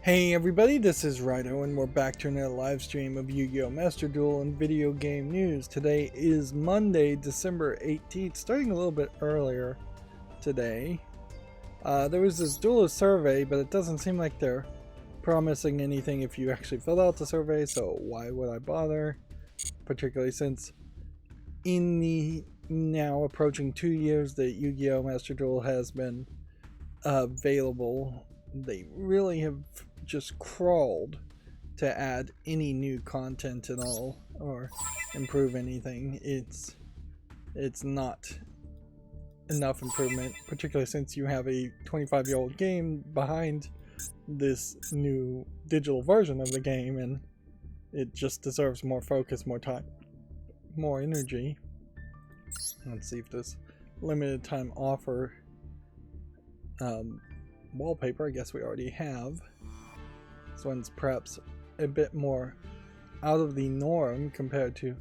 Hey everybody, this is Rydo and we're back to another live stream of Yu-Gi-Oh! Master Duel and video game news. Today is Monday, December 18th, starting a little bit earlier today. There was this Duelist survey, but it doesn't seem like they're promising anything if you actually fill out the survey, so why would I bother? Particularly since in the now approaching 2 years that Yu-Gi-Oh! Master Duel has been available, they really have just crawled to add any new content at all or improve anything. It's not enough improvement, particularly since you have a 25-year-old game behind this new digital version of the game, and it just deserves more focus, more time, more energy. Let's see if this limited time offer wallpaper, I guess we already have. This one's perhaps a bit more out of the norm compared to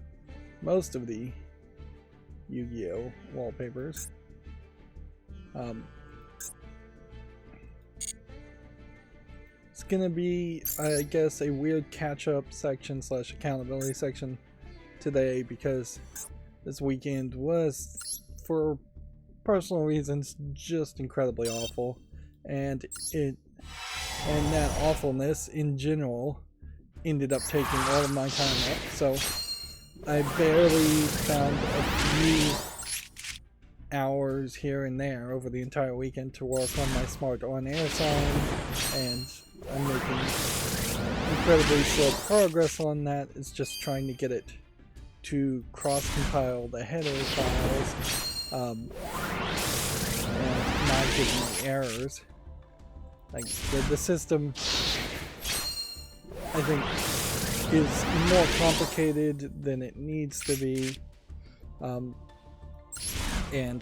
most of the Yu-Gi-Oh! Wallpapers. It's gonna be, I guess, a weird catch-up section / accountability section today, because this weekend was, for personal reasons, just incredibly awful, and that awfulness in general ended up taking all of my time up, so I barely found a few hours here and there over the entire weekend to work on my smart on-air sign, and I'm making incredibly slow progress on that. It's just trying to get it to cross-compile the header files and not give me errors. Like, the system, I think, is more complicated than it needs to be, and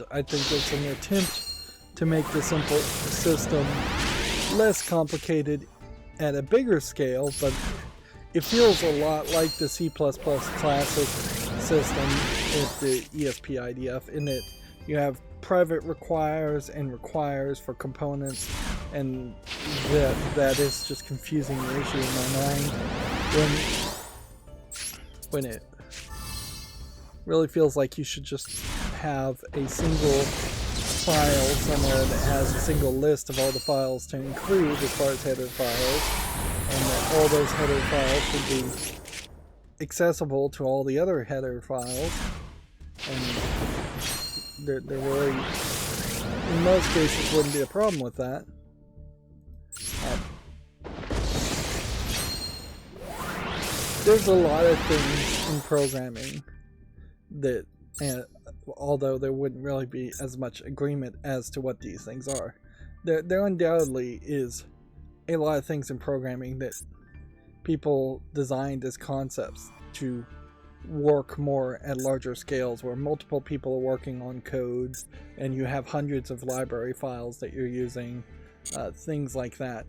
I think it's an attempt to make the simple system less complicated at a bigger scale, but it feels a lot like the C++ classic system at the ESP IDF, in that you have private requires and requires for components, and that is just confusing the issue in my mind when it really feels like you should just have a single file somewhere that has a single list of all the files to include as far as header files, and that all those header files should be accessible to all the other header files, and there really, in most cases, wouldn't be a problem with that. There's a lot of things in programming that, although there wouldn't really be as much agreement as to what these things are, there undoubtedly is a lot of things in programming that people designed as concepts to work more at larger scales, where multiple people are working on codes and you have hundreds of library files that you're using, things like that.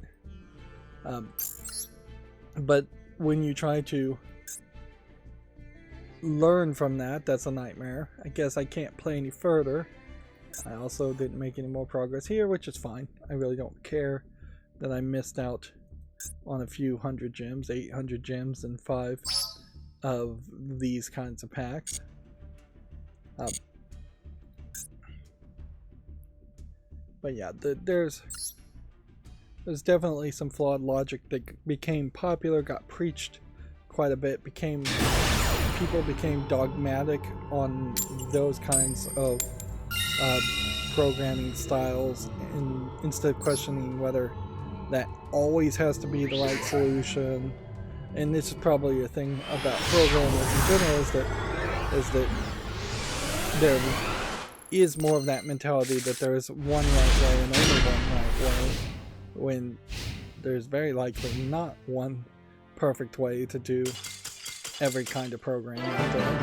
But when you try to learn from that, that's a nightmare. I guess I can't play any further. I also didn't make any more progress here, which is fine. I really don't care that I missed out on a few hundred gems, 800 gems in 5 of these kinds of packs. But yeah, there's definitely some flawed logic that became popular, got preached quite a bit, people became dogmatic on those kinds of programming styles, and instead of questioning whether that always has to be the right solution. And this is probably a thing about programmers in general, is that there is more of that mentality that there is one right way and only one right way, when there's very likely not one perfect way to do every kind of programming out there.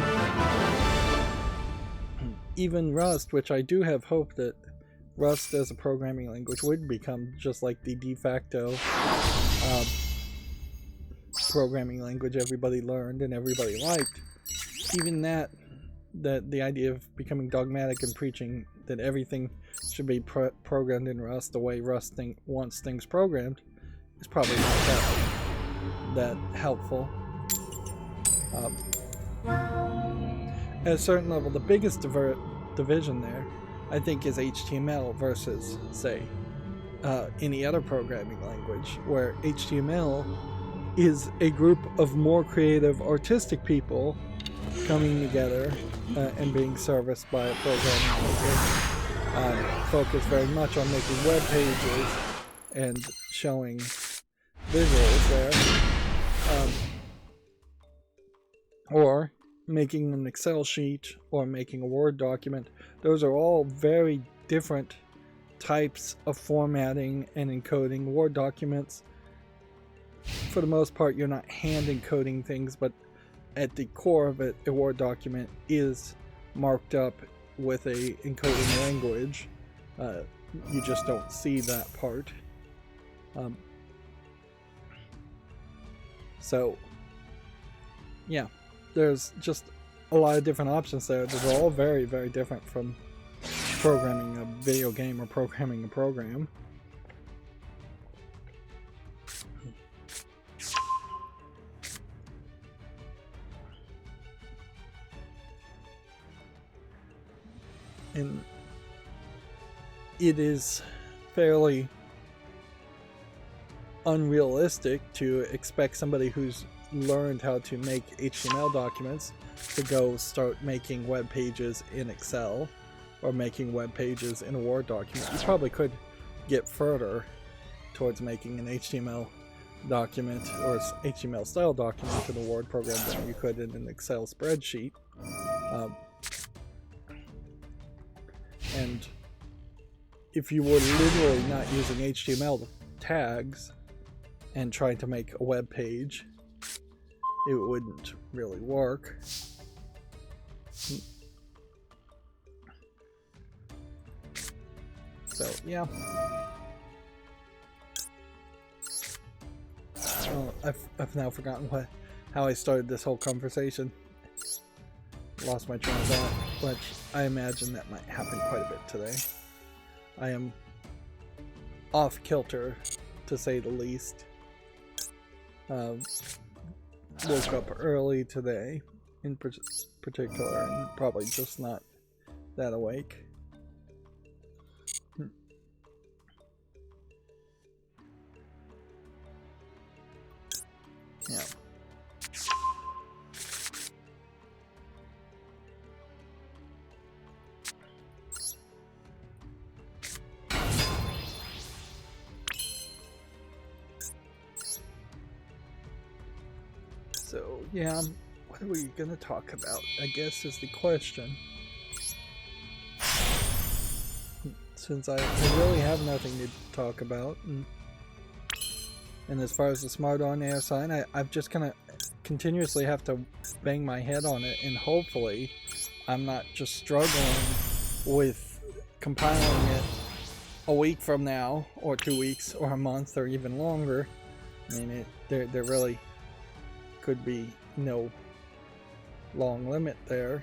Even Rust, which I do have hope that Rust as a programming language would become just like the de facto programming language everybody learned and everybody liked. Even that the idea of becoming dogmatic and preaching that everything should be programmed in Rust the way Rust wants things programmed is probably not that helpful. At a certain level, the biggest division there, I think, is HTML versus, say, any other programming language, where HTML is a group of more creative, artistic people coming together and being serviced by a programming language, focused very much on making web pages and showing visuals there, or making an Excel sheet or making a Word document. Those are all very different types of formatting and encoding. Word documents, for the most part, you're not hand encoding things, but at the core of it, a Word document is marked up with a encoding language. You just don't see that part. So yeah, there's just a lot of different options there. They're all very, very different from programming a video game or programming a program. And it is fairly unrealistic to expect somebody who's learned how to make HTML documents to go start making web pages in Excel or making web pages in a Word document. You probably could get further towards making an HTML document or HTML style document in a Word program than you could in an Excel spreadsheet. And if you were literally not using HTML tags and trying to make a web page, it wouldn't really work. So yeah, I've now forgotten how I started this whole conversation. Lost my train of thought, which I imagine that might happen quite a bit today. I am off kilter, to say the least. Woke up early today, in particular, and probably just not that awake. Yeah. So, yeah, what are we going to talk about, I guess, is the question. Since I really have nothing to talk about, and as far as the smart on-air sign, I've just kind of continuously have to bang my head on it, and hopefully I'm not just struggling with compiling it a week from now, or 2 weeks, or a month, or even longer. I mean, there really could be no long limit there.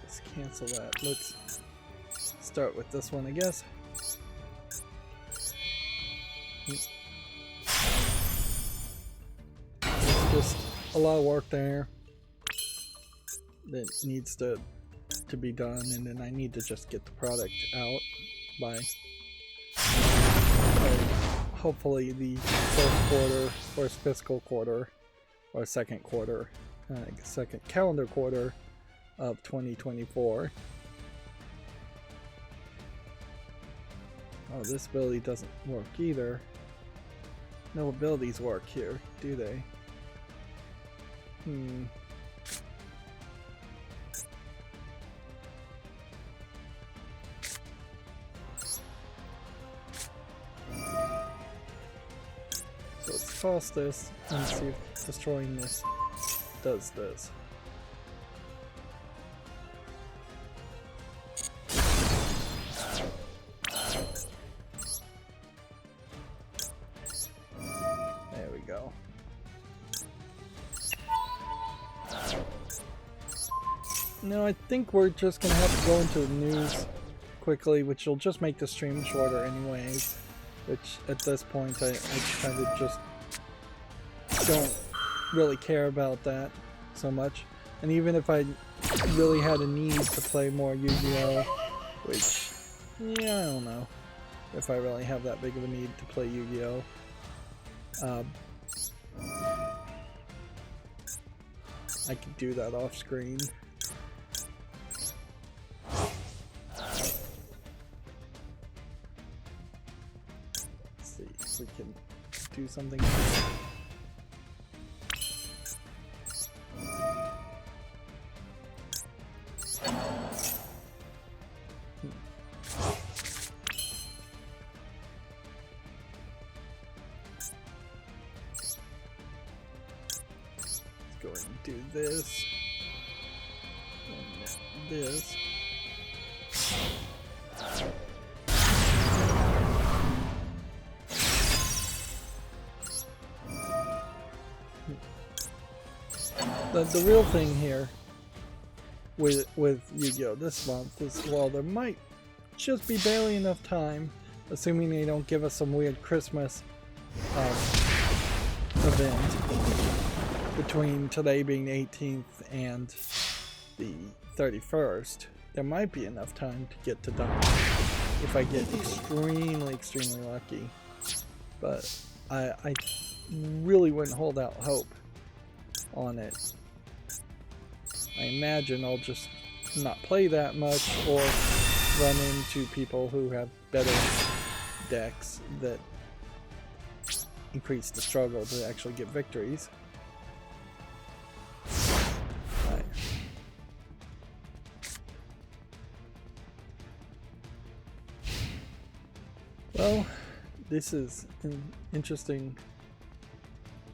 Let's cancel that. Let's start with this one, I guess. It's just a lot of work there that needs to be done, and then I need to just get the product out by hopefully the first fiscal quarter, or second quarter, second calendar quarter of 2024. Oh, this ability doesn't work either. No abilities work here, do they? So let's toss this and see if destroying this does this. There we go. No, I think we're just gonna have to go into the news quickly, which will just make the stream shorter anyways. Which, at this point, I kind of just don't really care about that so much. And even if I really had a need to play more Yu-Gi-Oh, which, yeah, I don't know if I really have that big of a need to play Yu-Gi-Oh. I could do that off screen. Let's see if we can do something. Go ahead and do this. And this. The real thing here with Yu-Gi-Oh! This month is, well, there might just be barely enough time, assuming they don't give us some weird Christmas event between today being the 18th and the 31st. There might be enough time to get to done if I get extremely lucky, but I really wouldn't hold out hope on it. I imagine I'll just not play that much or run into people who have better decks that increase the struggle to actually get victories. Right. Well, this is an interesting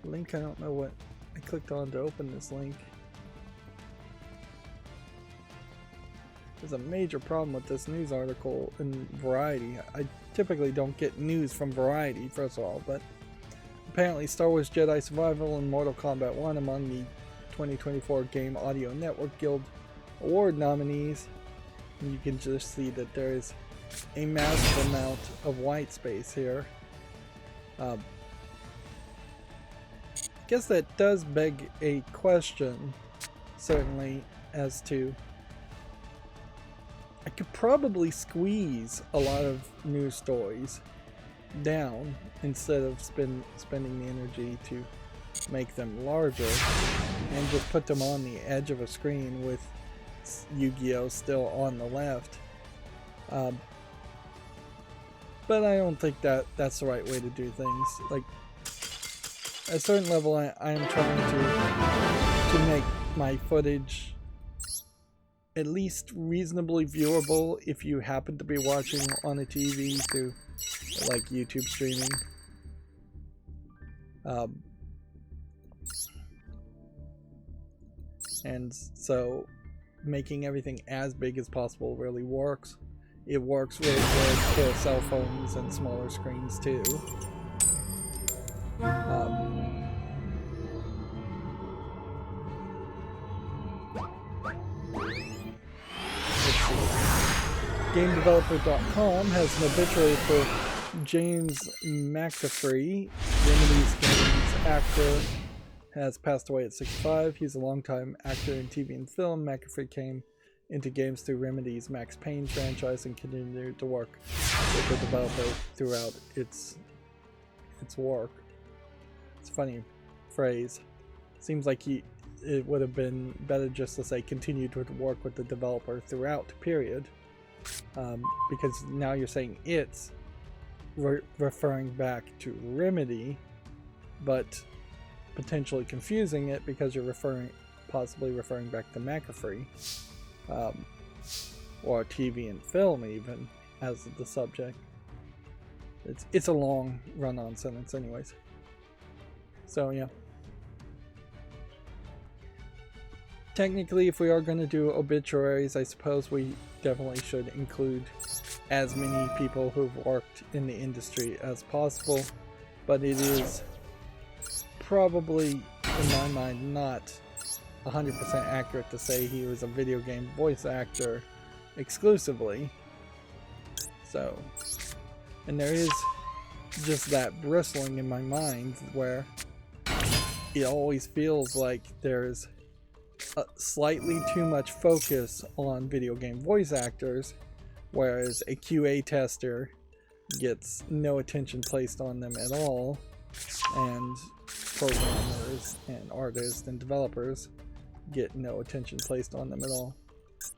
link. I don't know what I clicked on to open this link. There's a major problem with this news article in Variety. I typically don't get news from Variety, first of all, but apparently Star Wars Jedi Survival and Mortal Kombat 1 among the 2024 Game Audio Network Guild Award nominees. And you can just see that there is a massive amount of white space here. I guess that does beg a question, certainly, as to I could probably squeeze a lot of news stories down instead of spending the energy to make them larger and just put them on the edge of a screen with Yu-Gi-Oh! Still on the left. But I don't think that's the right way to do things. Like, at a certain level, I am trying to make my footage at least reasonably viewable if you happen to be watching on a TV through like YouTube streaming. And so making everything as big as possible really works. It works really good for cell phones and smaller screens too. GameDeveloper.com has an obituary for James McAfee, Remedy's Games actor, has passed away at 65. He's a longtime actor in TV and film. McAfee came into games through Remedy's Max Payne franchise and continued to work with the developer throughout its work. It's a funny phrase. Seems like it would have been better just to say continued to work with the developer throughout, period. Because now you're saying it's referring back to Remedy, but potentially confusing it because you're possibly referring back to McAfee, or TV and film even as the subject. It's a long run-on sentence anyways. So yeah. Technically, if we are going to do obituaries, I suppose we definitely should include as many people who've worked in the industry as possible, but it is probably, in my mind, not 100% accurate to say he was a video game voice actor exclusively. So, and there is just that bristling in my mind where it always feels like there's slightly too much focus on video game voice actors, whereas a QA tester gets no attention placed on them at all, and programmers and artists and developers get no attention placed on them at all.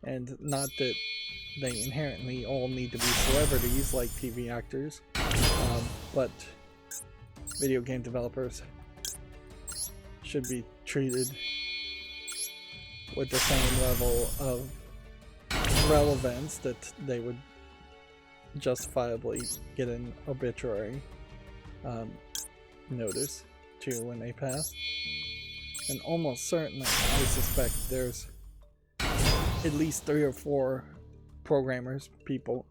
And not that they inherently all need to be celebrities like TV actors, but video game developers should be treated with the same level of relevance that they would justifiably get an obituary notice to when they pass. And almost certainly, I suspect there's at least 3 or 4 programmers, people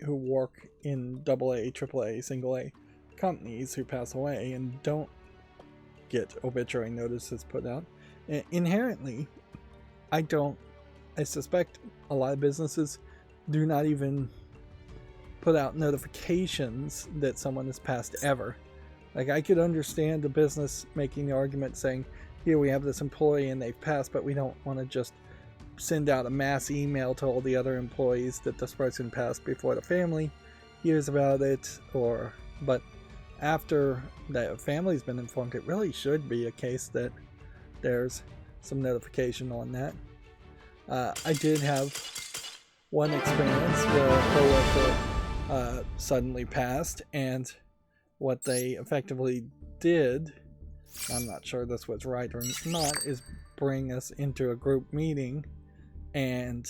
who work in AA, AAA, single A companies who pass away and don't get obituary notices put out. Inherently, I suspect a lot of businesses do not even put out notifications that someone has passed ever. Like, I could understand a business making the argument saying, here we have this employee and they've passed, but we don't want to just send out a mass email to all the other employees that this person passed before the family hears about it. But after the family's been informed, it really should be a case that there's some notification on that. I did have one experience where a coworker suddenly passed, and what they effectively did, I'm not sure this was right or not, is bring us into a group meeting, and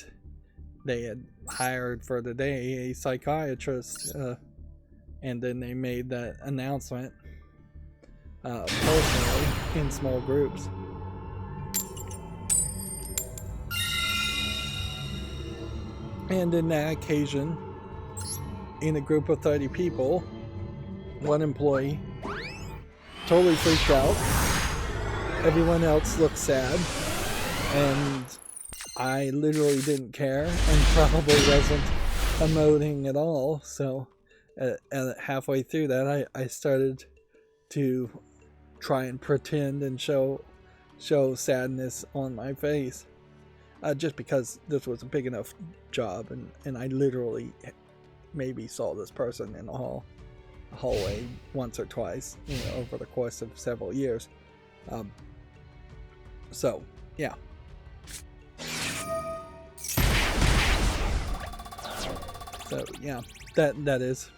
they had hired for the day a psychiatrist, and then they made that announcement personally in small groups. And in that occasion, in a group of 30 people, one employee totally freaked out. Everyone else looked sad, and I literally didn't care and probably wasn't emoting at all. So halfway through that, I started to try and pretend and show sadness on my face, just because this was a big enough job, and I literally maybe saw this person in the hallway once or twice, over the course of several years. So yeah. So yeah, that is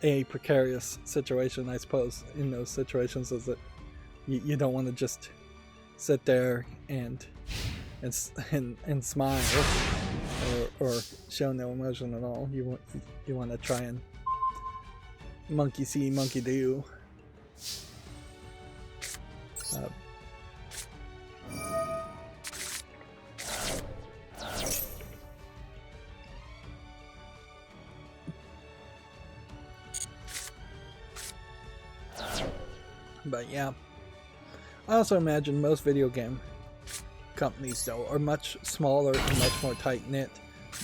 a precarious situation, I suppose. In those situations, is that you don't want to just sit there and smile or show no emotion at all. You want to try and monkey see, monkey do. But yeah, I also imagine most video game companies, though, are much smaller and much more tight-knit.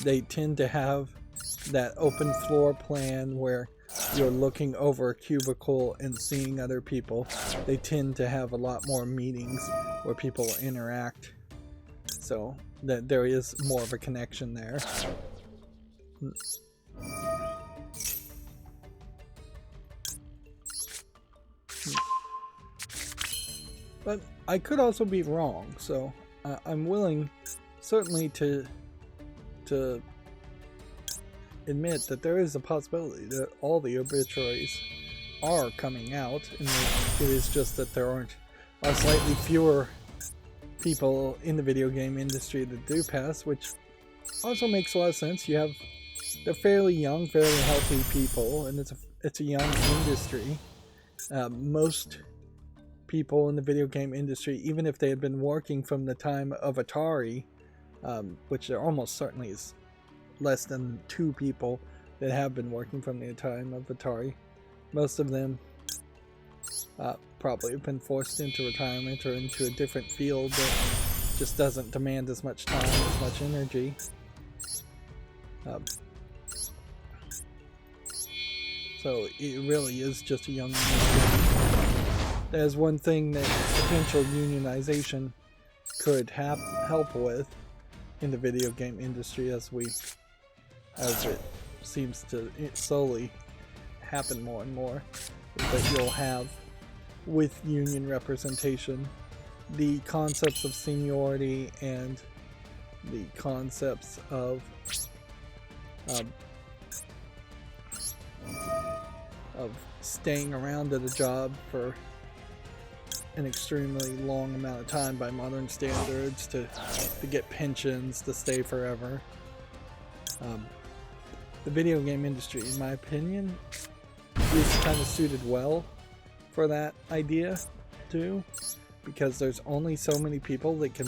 They tend to have that open floor plan where you're looking over a cubicle and seeing other people. They tend to have a lot more meetings where people interact, so that there is more of a connection there. But I could also be wrong, so I'm willing, certainly, to admit that there is a possibility that all the obituaries are coming out, and it is just that there are slightly fewer people in the video game industry that do pass, which also makes a lot of sense. They're fairly young, fairly healthy people, and it's a young industry. Most people in the video game industry, even if they had been working from the time of Atari, which there almost certainly is less than 2 people that have been working from the time of Atari, most of them probably have been forced into retirement or into a different field that just doesn't demand as much time, as much energy. So it really is just a young industry. There's one thing that potential unionization could help with in the video game industry, as it seems to slowly happen more and more, is that you'll have, with union representation, the concepts of seniority and the concepts of staying around at a job for an extremely long amount of time by modern standards, to get pensions, to stay forever. The video game industry, in my opinion, is kind of suited well for that idea too, because there's only so many people that can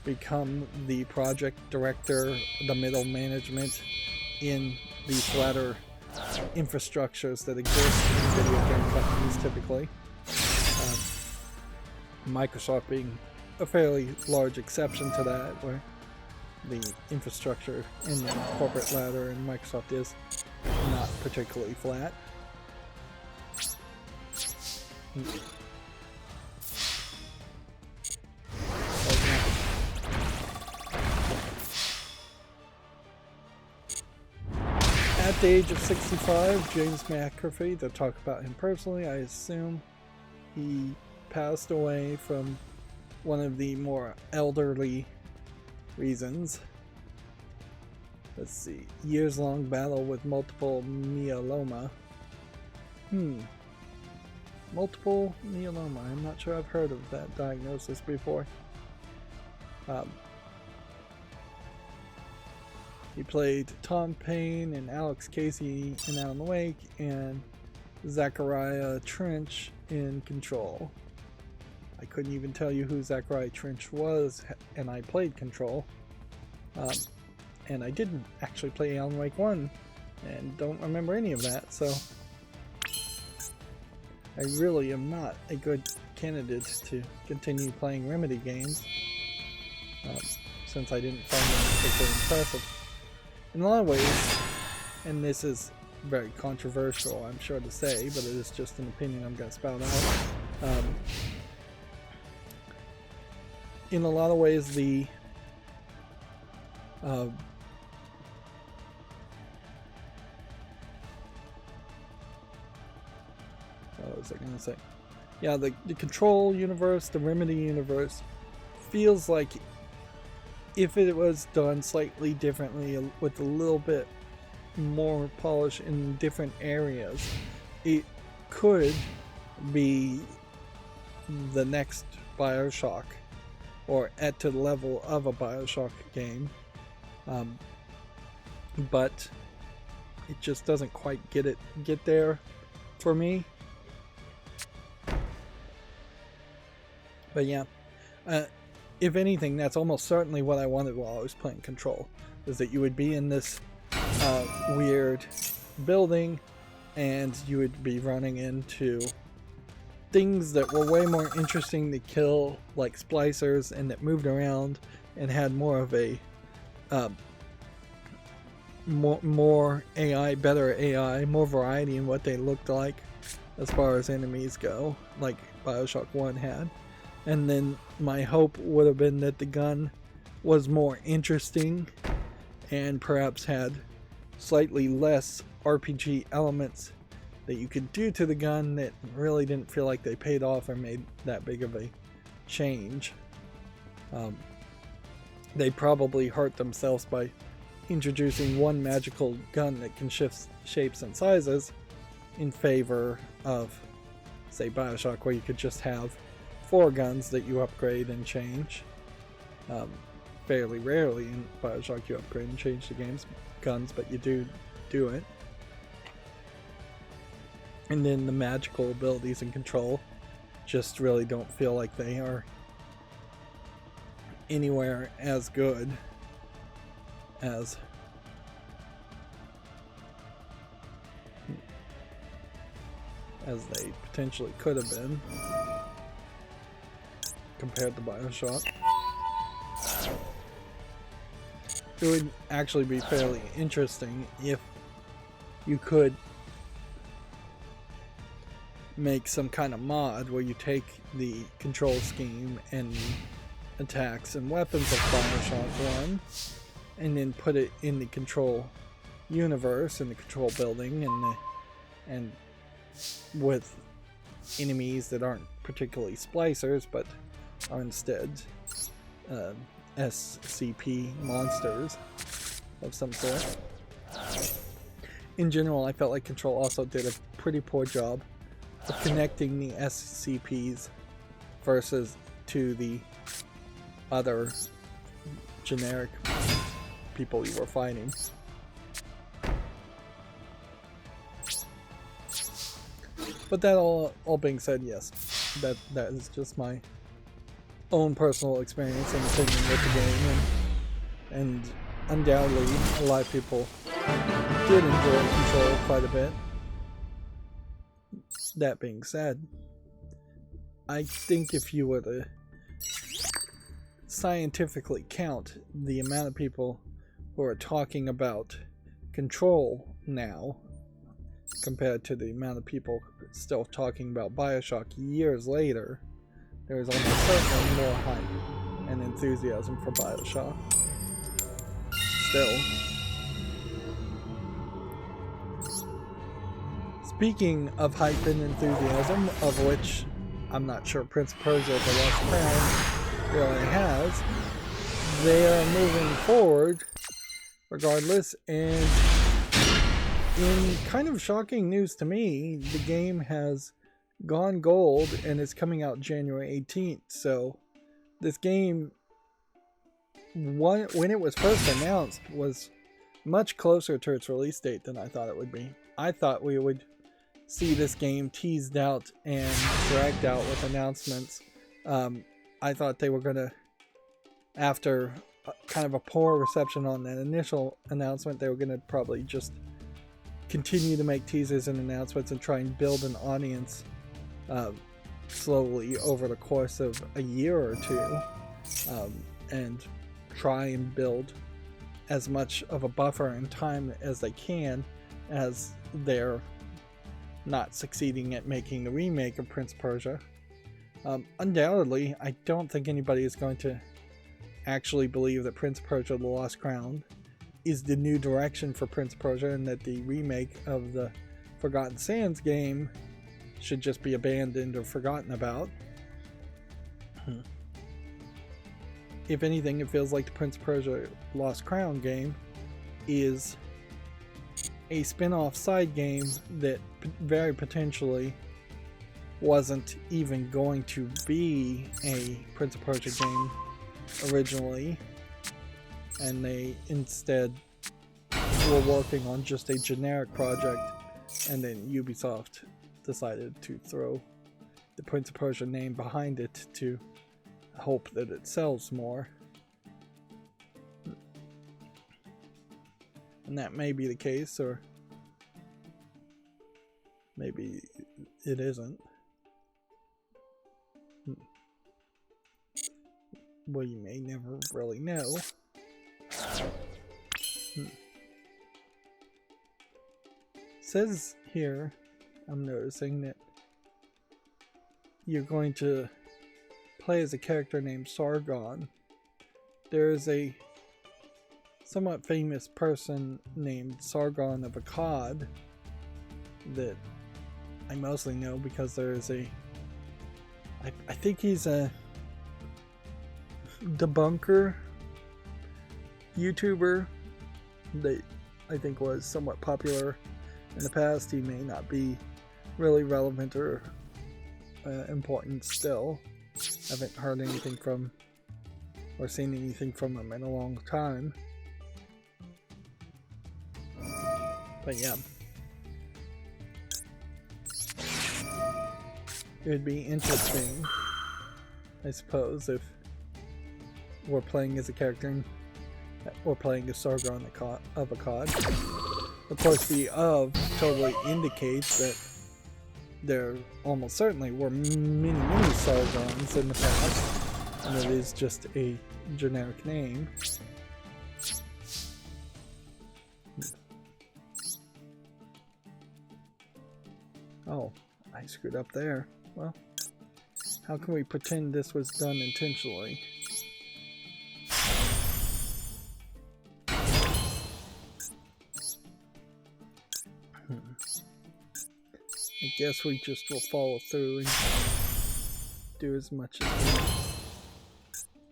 become the project director, the middle management in these flatter infrastructures that exist in video game companies typically. Microsoft being a fairly large exception to that, where the infrastructure in the corporate ladder in Microsoft is not particularly flat. At the age of 65, James McAfee, to talk about him personally, I assume he passed away from one of the more elderly reasons. Let's see. Years-long battle with multiple myeloma. Multiple myeloma. I'm not sure I've heard of that diagnosis before. He played Tom Paine and Alex Casey in Alan Wake, and Zachariah Trench in Control. I couldn't even tell you who Zachariah Trench was, and I played Control. And I didn't actually play Alan Wake 1, and don't remember any of that, so I really am not a good candidate to continue playing Remedy games, since I didn't find them particularly impressive. In a lot of ways, and this is very controversial, I'm sure to say, but it is just an opinion I'm going to spout out. In a lot of ways, the what was I going to say? Yeah, the Control universe, the Remedy universe, feels like if it was done slightly differently, with a little bit more polish in different areas, it could be the next BioShock, or at the level of a BioShock game, but it just doesn't quite get there for me. But yeah, if anything, that's almost certainly what I wanted while I was playing Control, is that you would be in this weird building, and you would be running into things that were way more interesting to kill, like splicers, and that moved around and had more of a more AI, better AI, more variety in what they looked like as far as enemies go, like BioShock 1 had. And then my hope would have been that the gun was more interesting and perhaps had slightly less RPG elements that you could do to the gun that really didn't feel like they paid off or made that big of a change. They probably hurt themselves by introducing one magical gun that can shift shapes and sizes in favor of, say, BioShock, where you could just have 4 guns that you upgrade and change. Fairly rarely in BioShock you upgrade and change the game's guns, but you do it. And then the magical abilities in Control just really don't feel like they are anywhere as good as as they potentially could have been compared to BioShock. It would actually be fairly interesting if you could make some kind of mod where you take the control scheme and attacks and weapons of BioShock 1 and then put it in the control universe, in the control building, and with enemies that aren't particularly splicers but are instead SCP monsters of some sort. In general, I felt like Control also did a pretty poor job of connecting the SCPs versus to the other generic people you were fighting. But that all being said, yes, that is just my own personal experience and opinion with the game, and undoubtedly a lot of people did enjoy Control quite a bit. That being said, I think if you were to scientifically count the amount of people who are talking about Control now compared to the amount of people still talking about BioShock years later, there is almost certainly more hype and enthusiasm for BioShock. Still. Speaking of hype and enthusiasm, of which I'm not sure Prince of Persia: The Lost Crown really has, they are moving forward regardless, and in kind of shocking news to me, the game has gone gold and is coming out January 18th. So this game, when it was first announced, was much closer to its release date than I thought it would be. I thought we would see this game teased out and dragged out with announcements. I thought they were going to, after kind of a poor reception on that initial announcement, they were going to probably just continue to make teasers and announcements and try and build an audience slowly over the course of a year or two, and try and build as much of a buffer and time as they can, as they're not succeeding at making the remake of Prince of Persia. Undoubtedly, I don't think anybody is going to actually believe that Prince of Persia: The Lost Crown is the new direction for Prince of Persia, and that the remake of the Forgotten Sands game should just be abandoned or forgotten about. If anything, it feels like the Prince of Persia: Lost Crown game is a spin-off side game that very potentially wasn't even going to be a Prince of Persia game originally, and they instead were working on just a generic project, and then Ubisoft decided to throw the Prince of Persia name behind it to hope that it sells more. And that may be the case, or maybe it isn't. Well, you may never really know. Says here, I'm noticing that you're going to play as a character named Sargon. There is a somewhat famous person named Sargon of Akkad that I mostly know because there is a... I think he's a debunker YouTuber that I think was somewhat popular in the past. He may not be really relevant or important still. I haven't heard anything from or seen anything from him in a long time. But yeah, it would be interesting, I suppose, if we're playing as a character or playing as Sargon of Akkad. Of course, the "of" totally indicates that there almost certainly were many Sargons in the past, and it is just a generic name. Oh, I screwed up there. Well, how can we pretend this was done intentionally? I guess we just will follow through and do as much as we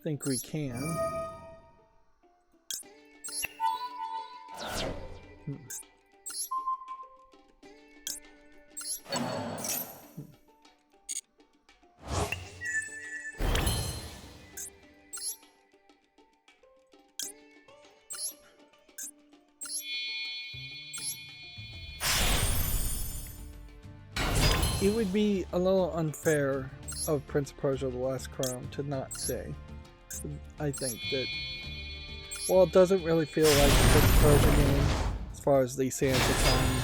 think we can. It would be a little unfair of Prince of Persia: The Last Crown to not say. I think that, well, it doesn't really feel like a Prince of Persia game as far as the Sands of Time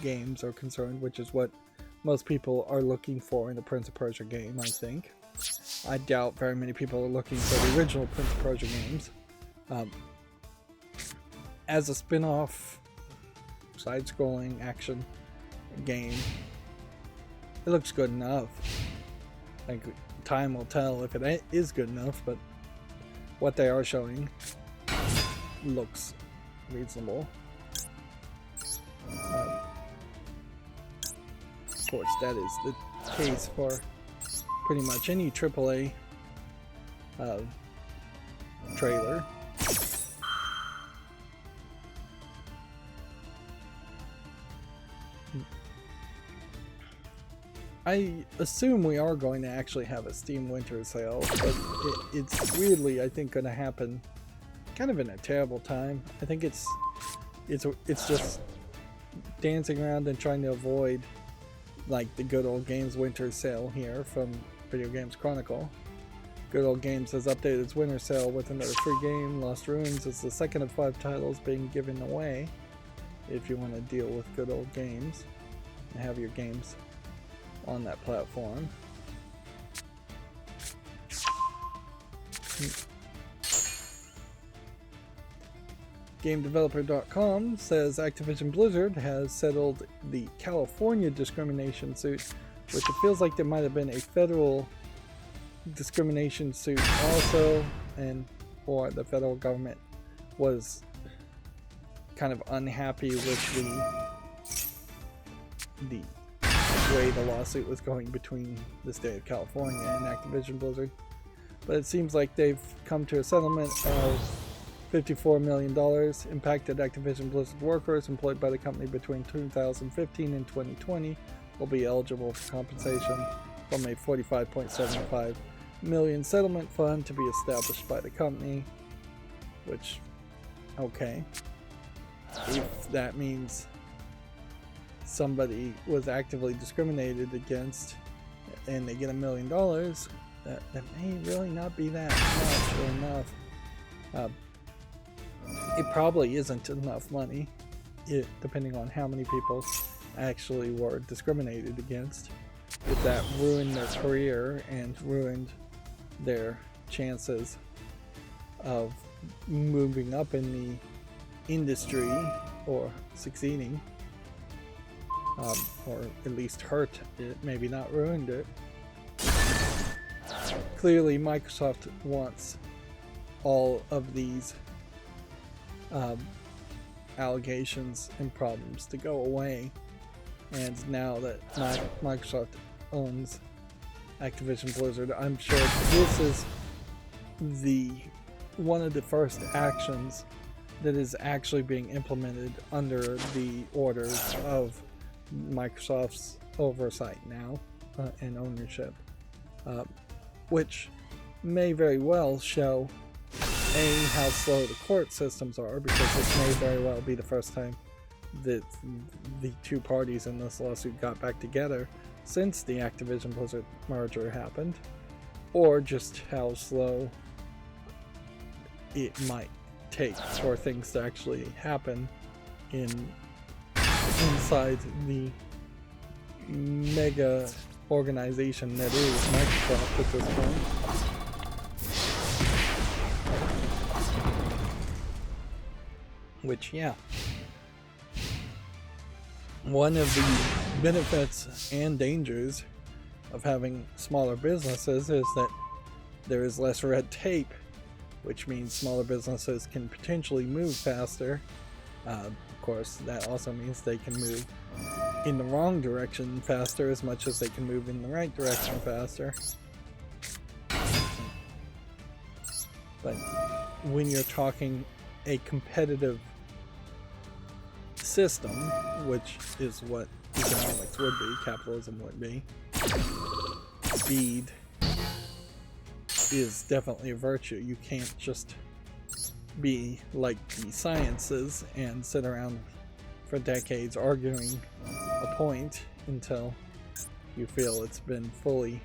games are concerned, which is what most people are looking for in the Prince of Persia game, I think. I doubt very many people are looking for the original Prince of Persia games. As a spin-off, side-scrolling action game, it looks good enough. Like, time will tell if it is good enough, but what they are showing looks reasonable. Of course, that is the case for pretty much any AAA trailer. I assume we are going to actually have a Steam Winter Sale, but it's weirdly, I think, going to happen kind of in a terrible time. I think it's just dancing around and trying to avoid like the Good Old Games Winter Sale here from Video Games Chronicle. Good Old Games has updated its Winter Sale with another free game. Lost Ruins is the second of 5 titles being given away if you want to deal with Good Old Games and have your games on that platform. GameDeveloper.com says Activision Blizzard has settled the California discrimination suit, which it feels like there might have been a federal discrimination suit also, or the federal government was kind of unhappy with the way the lawsuit was going between the state of California and Activision Blizzard. But it seems like they've come to a settlement of $54 million. Impacted Activision Blizzard workers employed by the company between 2015 and 2020 will be eligible for compensation from a $45.75 million settlement fund to be established by the company. Which, okay, if that means somebody was actively discriminated against and they get $1 million, that may really not be that much or enough. It probably isn't enough money, depending on how many people actually were discriminated against. If that ruined their career and ruined their chances of moving up in the industry or succeeding, or at least hurt it, maybe not ruined it. Clearly Microsoft wants all of these allegations and problems to go away, and now that Microsoft owns Activision Blizzard, I'm sure this is one of the first actions that is actually being implemented under the orders of Microsoft's oversight now and ownership, which may very well show how slow the court systems are, because this may very well be the first time that the two parties in this lawsuit got back together since the Activision Blizzard merger happened, or just how slow it might take for things to actually happen inside the mega organization that is Microsoft at this point. Which, yeah. One of the benefits and dangers of having smaller businesses is that there is less red tape, which means smaller businesses can potentially move faster. Of course, that also means they can move in the wrong direction faster as much as they can move in the right direction faster. But when you're talking a competitive system, which is what economics would be, capitalism would be, speed is definitely a virtue. You can't just be like the sciences and sit around for decades arguing a point until you feel it's been fully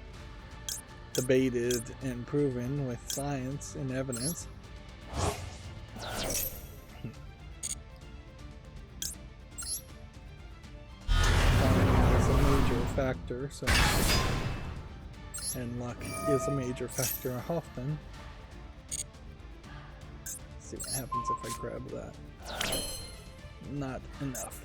debated and proven with science and evidence. Timing is a major factor, so, and luck is a major factor often. Let's see what happens if I grab that. Not enough.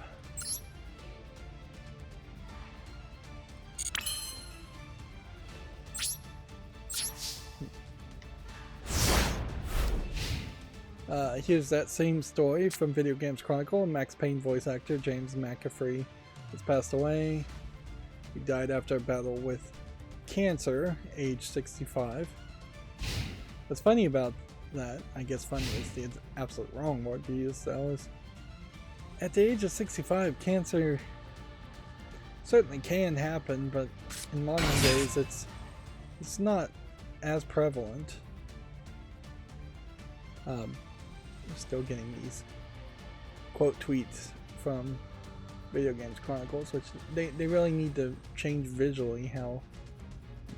Here's that same story from Video Games Chronicle. Max Payne voice actor James McAfee has passed away. He died after a battle with cancer, age 65. What's funny about that, I guess funny is the absolute wrong word to use, though, is at the age of 65, cancer certainly can happen, but in modern days it's not as prevalent. I'm still getting these quote tweets from Video Games Chronicles, which they really need to change visually how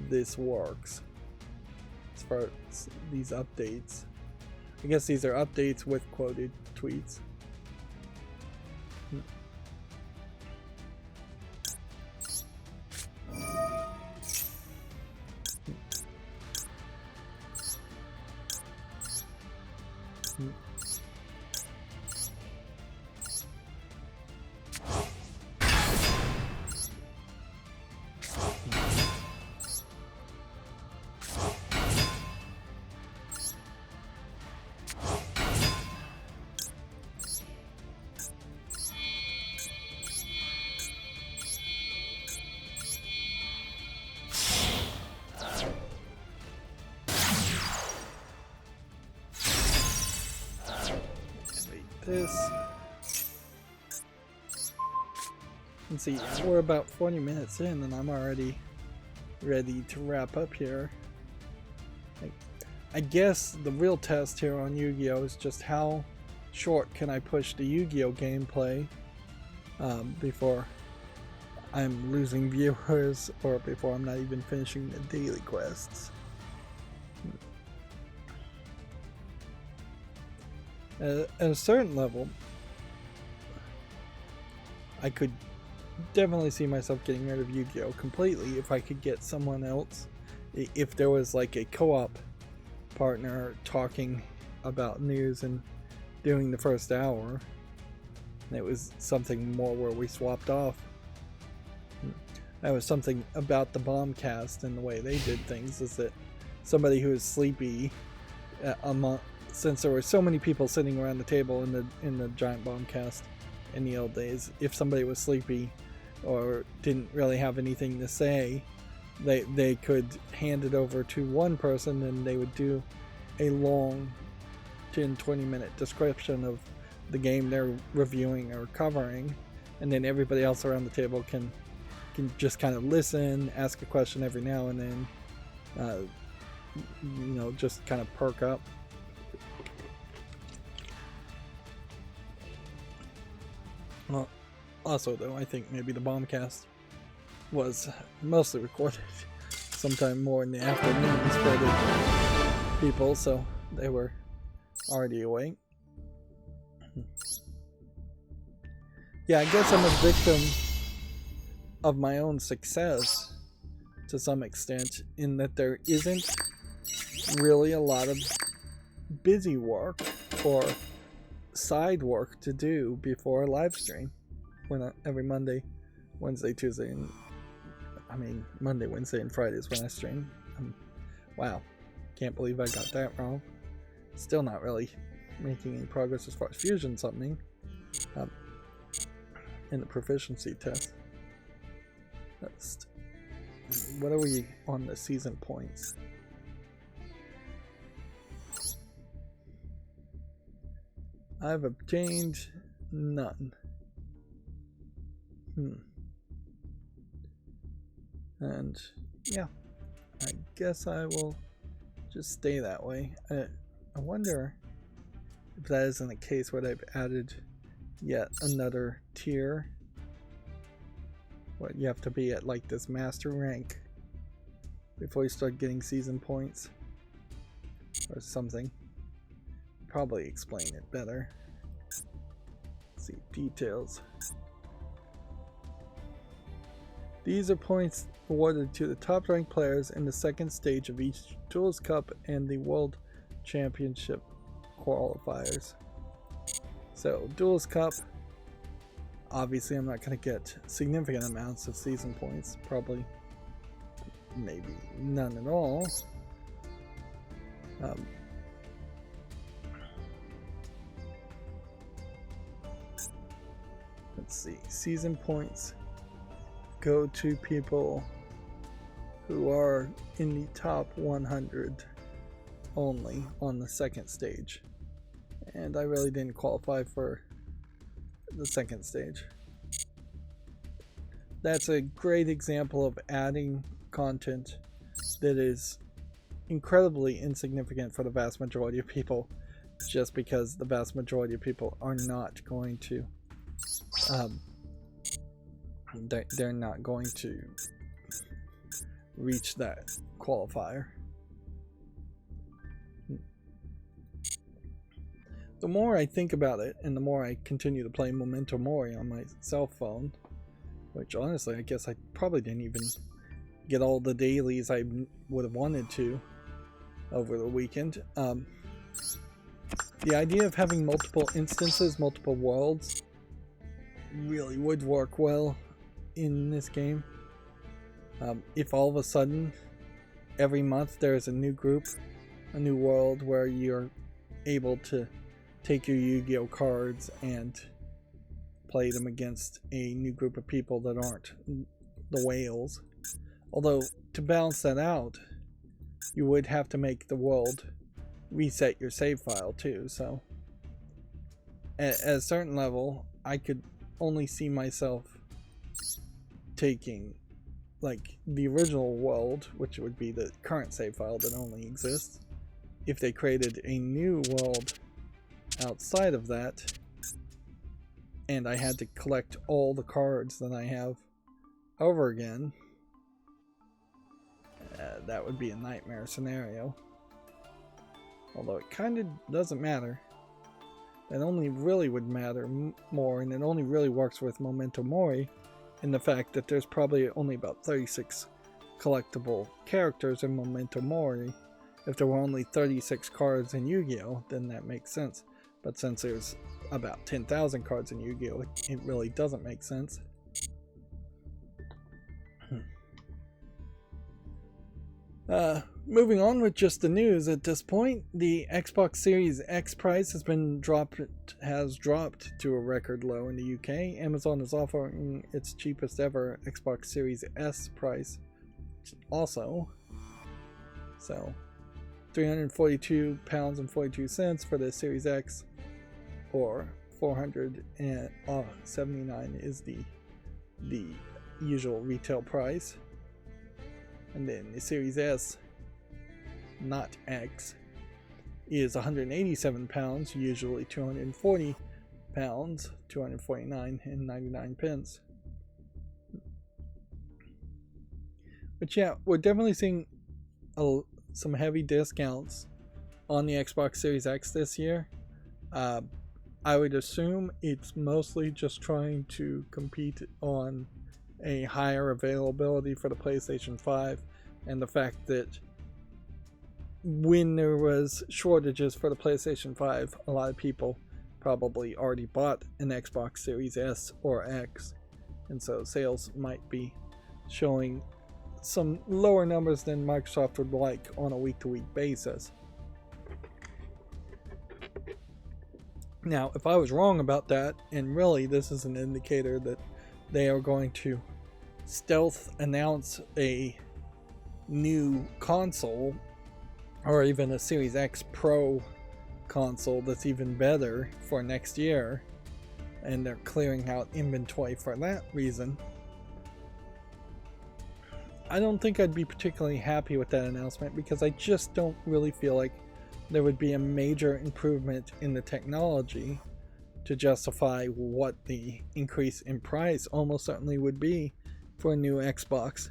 this works as far as these updates. I guess these are updates with quoted tweets. This. Let's see, we're about 40 minutes in and I'm already ready to wrap up here. I guess the real test here on Yu-Gi-Oh! Is just how short can I push the Yu-Gi-Oh! Gameplay before I'm losing viewers or before I'm not even finishing the daily quests. At a certain level, I could definitely see myself getting rid of Yu-Gi-Oh! Completely if I could get someone else. If there was like a co-op partner talking about news and doing the first hour, and it was something more where we swapped off. That was something about the Bombcast and the way they did things, is that somebody who is sleepy since there were so many people sitting around the table in the giant Bombcast in the old days, if somebody was sleepy or didn't really have anything to say, they could hand it over to one person and they would do a long 10-20 minute description of the game they're reviewing or covering, and then everybody else around the table can just kind of listen, ask a question every now and then, just kind of perk up. Well, also though, I think maybe the Bombcast was mostly recorded sometime more in the afternoons for the people, so they were already awake. Yeah, I guess I'm a victim of my own success to some extent, in that there isn't really a lot of busy work or side work to do before a live stream. Every Monday, Wednesday, Tuesday, and Monday, Wednesday, and Friday is when I stream. Wow, can't believe I got that wrong. Still not really making any progress as far as fusion summoning in the proficiency test. What are we on the season points? I've obtained none. And yeah, I guess I will just stay that way. I wonder if that isn't the case, what I've added yet another tier. What, you have to be at like this master rank before you start getting season points or something. Probably explain it better. Let's see, details. These are points awarded to the top ranked players in the second stage of each Duels Cup and the World Championship qualifiers. So, Duels Cup, obviously I'm not going to get significant amounts of season points, probably maybe none at all. Let's see, season points go to people who are in the top 100 only on the second stage, and I really didn't qualify for the second stage. That's a great example of adding content that is incredibly insignificant for the vast majority of people, just because the vast majority of people are not going to they're not going to reach that qualifier. The more I think about it, and the more I continue to play Memento Mori on my cell phone, which honestly I guess I probably didn't even get all the dailies I would have wanted to over the weekend. The idea of having multiple instances, multiple worlds, really would work well in this game. If all of a sudden every month there's a new group, a new world where you're able to take your Yu-Gi-Oh cards and play them against a new group of people that aren't the whales. Although, to balance that out, you would have to make the world reset your save file too, so at a certain level I could only see myself taking like the original world, which would be the current save file that only exists, if they created a new world outside of that and I had to collect all the cards that I have over again. That would be a nightmare scenario. Although it kind of doesn't matter. It only really would matter more, and it only really works with Memento Mori in the fact that there's probably only about 36 collectible characters in Memento Mori. If there were only 36 cards in Yu-Gi-Oh, then that makes sense. But since there's about 10,000 cards in Yu-Gi-Oh, it really doesn't make sense. Moving on with just the news at this point, the Xbox Series X price has dropped to a record low in the UK. Amazon is offering its cheapest ever Xbox Series S price also. So £342.42 for the Series X, or $479 is the usual retail price. And then the Series S, not X, is £187, usually £240, $249.99. But yeah, we're definitely seeing some heavy discounts on the Xbox Series X this year. I would assume it's mostly just trying to compete on a higher availability for the PlayStation 5, and the fact that when there was shortages for the PlayStation 5, a lot of people probably already bought an Xbox Series S or X, and so sales might be showing some lower numbers than Microsoft would like on a week-to-week basis. Now, if I was wrong about that, and really this is an indicator that they are going to stealth announce a new console, or even a Series X Pro console that's even better for next year, and they're clearing out inventory for that reason, I don't think I'd be particularly happy with that announcement, because I just don't really feel like there would be a major improvement in the technology to justify what the increase in price almost certainly would be for a new Xbox,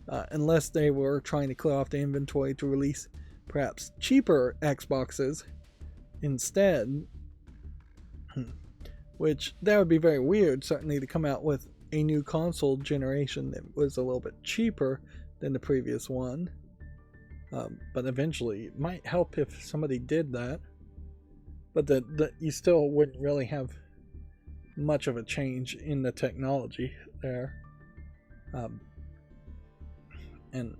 unless they were trying to clear off the inventory to release perhaps cheaper Xboxes instead, which that would be very weird, certainly, to come out with a new console generation that was a little bit cheaper than the previous one. But eventually it might help if somebody did that, but that you still wouldn't really have much of a change in the technology there. And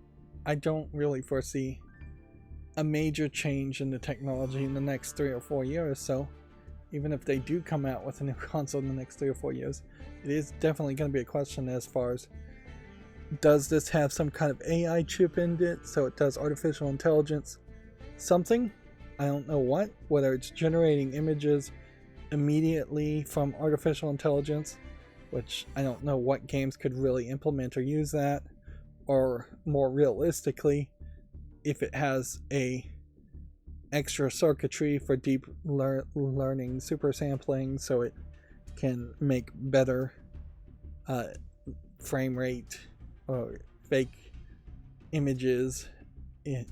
I don't really foresee a major change in the technology in the next 3 or 4 years, so even if they do come out with a new console in the next 3 or 4 years, it is definitely going to be a question as far as, does this have some kind of AI chip in it, so it does artificial intelligence something? I don't know what, whether it's generating images immediately from artificial intelligence, which I don't know what games could really implement or use that, or more realistically, if it has a extra circuitry for deep learning super sampling, so it can make better frame rate or fake images in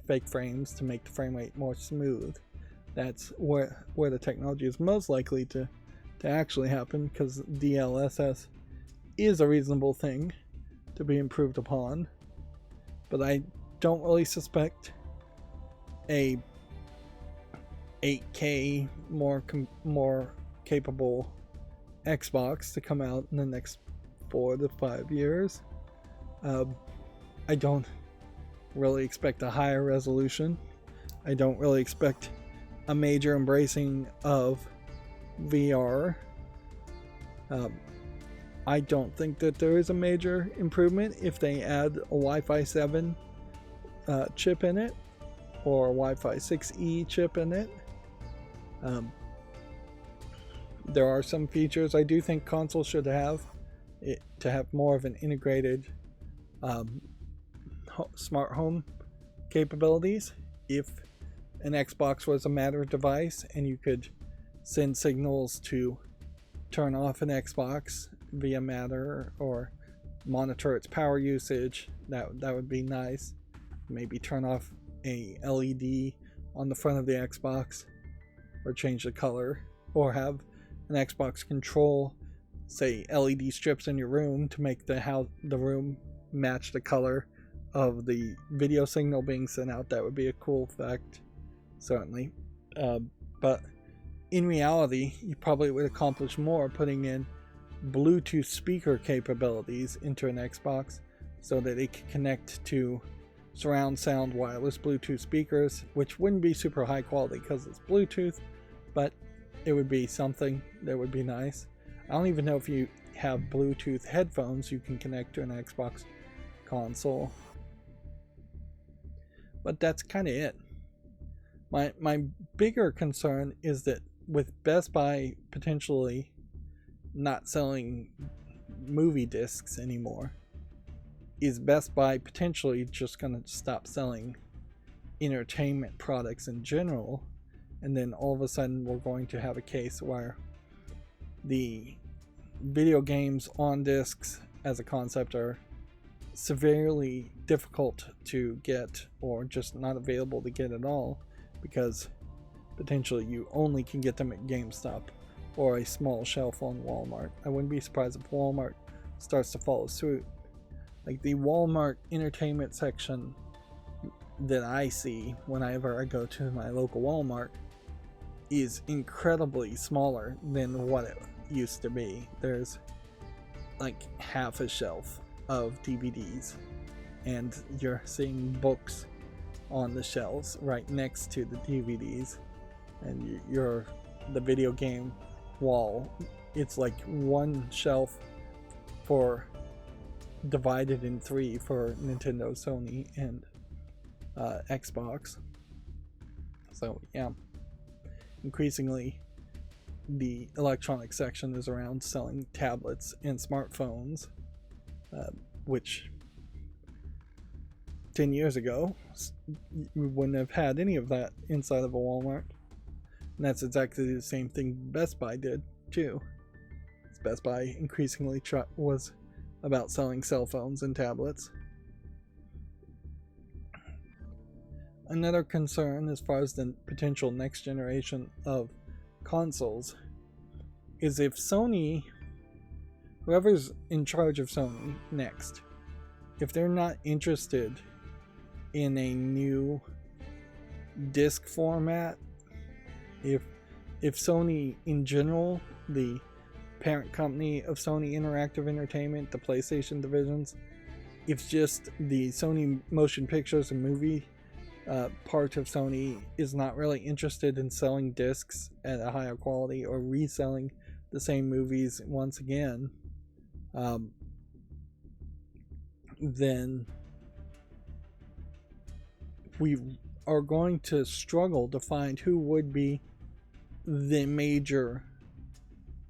fake frames to make the frame rate more smooth. That's where the technology is most likely to actually happen, because DLSS is a reasonable thing to be improved upon. But I don't really suspect a 8K more capable Xbox to come out in the next 4 to 5 years. I don't really expect a higher resolution. I don't really expect a major embracing of VR. I don't think that there is a major improvement if they add a Wi-Fi 7 chip in it, or a Wi-Fi 6E chip in it. There are some features I do think consoles should have, to have more of an integrated smart home capabilities. If an Xbox was a Matter device and you could send signals to turn off an Xbox via Matter, or monitor its power usage, that would be nice. Maybe turn off a LED on the front of the Xbox, or change the color, or have an Xbox control, say, LED strips in your room to make the room match the color of the video signal being sent out. That would be a cool effect, certainly. But in reality, you probably would accomplish more putting in Bluetooth speaker capabilities into an Xbox, so that it can connect to surround sound wireless Bluetooth speakers, which wouldn't be super high quality because it's Bluetooth, but it would be something that would be nice. I don't even know if you have Bluetooth headphones you can connect to an Xbox console. But that's kind of it. My bigger concern is that with Best Buy potentially not selling movie discs anymore, is Best Buy potentially just going to stop selling entertainment products in general, and then all of a sudden we're going to have a case where the video games on discs as a concept are severely difficult to get, or just not available to get at all, because potentially you only can get them at GameStop or a small shelf on Walmart. I wouldn't be surprised if Walmart starts to follow suit. Like the Walmart entertainment section that I see whenever I go to my local Walmart is incredibly smaller than what it used to be. There's like half a shelf of DVDs, and you're seeing books on the shelves right next to the DVDs, and the video game wall, it's like one shelf for divided in three for Nintendo, Sony, and Xbox. So yeah, increasingly the electronics section is around selling tablets and smartphones, which 10 years ago we wouldn't have had any of that inside of a Walmart. And that's exactly the same thing Best Buy did too. Best Buy increasingly was about selling cell phones and tablets. Another concern as far as the potential next generation of consoles is if Sony, whoever's in charge of Sony next, if they're not interested in a new disc format, if Sony in general, the parent company of Sony Interactive Entertainment, the PlayStation divisions, if just the Sony motion pictures and movie part of Sony is not really interested in selling discs at a higher quality or reselling the same movies once again, then we are going to struggle to find who would be the major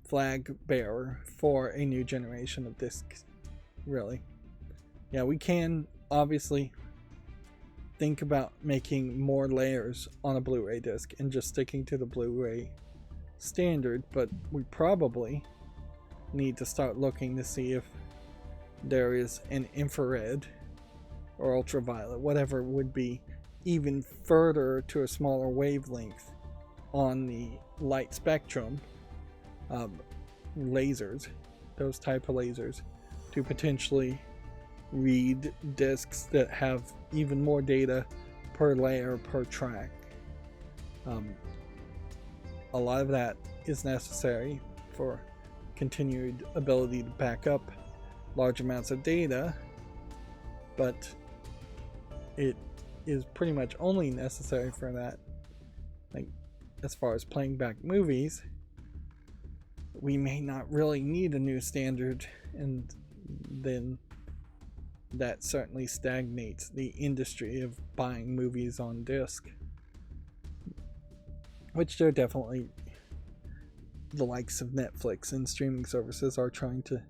flag bearer for a new generation of discs, really. Yeah, we can obviously think about making more layers on a Blu-ray disc and just sticking to the Blu-ray standard, but we probably need to start looking to see if there is an infrared or ultraviolet, whatever would be even further to a smaller wavelength on the light spectrum, lasers, those type of lasers, to potentially read discs that have even more data per layer per track. A lot of that is necessary for continued ability to back up large amounts of data, but it is pretty much only necessary for that. Like, as far as playing back movies, we may not really need a new standard, and then that certainly stagnates the industry of buying movies on disc, which they're definitely, the likes of Netflix and streaming services are trying to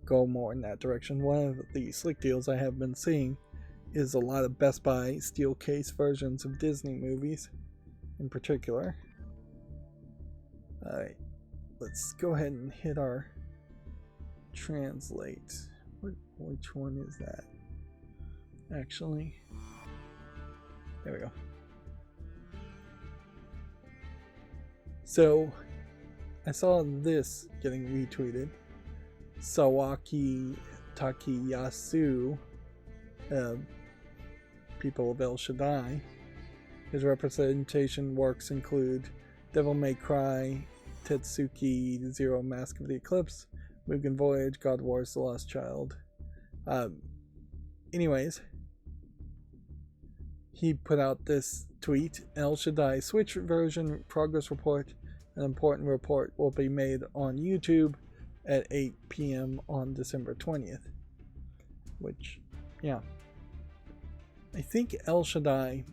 go more in that direction. One of the slick deals I have been seeing is a lot of Best Buy steel case versions of Disney movies in particular. Alright, let's go ahead and hit our translate. Which one is that? Actually, there we go. So I saw this getting retweeted. Sawaki Takayasu, people of El Shaddai. His representation works include Devil May Cry, Tetsuki Zero, Mask of the Eclipse, Mugen Voyage, God Wars The Lost Child. Anyways, he put out this tweet: El Shaddai Switch version progress report. An important report will be made on YouTube at 8 p.m. on December 20th. Which, yeah. I think El Shaddai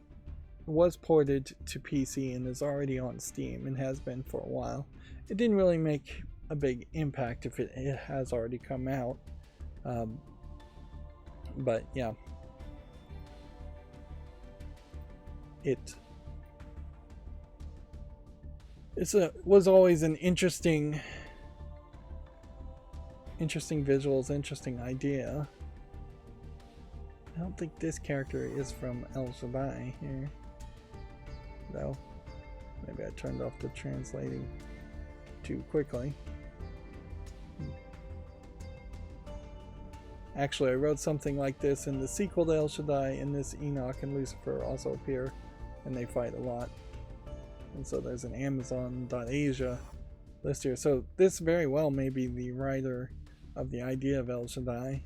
was ported to PC and is already on Steam and has been for a while. It didn't really make a big impact if it has already come out. But yeah. Was always an interesting visuals, interesting idea. I don't think this character is from El Shaddai here, though. Maybe I turned off the translating too quickly. Actually, I wrote something like this in the sequel to El Shaddai, and this Enoch and Lucifer also appear, and they fight a lot. And so there's an Amazon.Asia list here. So this very well may be the writer of the idea of El Shaddai.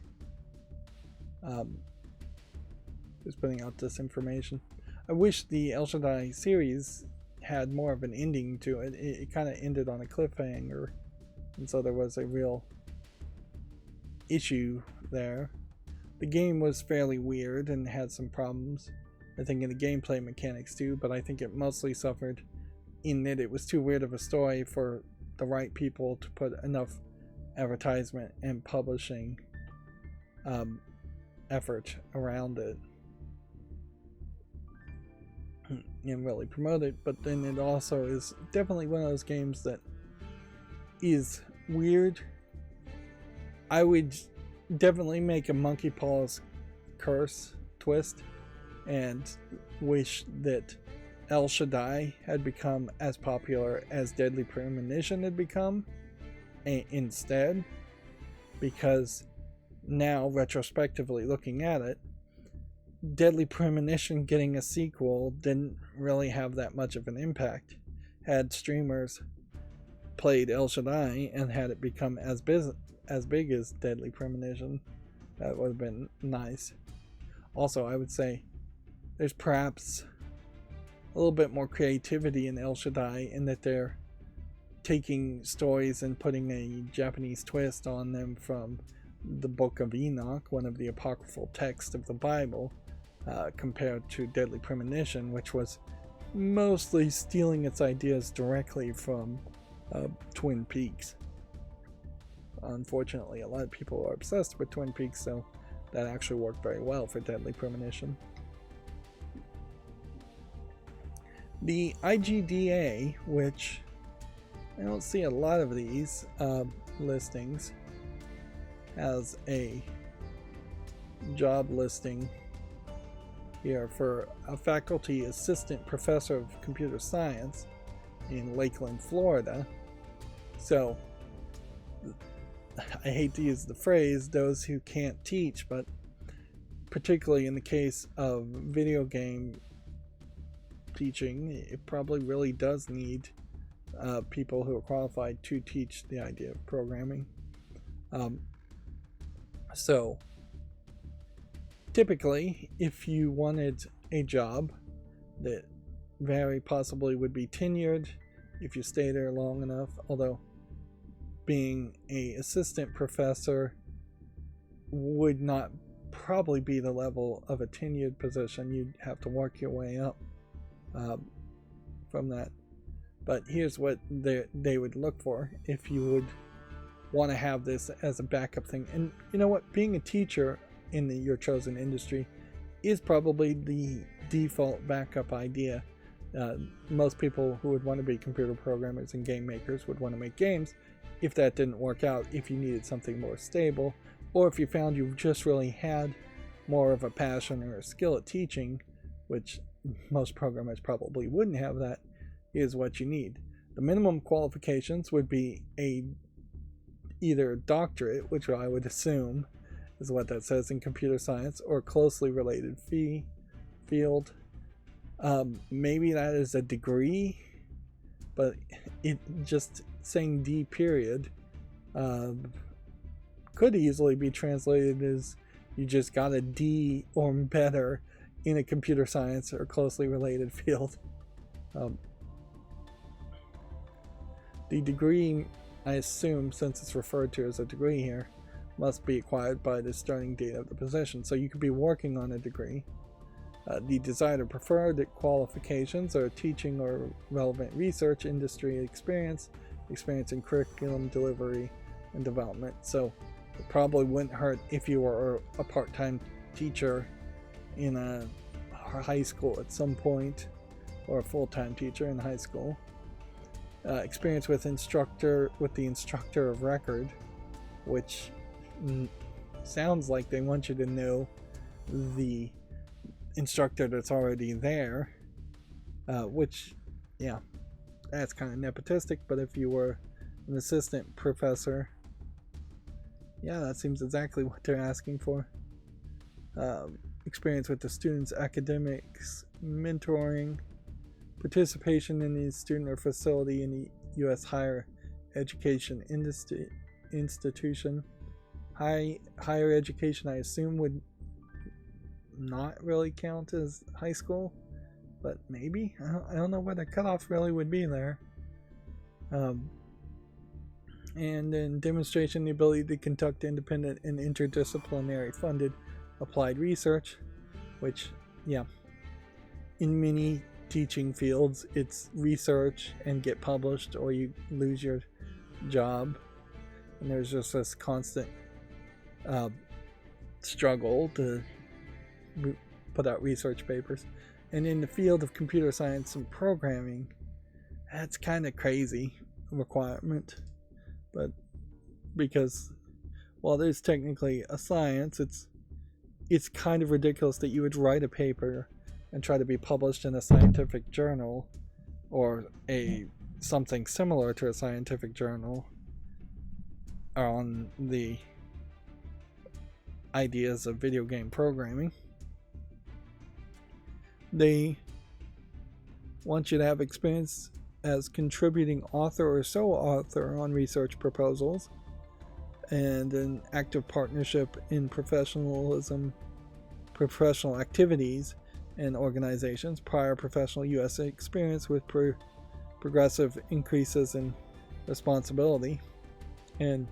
Just putting out this information. I wish the El Shaddai series had more of an ending to it. It kind of ended on a cliffhanger, and so there was a real issue there. The game was fairly weird and had some problems, I think, in the gameplay mechanics too, but I think it mostly suffered in that it was too weird of a story for the right people to put enough advertisement and publishing effort around it and really promote it. But then it also is definitely one of those games that is weird. I would definitely make a Monkey Paws Curse twist and wish that El Shaddai had become as popular as Deadly Premonition had become instead, because now, retrospectively looking at it, Deadly Premonition getting a sequel didn't really have that much of an impact. Had streamers played El Shaddai and had it become as big as Deadly Premonition, that would have been nice. Also, I would say there's perhaps a little bit more creativity in El Shaddai in that they're taking stories and putting a Japanese twist on them from the Book of Enoch, one of the apocryphal texts of the Bible, compared to Deadly Premonition, which was mostly stealing its ideas directly from Twin Peaks. Unfortunately, a lot of people are obsessed with Twin Peaks, so that actually worked very well for Deadly Premonition. The IGDA, which I don't see a lot of these listings, has a job listing here for a faculty assistant professor of computer science in Lakeland, Florida. So I hate to use the phrase those who can't teach, but particularly in the case of video game teaching, it probably really does need people who are qualified to teach the idea of programming. So typically, if you wanted a job that very possibly would be tenured if you stay there long enough, although being an assistant professor would not probably be the level of a tenured position. You'd have to work your way up from that. But here's what they would look for if you would want to have this as a backup thing. And you know what? Being a teacher in your chosen industry is probably the default backup idea. Most people who would want to be computer programmers and game makers would want to make games. If that didn't work out, if you needed something more stable, or if you found you just really had more of a passion or a skill at teaching, which most programmers probably wouldn't have, that is what you need. The minimum qualifications would be either a doctorate, which I would assume is what that says in computer science, or closely related field. Maybe that is a degree, but it just saying D period could easily be translated as you just got a D or better in a computer science or closely related field. The degree, I assume, since it's referred to as a degree here, must be acquired by the starting date of the position. So you could be working on a degree. The desired or preferred qualifications are teaching or relevant research, industry experience in curriculum delivery and development. So it probably wouldn't hurt if you were a part-time teacher in a high school at some point, or a full-time teacher in high school. Experience with the instructor of record, which sounds like they want you to know the instructor that's already there, which, yeah, that's kind of nepotistic. But if you were an assistant professor, Yeah, that seems exactly what they're asking for. Experience with the students' academics, mentoring, participation in the student or facility in the U.S. higher education institution. Higher education, I assume, would not really count as high school, but maybe. I don't know what the cutoff really would be there. And then demonstration the ability to conduct independent and interdisciplinary funded applied research, which, yeah, in many teaching fields, it's research and get published or you lose your job. And there's just this constant struggle to put out research papers. And in the field of computer science and programming, that's kind of crazy requirement. But because while there's technically a science, it's kind of ridiculous that you would write a paper and try to be published in a scientific journal or something similar to a scientific journal on the ideas of video game programming. They want you to have experience as contributing author or sole author on research proposals, and an active partnership in professional activities and organizations, prior professional U.S. experience with progressive increases in responsibility, and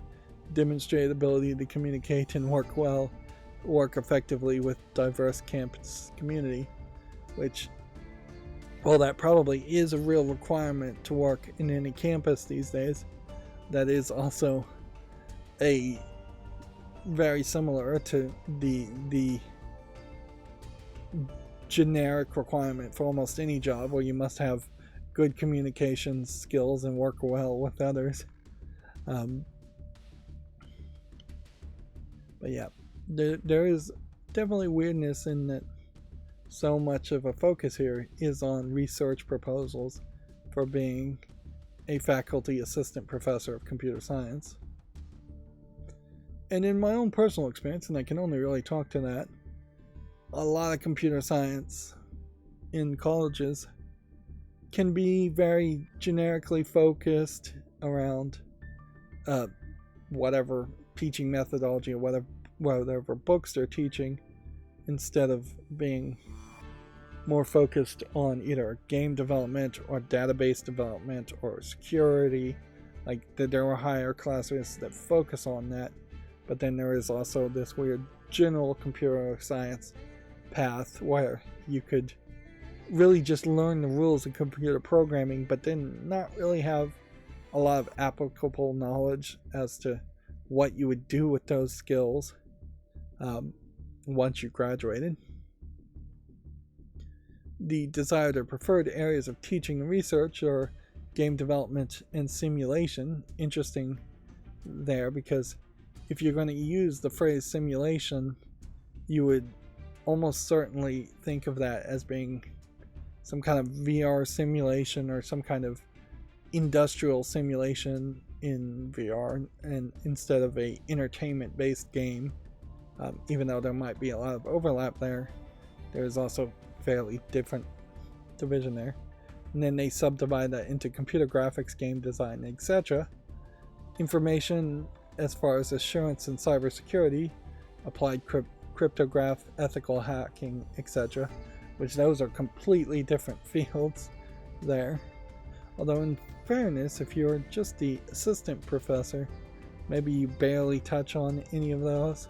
demonstrate ability to communicate and work effectively with diverse campus community, which, well, that probably is a real requirement to work in any campus these days. That is also a very similar to the generic requirement for almost any job, where you must have good communication skills and work well with others. But yeah, there is definitely weirdness in that so much of a focus here is on research proposals for being a faculty assistant professor of computer science. And in my own personal experience, and I can only really talk to that, a lot of computer science in colleges can be very generically focused around whatever teaching methodology or whatever books they're teaching, instead of being more focused on either game development or database development or security. Like, there are higher classes that focus on that, but then there is also this weird general computer science path where you could really just learn the rules of computer programming, but then not really have a lot of applicable knowledge as to what you would do with those skills once you graduated. The desired or preferred areas of teaching and research are game development and simulation. Interesting there, because if you're going to use the phrase simulation, you would almost certainly think of that as being some kind of VR simulation or some kind of industrial simulation in VR, and instead of a entertainment-based game. Even though there might be a lot of overlap there, there's also fairly different division there. And then they subdivide that into computer graphics, game design, etc. Information as far as assurance and cybersecurity, applied cryptograph, ethical hacking, etc., which those are completely different fields there. Although in fairness, if you're just the assistant professor, maybe you barely touch on any of those,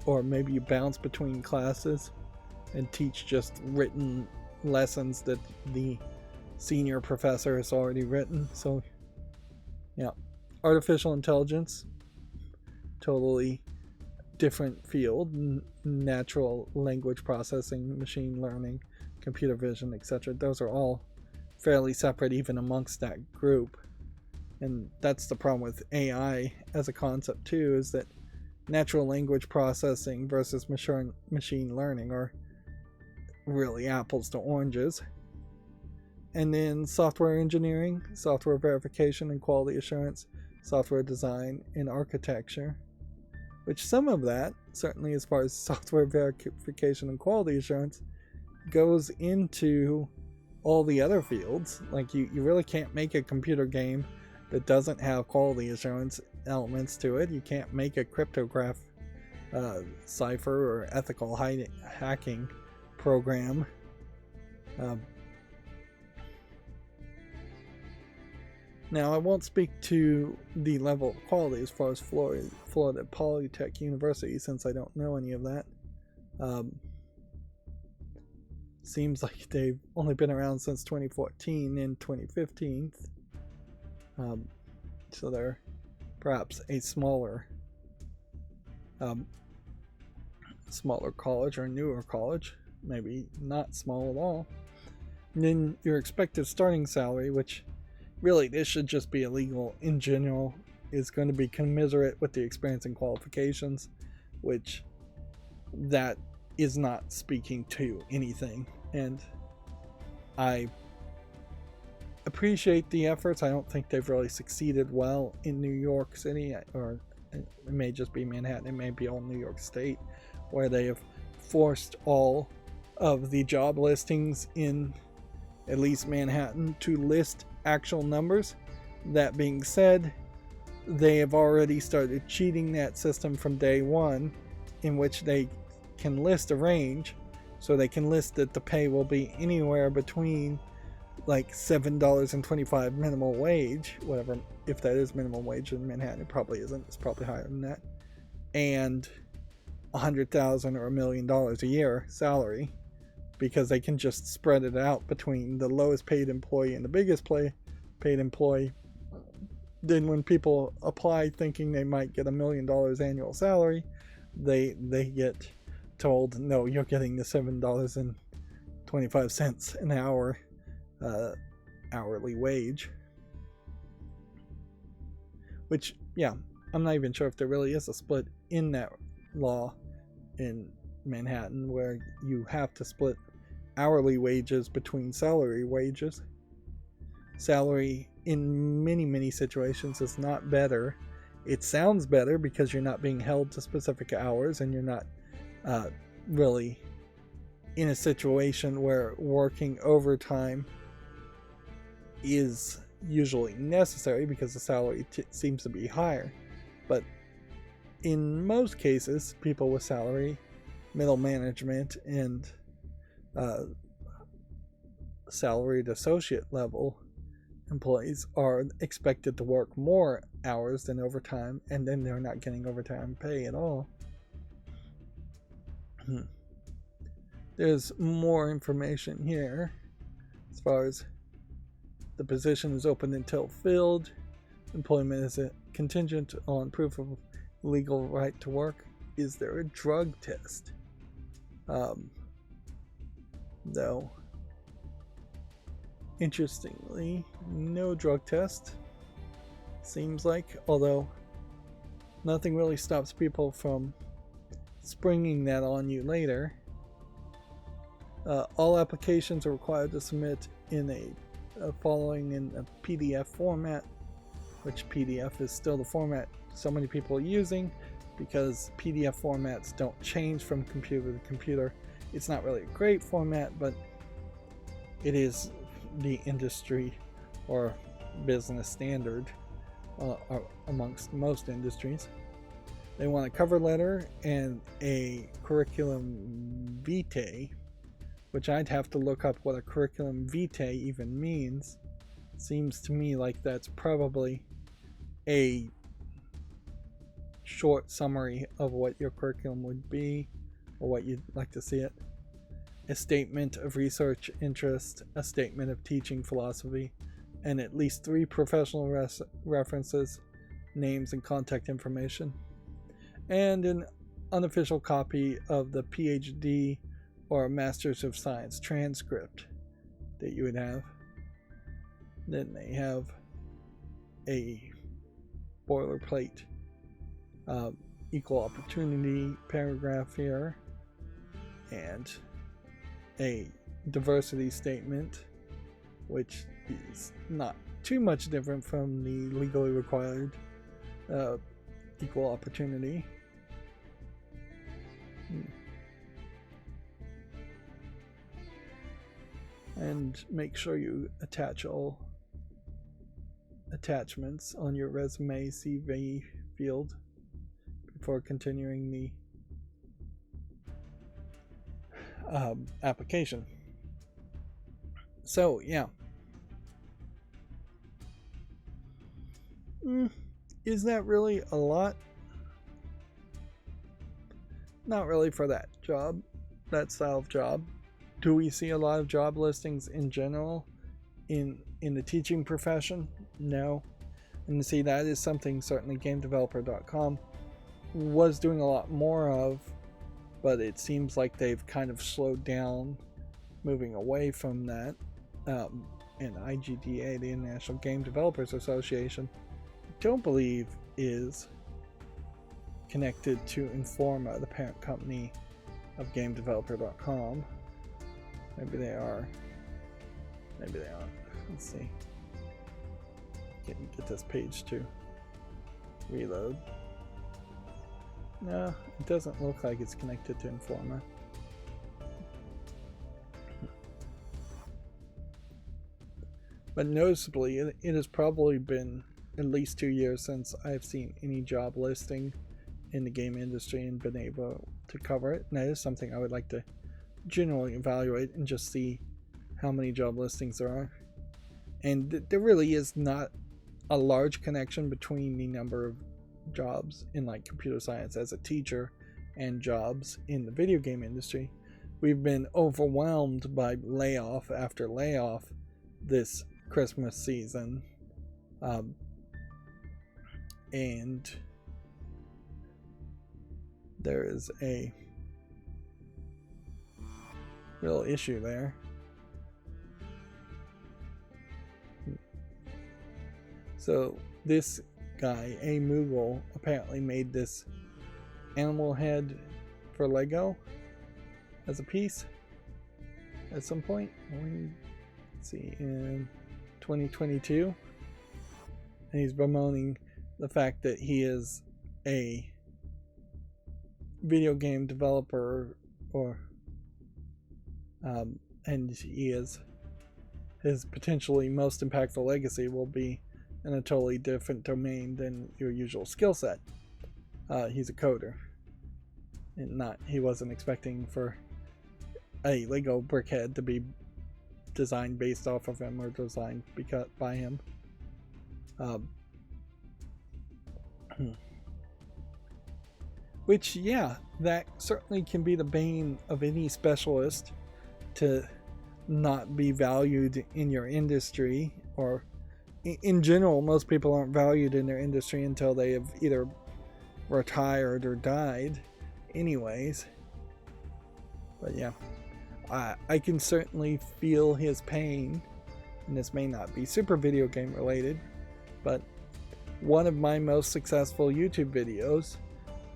or maybe you bounce between classes and teach just written lessons that the senior professor has already written. So yeah, artificial intelligence, totally different field. Natural language processing, machine learning, computer vision, etc. Those are all fairly separate even amongst that group. And that's the problem with AI as a concept too, is that natural language processing versus machine learning are really apples to oranges. And then software engineering, software verification and quality assurance, software design, and architecture, which some of that, certainly as far as software verification and quality assurance, goes into all the other fields. Like you really can't make a computer game that doesn't have quality assurance elements to it. You can't make a cryptograph cipher or ethical hacking program. Now, I won't speak to the level of quality as far as Florida Polytech University, since I don't know any of that. Seems like they've only been around since 2014 and 2015. So they're perhaps a smaller college or newer college, maybe not small at all. And then your expected starting salary, which really this should just be illegal in general, is going to be commensurate with the experience and qualifications, which that is not speaking to anything. And I appreciate the efforts. I don't think they've really succeeded well in New York City, or it may just be Manhattan, it may be all New York State, where they have forced all of the job listings in at least Manhattan to list actual numbers. That being said, they have already started cheating that system from day one, in which they can list a range. So they can list that the pay will be anywhere between like $7.25 minimum wage, whatever, if that is minimum wage in Manhattan. It probably isn't. It's probably higher than that. And $100,000 or $1 million a year salary, because they can just spread it out between the lowest paid employee and the biggest paid employee. Then when people apply thinking they might get $1 million annual salary, they get told, no, you're getting the $7.25 an hour hourly wage. Which, yeah, I'm not even sure if there really is a split in that law in Manhattan, where you have to split hourly wages between salary wages. Salary in many situations is not better. It sounds better because you're not being held to specific hours, and you're not really in a situation where working overtime is usually necessary because the salary seems to be higher. But in most cases, people with salary, middle management, and salaried associate level employees are expected to work more hours than overtime, and then they're not getting overtime pay at all. There's more information here as far as the position is open until filled. Employment is contingent on proof of legal right to work. Is there a drug test? Though, interestingly, no drug test, seems like, although nothing really stops people from springing that on you later. All applications are required to submit in following in a PDF format, which PDF is still the format so many people are using, because PDF formats don't change from computer to computer. It's not really a great format, but it is the industry or business standard amongst most industries. They want a cover letter and a curriculum vitae, which I'd have to look up what a curriculum vitae even means. Seems to me like that's probably a short summary of what your curriculum would be, or what you'd like to see it. A statement of research interest, a statement of teaching philosophy, and at least 3 professional references, names and contact information, and an unofficial copy of the PhD or Masters of Science transcript that you would have. Then they have a boilerplate equal opportunity paragraph here, and a diversity statement, which is not too much different from the legally required equal opportunity. And make sure you attach all attachments on your resume CV field before continuing the application. So yeah, is that really a lot? Not really for that job, that style of job. Do we see a lot of job listings in general in the teaching profession? No. And see, that is something certainly GameDeveloper.com was doing a lot more of, but it seems like they've kind of slowed down, moving away from that. And IGDA, the International Game Developers Association, I don't believe is connected to Informa, the parent company of GameDeveloper.com. Maybe they are. Maybe they aren't. Let's see. Get this page to reload. No, it doesn't look like it's connected to Informa. But noticeably, it has probably been at least 2 years since I've seen any job listing in the game industry and been able to cover it. And that is something I would like to generally evaluate and just see how many job listings there are. And there really is not a large connection between the number of jobs in like computer science as a teacher and jobs in the video game industry. We've been overwhelmed by layoff after layoff this Christmas season, and there is a real issue there. So this guy, A. Moogle, apparently made this animal head for Lego as a piece at some point. Let's see, in 2022. And he's bemoaning the fact that he is a video game developer, or and he is, his potentially most impactful legacy will be in a totally different domain than your usual skill set. He's a coder, and he wasn't expecting for a Lego brickhead to be designed based off of him or designed by him. Which, yeah, that certainly can be the bane of any specialist, to not be valued in your industry, or in general, most people aren't valued in their industry until they have either retired or died anyways. But yeah, I can certainly feel his pain, and this may not be super video game related, but one of my most successful YouTube videos,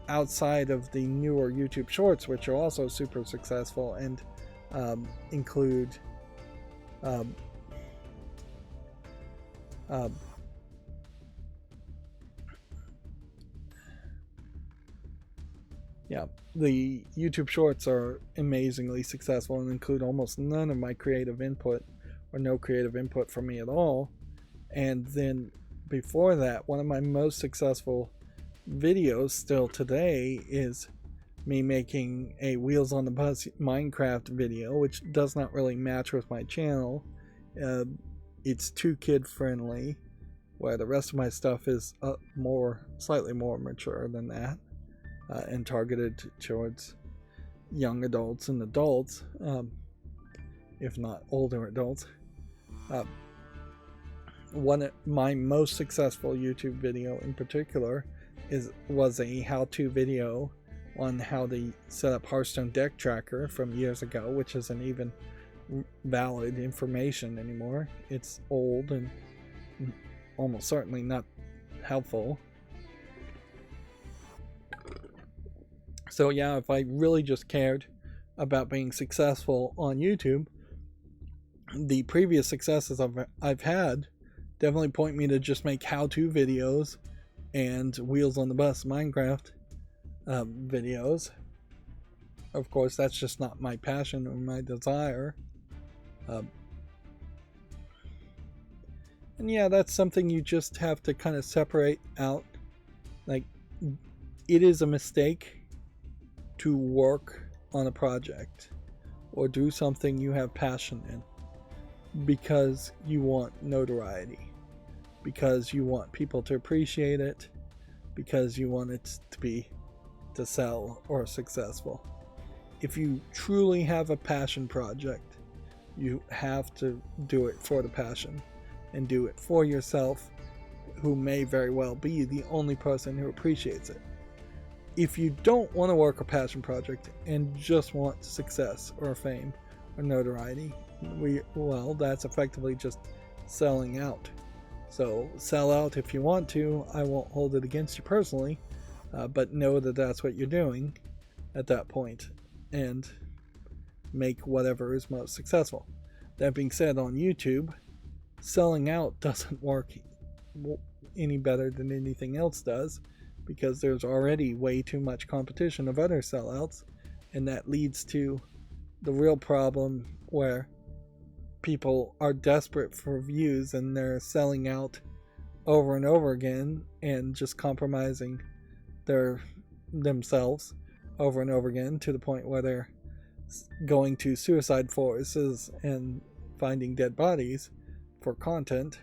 outside of the newer YouTube shorts, which are also super successful and include the YouTube shorts are amazingly successful and include almost none of my creative input, or no creative input from me at all. And then before that, one of my most successful videos still today is me making a Wheels on the Bus Minecraft video, which does not really match with my channel. It's too kid friendly, where the rest of my stuff is slightly more mature than that, and targeted towards young adults and adults, if not older adults. One of my most successful YouTube video in particular was a how-to video on how to set up Hearthstone deck tracker from years ago, which isn't even valid information anymore. It's old and almost certainly not helpful. So yeah, if I really just cared about being successful on YouTube, the previous successes I've had definitely point me to just make how-to videos and Wheels on the Bus Minecraft videos. Of course, that's just not my passion or my desire. And yeah, that's something you just have to kind of separate out. Like, it is a mistake to work on a project or do something you have passion in because you want notoriety, because you want people to appreciate it, because you want it to sell or successful. If you truly have a passion project, you have to do it for the passion and do it for yourself, who may very well be the only person who appreciates it. If you don't want to work a passion project and just want success or fame or notoriety, well, that's effectively just selling out. So sell out if you want to. I won't hold it against you personally, but know that that's what you're doing at that point, and make whatever is most successful. That being said, on YouTube, selling out doesn't work any better than anything else does, because there's already way too much competition of other sellouts, and that leads to the real problem where people are desperate for views and they're selling out over and over again and just compromising themselves over and over again, to the point where they're going to suicide forests and finding dead bodies for content.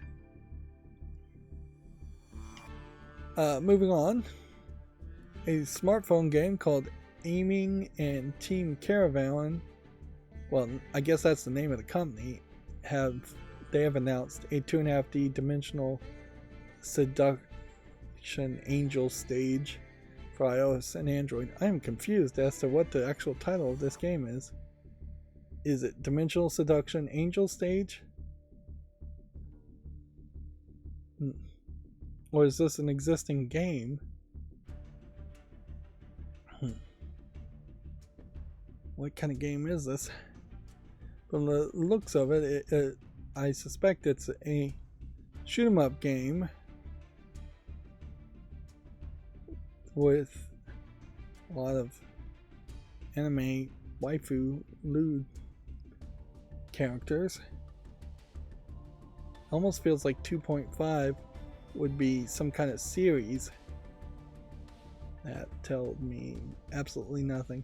Moving on, a smartphone game called Aiming and Team Caravan, well, I guess that's the name of the company, they have announced a 2.5D dimensional seduction angel stage for iOS and Android. I am confused as to what the actual title of this game is. Is it Dimensional Seduction Angel Stage? Or is this an existing game? What kind of game is this? From the looks of it, I suspect it's a shoot 'em up game with a lot of anime waifu lewd characters. Almost feels like 2.5 would be some kind of series. That told me absolutely nothing.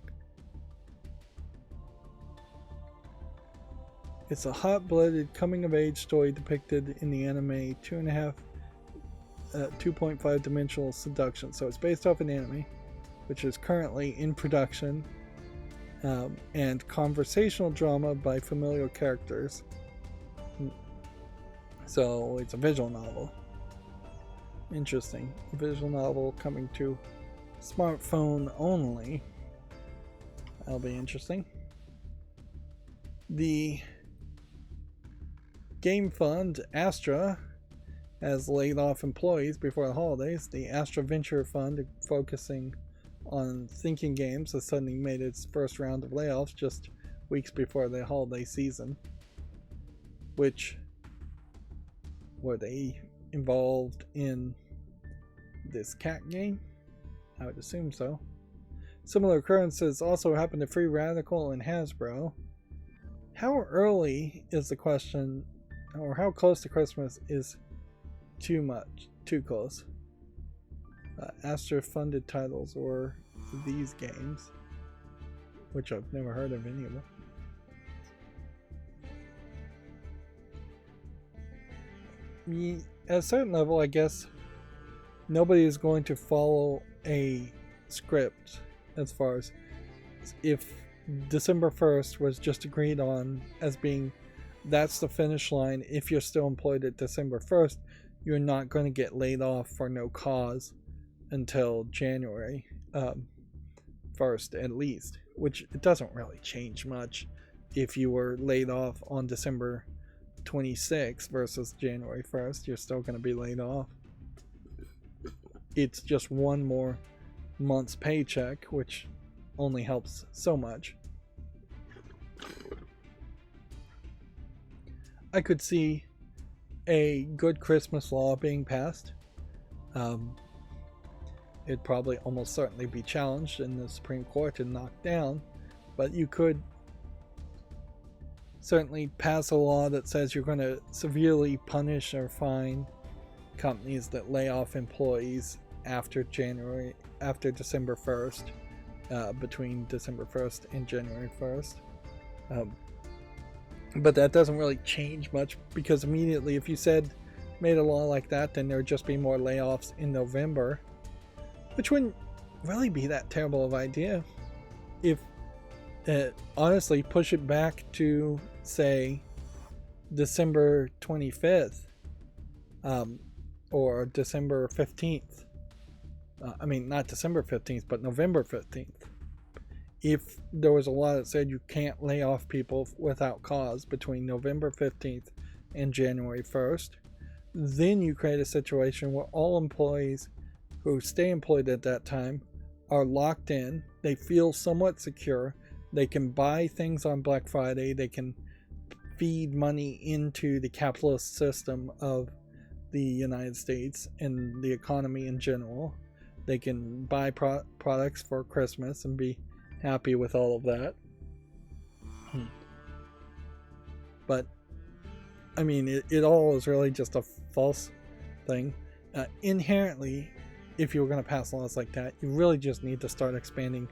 It's a hot-blooded coming-of-age story depicted in the anime 2.5 dimensional seduction. So it's based off an anime, which is currently in production, and conversational drama by familiar characters. So it's a visual novel. Interesting. A visual novel coming to smartphone only. That'll be interesting. The game fund Astra has laid off employees before the holidays. The Astra Venture Fund, focusing on thinking games, has suddenly made its first round of layoffs just weeks before the holiday season. Which, were they involved in this cat game? I would assume so. Similar occurrences also happened to Free Radical and Hasbro. How early is the question, or how close to Christmas is too close? Astra funded titles or these games, which I've never heard of any of them. At a certain level, I guess nobody is going to follow a script as far as if December 1st was just agreed on as being that's the finish line. If you're still employed at December 1st, you're not going to get laid off for no cause until January 1st at least, which it doesn't really change much if you were laid off on December 26th versus January 1st. You're still going to be laid off. It's just one more month's paycheck, which only helps so much. I could see a good Christmas law being passed. It'd probably almost certainly be challenged in the Supreme Court and knocked down, but you could certainly pass a law that says you're going to severely punish or fine companies that lay off employees after December 1st, between December 1st and January 1st. But that doesn't really change much, because immediately if you made a law like that, then there would just be more layoffs in November, which wouldn't really be that terrible of an idea. If honestly, push it back to, say, December 25th, or December 15th. Not December 15th, but November 15th. If there was a law that said you can't lay off people without cause between November 15th and January 1st, then you create a situation where all employees who stay employed at that time are locked in. They feel somewhat secure. They can buy things on Black Friday. They can feed money into the capitalist system of the United States and the economy in general. They can buy products for Christmas and be happy with all of that. But it all is really just a false thing. Inherently, if you were going to pass laws like that, you really just need to start expanding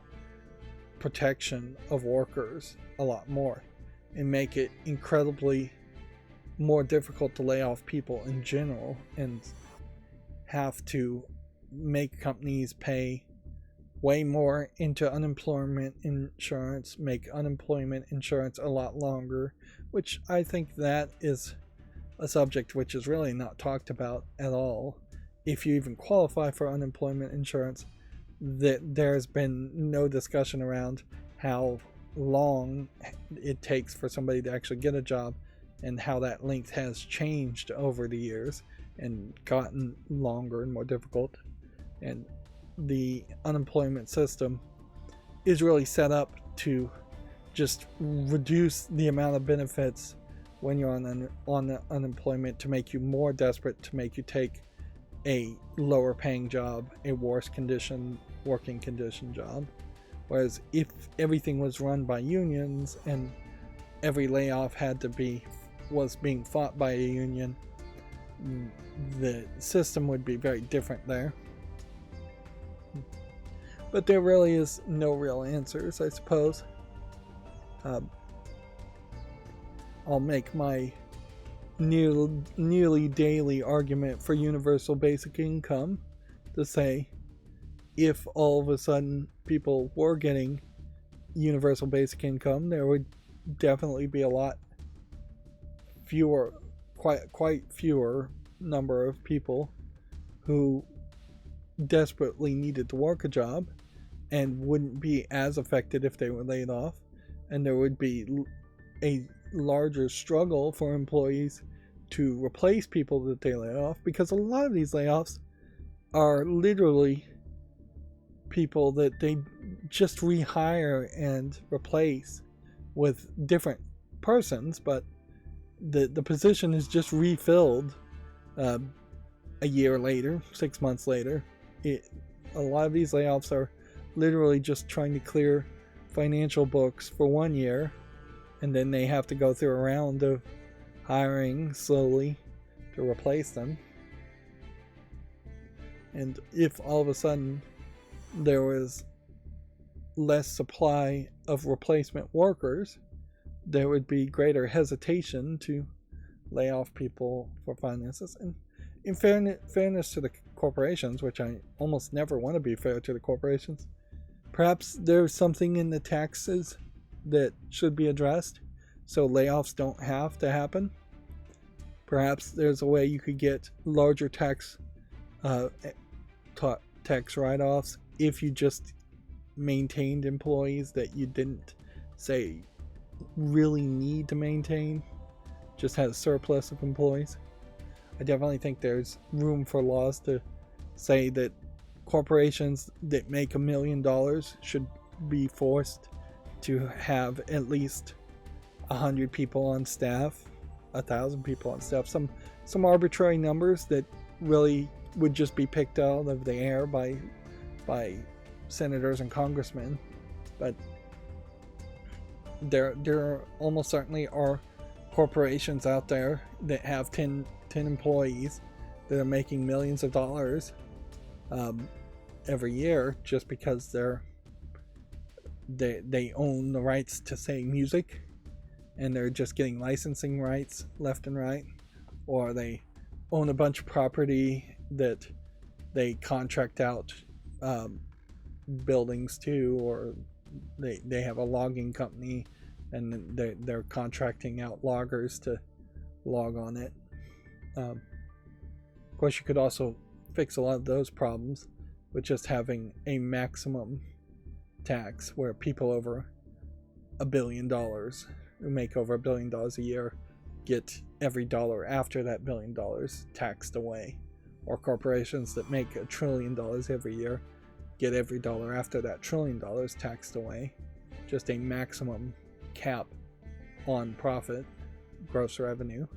protection of workers a lot more and make it incredibly more difficult to lay off people in general, and have to make companies pay way more into unemployment insurance, make unemployment insurance a lot longer, which I think that is a subject which is really not talked about at all. If you even qualify for unemployment insurance, that there's been no discussion around how long it takes for somebody to actually get a job, and how that length has changed over the years and gotten longer and more difficult. And the unemployment system is really set up to just reduce the amount of benefits when you're on unemployment, to make you more desperate, to make you take a lower paying job, a worse working condition job. Whereas if everything was run by unions and every layoff was being fought by a union, the system would be very different there. But there really is no real answers, I suppose. I'll make my nearly daily argument for universal basic income to say, if all of a sudden people were getting universal basic income, there would definitely be a lot fewer, quite fewer number of people who desperately needed to work a job and wouldn't be as affected if they were laid off, and there would be a larger struggle for employees to replace people that they lay off, because a lot of these layoffs are literally people that they just rehire and replace with different persons, but the position is just refilled a year later, 6 months later. A lot of these layoffs are literally just trying to clear financial books for 1 year, and then they have to go through a round of hiring slowly to replace them. And if all of a sudden there was less supply of replacement workers, there would be greater hesitation to lay off people for finances. And in fairness to the corporations, which I almost never want to be fair to the corporations, perhaps there's something in the taxes that should be addressed so layoffs don't have to happen. Perhaps there's a way you could get larger tax write-offs if you just maintained employees that you didn't, say, really need to maintain, just had a surplus of employees. I definitely think there's room for laws to say that corporations that make $1 million should be forced to have at least 100 people on staff, 1,000 people on staff, some arbitrary numbers that really would just be picked out of the air by by senators and congressmen, but there almost certainly are corporations out there that have 10 employees that are making millions of dollars every year just because they own the rights to, say, music, and they're just getting licensing rights left and right, or they own a bunch of property that they contract out buildings to, or they have a logging company and they're contracting out loggers to log on it. Of course, you could also fix a lot of those problems with just having a maximum tax where people over $1 billion who make over $1 billion a year get every dollar after that $1 billion taxed away, or corporations that make $1 trillion every year get every dollar after that $1 trillion taxed away. Just a maximum cap on profit, gross revenue.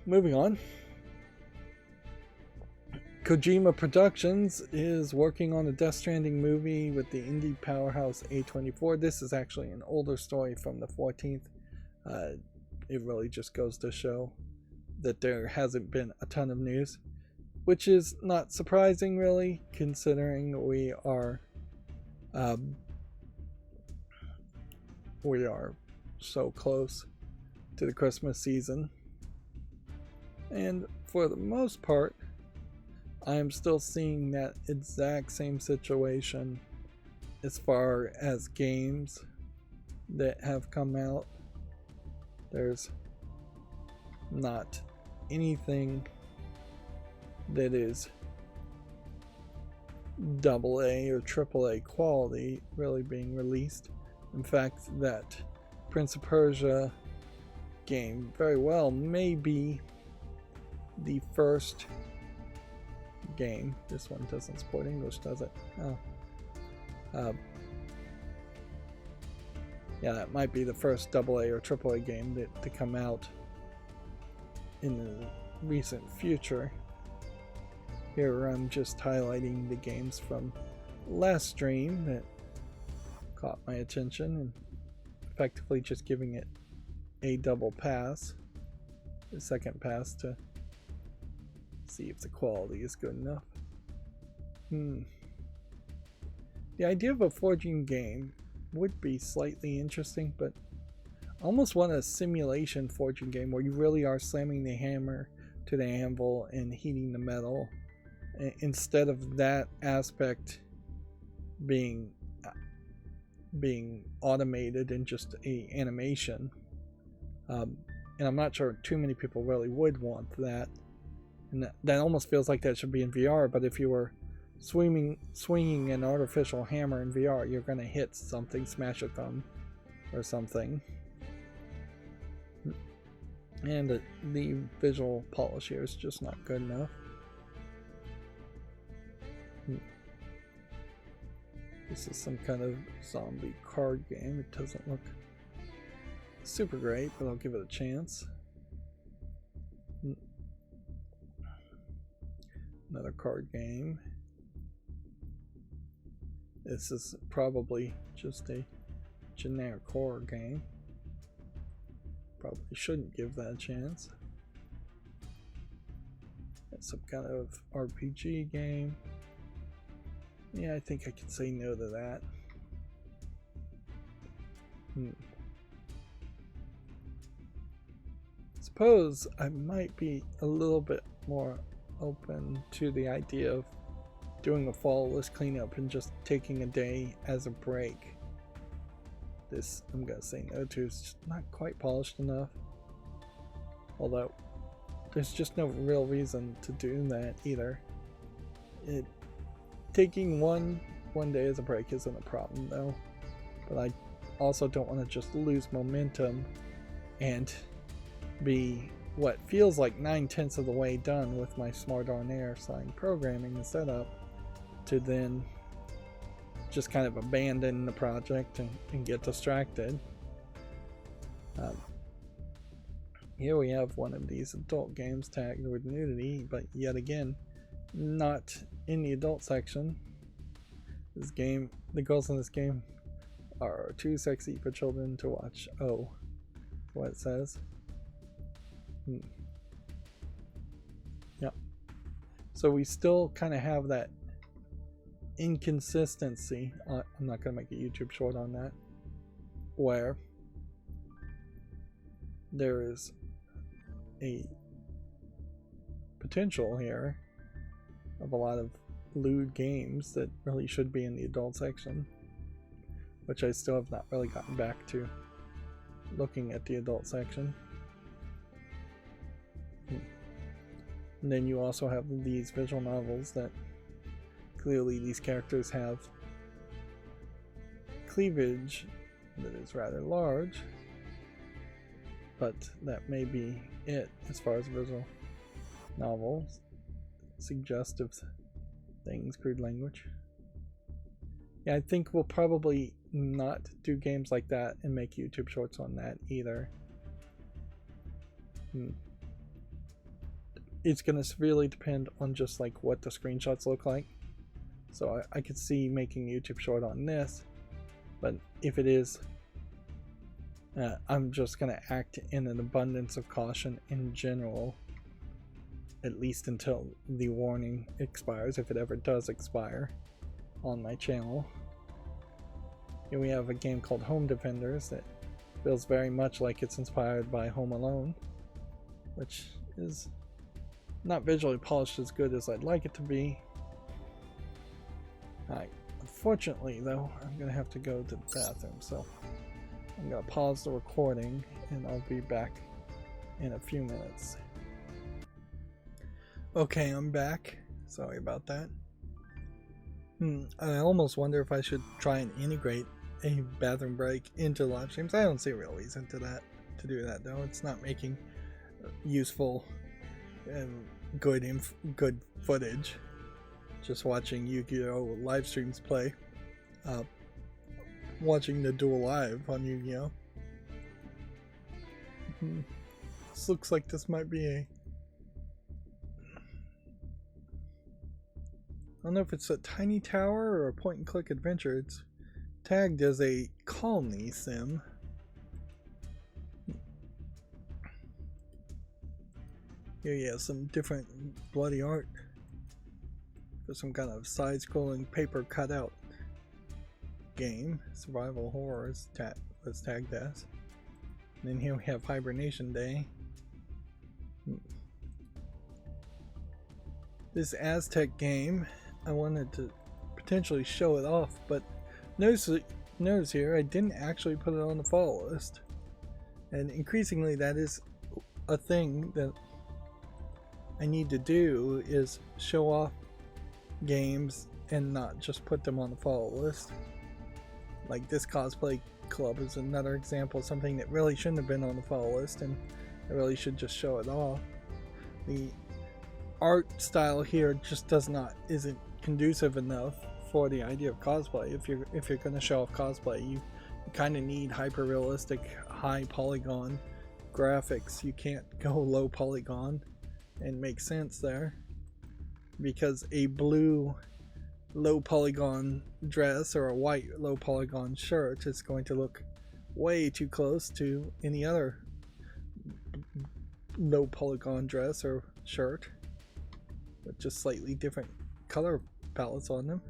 Moving on. Kojima Productions is working on a Death Stranding movie with the indie powerhouse A24. This is actually an older story from the 14th. It really just goes to show that there hasn't been a ton of news, which is not surprising, really, considering we are so close to the Christmas season. And for the most part, I am still seeing that exact same situation as far as games that have come out. There's not anything that is AA or AAA quality really being released. In fact, that Prince of Persia game very well may be the first game. This one doesn't support English, does it? Oh. Yeah, that might be the first AA or AAA game to come out in the recent future. Here I'm just highlighting the games from last stream that caught my attention and effectively just giving it a double pass, the second pass, to see if the quality is good enough. The idea of a forging game would be slightly interesting, but I almost want a simulation forging game where you really are slamming the hammer to the anvil and heating the metal, instead of that aspect being automated and just a animation. And I'm not sure too many people really would want that. And that almost feels like that should be in VR, but if you were swinging an artificial hammer in VR, you're going to hit something, smash a thumb or something. And the visual polish here is just not good enough. This is some kind of zombie card game. It doesn't look super great, but I'll give it a chance. Another card game. This is probably just a generic horror game. Probably shouldn't give that a chance. It's some kind of RPG game. Yeah, I think I can say no to that. Suppose I might be a little bit more open to the idea of doing a fall list cleanup and just taking a day as a break. This I'm gonna say no to. It's just not quite polished enough. Although there's just no real reason to do that either. Taking one day as a break isn't a problem though, but I also don't want to just lose momentum and be what feels like 9/10 of the way done with my Smart on Air sign programming and setup, to then just kind of abandon the project and get distracted. Here we have one of these adult games tagged with nudity, but yet again, not in the adult section, the girls in this game are too sexy for children to watch. Oh, that's what it says. Yep. So we still kind of have that inconsistency. I'm not going to make a YouTube short on that, where there is a potential here of a lot of lewd games that really should be in the adult section, which I still have not really gotten back to looking at the adult section. And then you also have these visual novels that clearly these characters have cleavage that is rather large, but that may be it as far as visual novels. Suggestive things, crude language. Yeah, I think we'll probably not do games like that and make YouTube shorts on that either. It's going to severely depend on just like what the screenshots look like. So I could see making a YouTube short on this, but if it is, I'm just going to act in an abundance of caution in general, at least until the warning expires, if it ever does expire on my channel. Here we have a game called Home Defenders that feels very much like it's inspired by Home Alone, which is not visually polished as good as I'd like it to be. Unfortunately though, I'm gonna have to go to the bathroom, so I'm gonna pause the recording and I'll be back in a few minutes. Okay, I'm back. Sorry about that. I almost wonder if I should try and integrate a bathroom break into live streams. I don't see a real reason to do that though. It's not making useful and good footage. Just watching Yu-Gi-Oh live streams play. Watching the Duel live on Yu-Gi-Oh. This looks like this might be a... I don't know if it's a tiny tower or a point and click adventure. It's tagged as a colony sim. Here you have some different bloody art for some kind of side-scrolling paper cutout game. Survival horror is tagged as. And then here we have Hibernation Day. This Aztec game, I wanted to potentially show it off, but notice here I didn't actually put it on the follow list. And increasingly that is a thing that I need to do, is show off games and not just put them on the follow list. Like this cosplay club is another example of something that really shouldn't have been on the follow list, and I really should just show it off. The art style here just isn't conducive enough for the idea of cosplay. If you're going to show off cosplay, you kind of need hyper realistic, high polygon graphics. You can't go low polygon and make sense there, because a blue low polygon dress or a white low polygon shirt is going to look way too close to any other low polygon dress or shirt with just slightly different color palettes on them.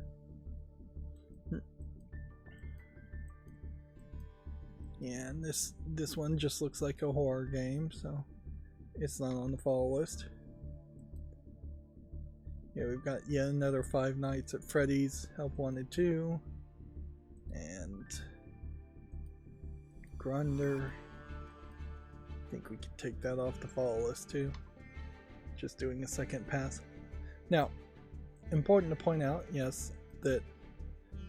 Yeah, and this one just looks like a horror game, so it's not on the follow list. Yeah, we've got yet another Five Nights at Freddy's Help Wanted 2 and Grunder. I think we could take that off the follow list too. Just doing a second pass. Now, important to point out, yes, that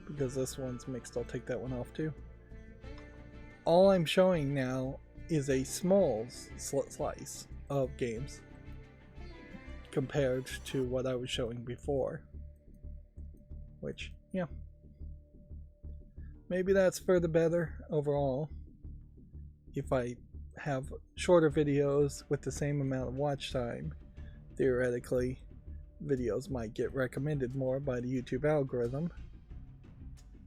because this one's mixed, I'll take that one off too. All I'm showing now is a small slice of games compared to what I was showing before, which, yeah, maybe that's for the better overall. If I have shorter videos with the same amount of watch time, theoretically, videos might get recommended more by the YouTube algorithm.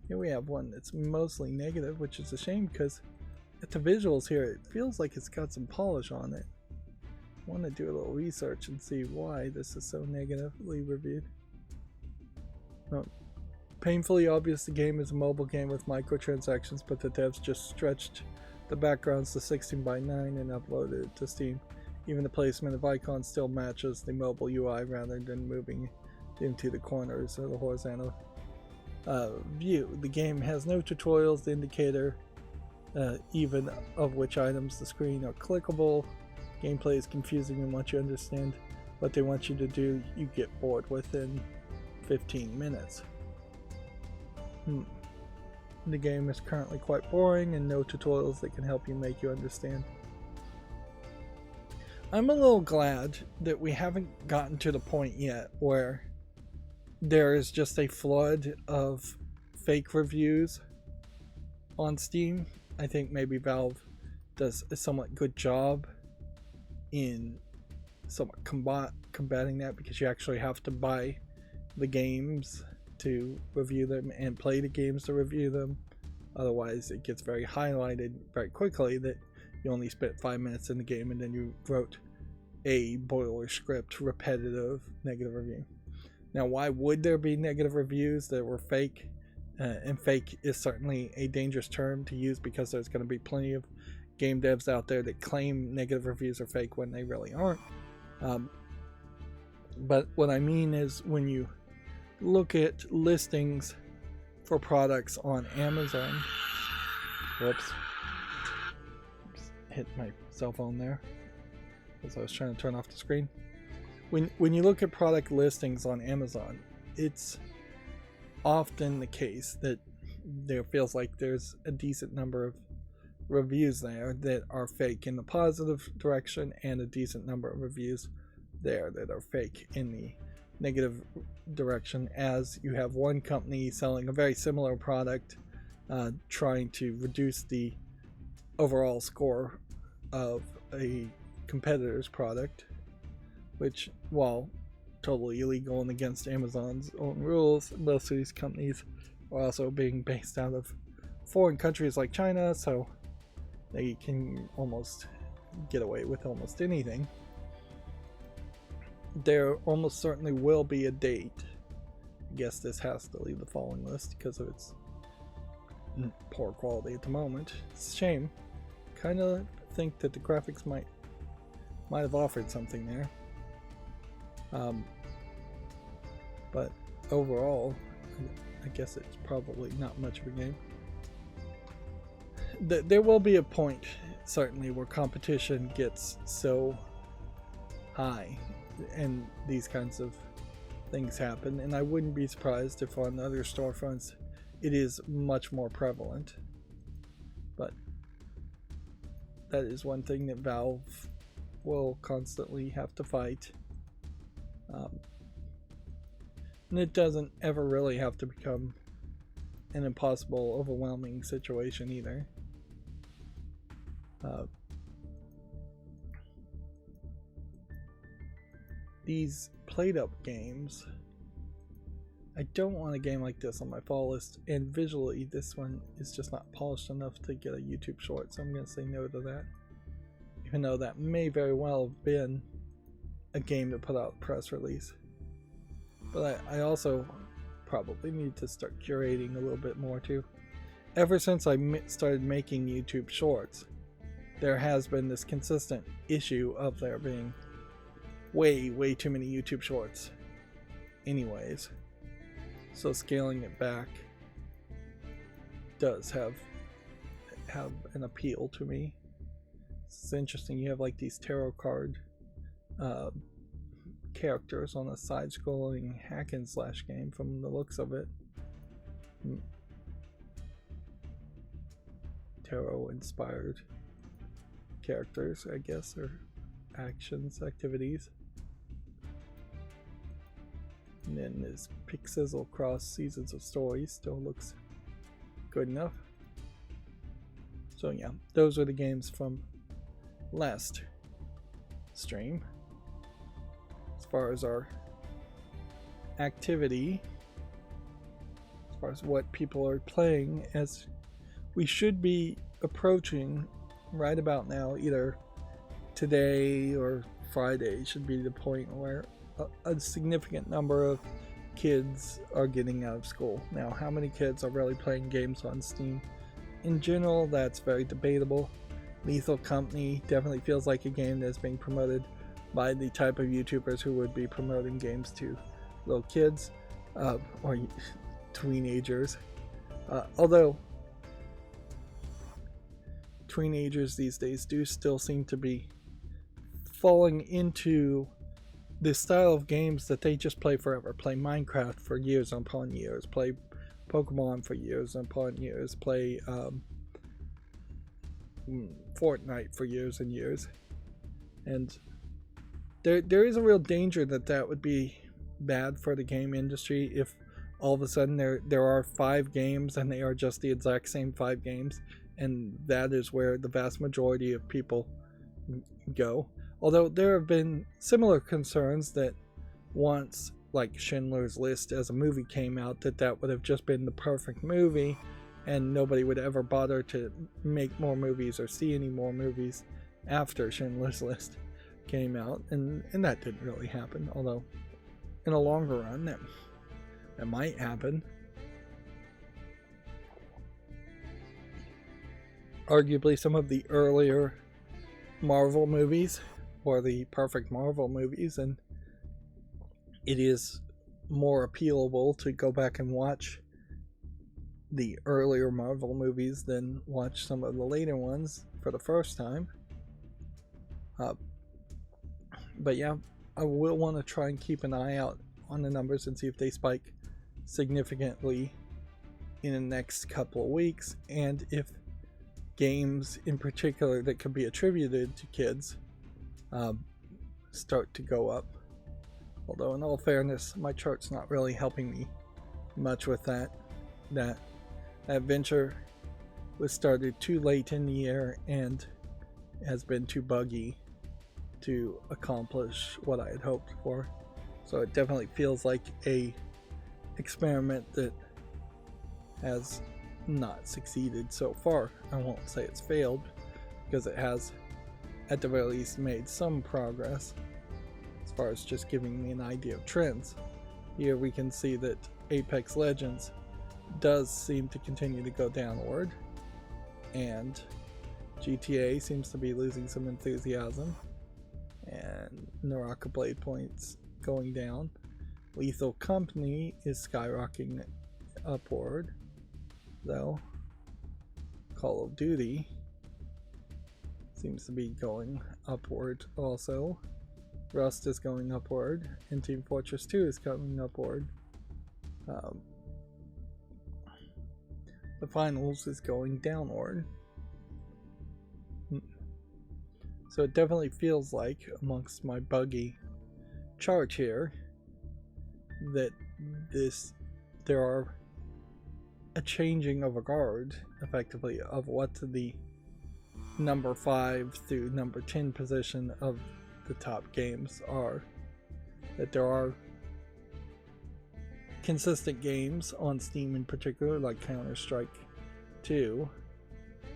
Here we have one that's mostly negative, which is a shame because at the visuals here, it feels like it's got some polish on it. I want to do a little research and see why this is so negatively reviewed. Well, painfully obvious the game is a mobile game with microtransactions, but the devs just stretched the backgrounds to 16:9 and uploaded it to Steam. Even the placement of icons still matches the mobile UI rather than moving into the corners of the horizontal view. The game has no tutorials, the indicator even of which items the screen are clickable. Gameplay is confusing, and once you understand what they want you to do, you get bored within 15 minutes. The game is currently quite boring and no tutorials that can help you make you understand. I'm a little glad that we haven't gotten to the point yet where there is just a flood of fake reviews on Steam. I think maybe Valve does a somewhat good job in somewhat combating that, because you actually have to buy the games to review them and play the games to review them. Otherwise it gets very highlighted very quickly that you only spent 5 minutes in the game and then you wrote a boiler script repetitive negative review. Now, why would there be negative reviews that were fake? And fake is certainly a dangerous term to use, because there's going to be plenty of game devs out there that claim negative reviews are fake when they really aren't. But what I mean is, when you look at listings for products on Amazon, whoops, hit my cell phone there as I was trying to turn off the screen. When you look at product listings on Amazon, it's often the case that there feels like there's a decent number of reviews there that are fake in the positive direction, and a decent number of reviews there that are fake in the negative direction, as you have one company selling a very similar product trying to reduce the overall score of a competitor's product, which, while totally illegal and against Amazon's own rules, most of these companies are also being based out of foreign countries like China, so they can almost get away with almost anything. There almost certainly will be a date. I guess this has to leave the following list because of its poor quality at the moment. It's a shame. Kind of think that the graphics might have offered something there. But overall, I guess it's probably not much of a game. There will be a point, certainly, where competition gets so high and these kinds of things happen, and I wouldn't be surprised if on other storefronts it is much more prevalent. But that is one thing that Valve will constantly have to fight. And it doesn't ever really have to become an impossible, overwhelming situation either. These played up games, I don't want a game like this on my fall list, and visually this one is just not polished enough to get a YouTube short, so I'm going to say no to that, even though that may very well have been a game to put out a press release. But I also probably need to start curating a little bit more too. Ever since I started making YouTube shorts, there has been this consistent issue of there being way too many YouTube shorts anyways. So scaling it back does have an appeal to me. It's interesting, you have like these tarot card characters on a side-scrolling hack and slash game from the looks of it. Tarot inspired characters, I guess, or activities. And then this Pixizzle Cross Seasons of Stories still looks good enough. So yeah, those are the games from last stream. As far as our activity as far as what people are playing, as we should be approaching right about now, either today or Friday should be the point where a significant number of kids are getting out of school. Now, how many kids are really playing games on Steam? In general, that's very debatable. Lethal Company definitely feels like a game that's being promoted by the type of YouTubers who would be promoting games to little kids or teenagers. Although teenagers these days do still seem to be falling into this style of games that they just play forever. Play Minecraft for years upon years, play Pokemon for years upon years, play Fortnite for years and years. And there is a real danger that would be bad for the game industry if all of a sudden there are 5 games and they are just the exact same 5 games, and that is where the vast majority of people go. Although there have been similar concerns that once, like Schindler's List as a movie came out, that would have just been the perfect movie and nobody would ever bother to make more movies or see any more movies after Schindler's List came out, and that didn't really happen. Although in the longer run that might happen. Arguably some of the earlier Marvel movies were the perfect Marvel movies, and it is more appealable to go back and watch the earlier Marvel movies than watch some of the later ones for the first time. But yeah, I will want to try and keep an eye out on the numbers and see if they spike significantly in the next couple of weeks, and if games in particular that could be attributed to kids start to go up. Although in all fairness, my chart's not really helping me much with that. That venture was started too late in the year and has been too buggy to accomplish what I had hoped for. So it definitely feels like a experiment that has not succeeded so far. I won't say it's failed, because it has at the very least made some progress as far as just giving me an idea of trends. Here we can see that Apex Legends does seem to continue to go downward, and GTA seems to be losing some enthusiasm, and Naraka Blade points going down. Lethal Company is skyrocketing upward, though. Call of Duty seems to be going upward also. Rust is going upward, and Team Fortress 2 is coming upward. The Finals is going downward. So it definitely feels like, amongst my buggy chart here, that there are a changing of a guard, effectively, of what the number 5 through number 10 position of the top games are. That there are consistent games on Steam in particular, like Counter-Strike 2,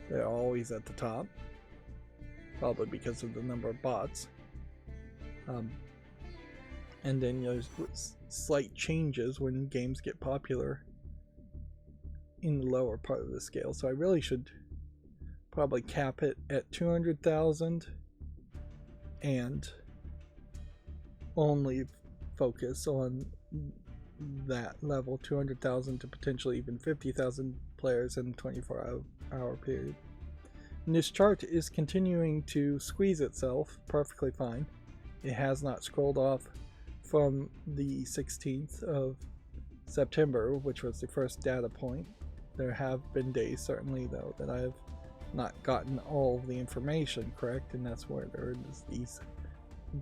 they're always at the top, probably because of the number of bots. And then there's slight changes when games get popular in the lower part of the scale. So I really should probably cap it at 200,000 and only focus on that level, 200,000 to potentially even 50,000 players in a 24-hour period. And this chart is continuing to squeeze itself perfectly fine. It has not scrolled off from the 16th of September, which was the first data point. There have been days, certainly, though, that I have not gotten all of the information correct, and that's where there is these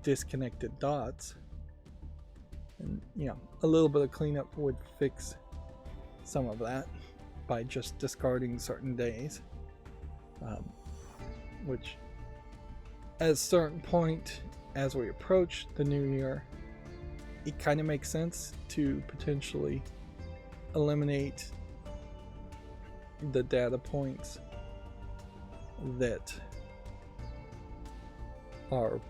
disconnected dots. And, you know, a little bit of cleanup would fix some of that by just discarding certain days, which at a certain point, as we approach the new year, it kind of makes sense to potentially eliminate the data points that are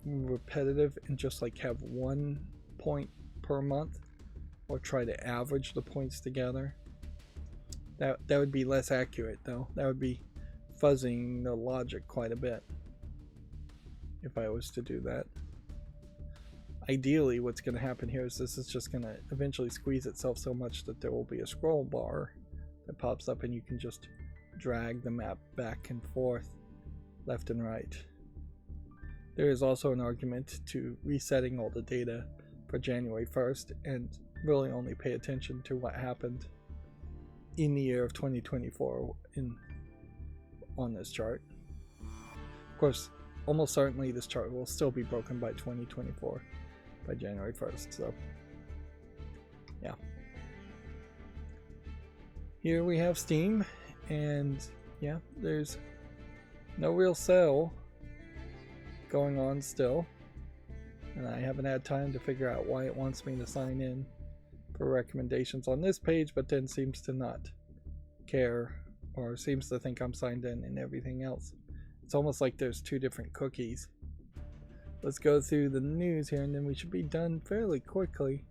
repetitive and just like have 1 point per month, or try to average the points together. That would be less accurate though. That would be fuzzing the logic quite a bit if I was to do that. Ideally, what's going to happen here is this is just going to eventually squeeze itself so much that there will be a scroll bar that pops up and you can just drag the map back and forth, left and right. There is also an argument to resetting all the data for January 1st and really only pay attention to what happened in the year of 2024 on this chart. Of course, almost certainly this chart will still be broken by 2024 by January 1st. So yeah, here we have Steam, and yeah, there's no real sale going on still, and I haven't had time to figure out why it wants me to sign in for recommendations on this page, but then seems to not care, or seems to think I'm signed in everything else. It's almost like there's 2 different cookies. Let's go through the news here and then we should be done fairly quickly,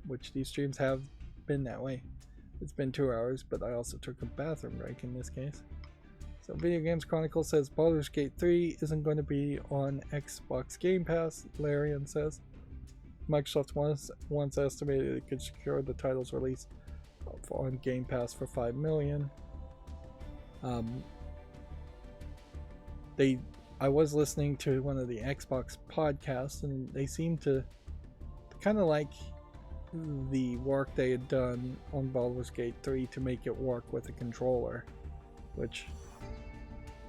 which these streams have been that way. It's been 2 hours, but I also took a bathroom break in this case. So Video Games Chronicle says Baldur's Gate 3 isn't going to be on Xbox Game Pass, Larian says. Microsoft once estimated it could secure the title's release on Game Pass for $5 million. I was listening to one of the Xbox podcasts, and they seemed to kind of like the work they had done on Baldur's Gate 3 to make it work with a controller, which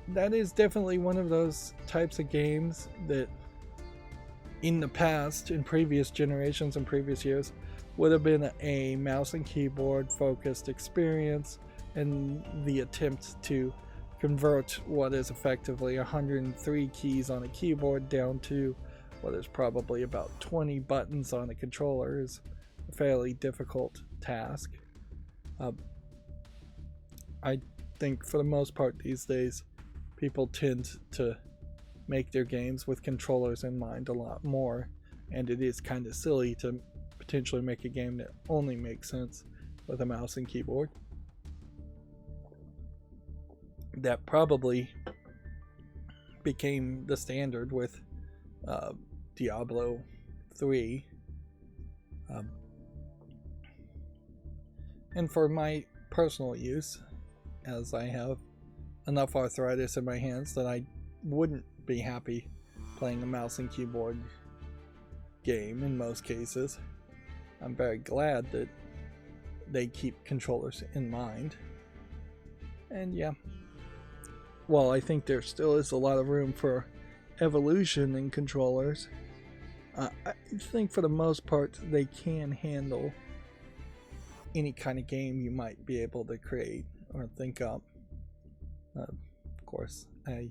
that is definitely one of those types of games that in the past, in previous generations and previous years, would have been a mouse and keyboard focused experience, and the attempt to convert what is effectively 103 keys on a keyboard down to what is probably about 20 buttons on a controller is a fairly difficult task. I think for the most part these days people tend to make their games with controllers in mind a lot more, and it is kind of silly to potentially make a game that only makes sense with a mouse and keyboard. That probably became the standard with Diablo 3. And for my personal use, as I have enough arthritis in my hands that I wouldn't be happy playing a mouse and keyboard game in most cases, I'm very glad that they keep controllers in mind. And yeah, while I think there still is a lot of room for evolution in controllers, I think for the most part they can handle any kind of game you might be able to create or think up. Of course, I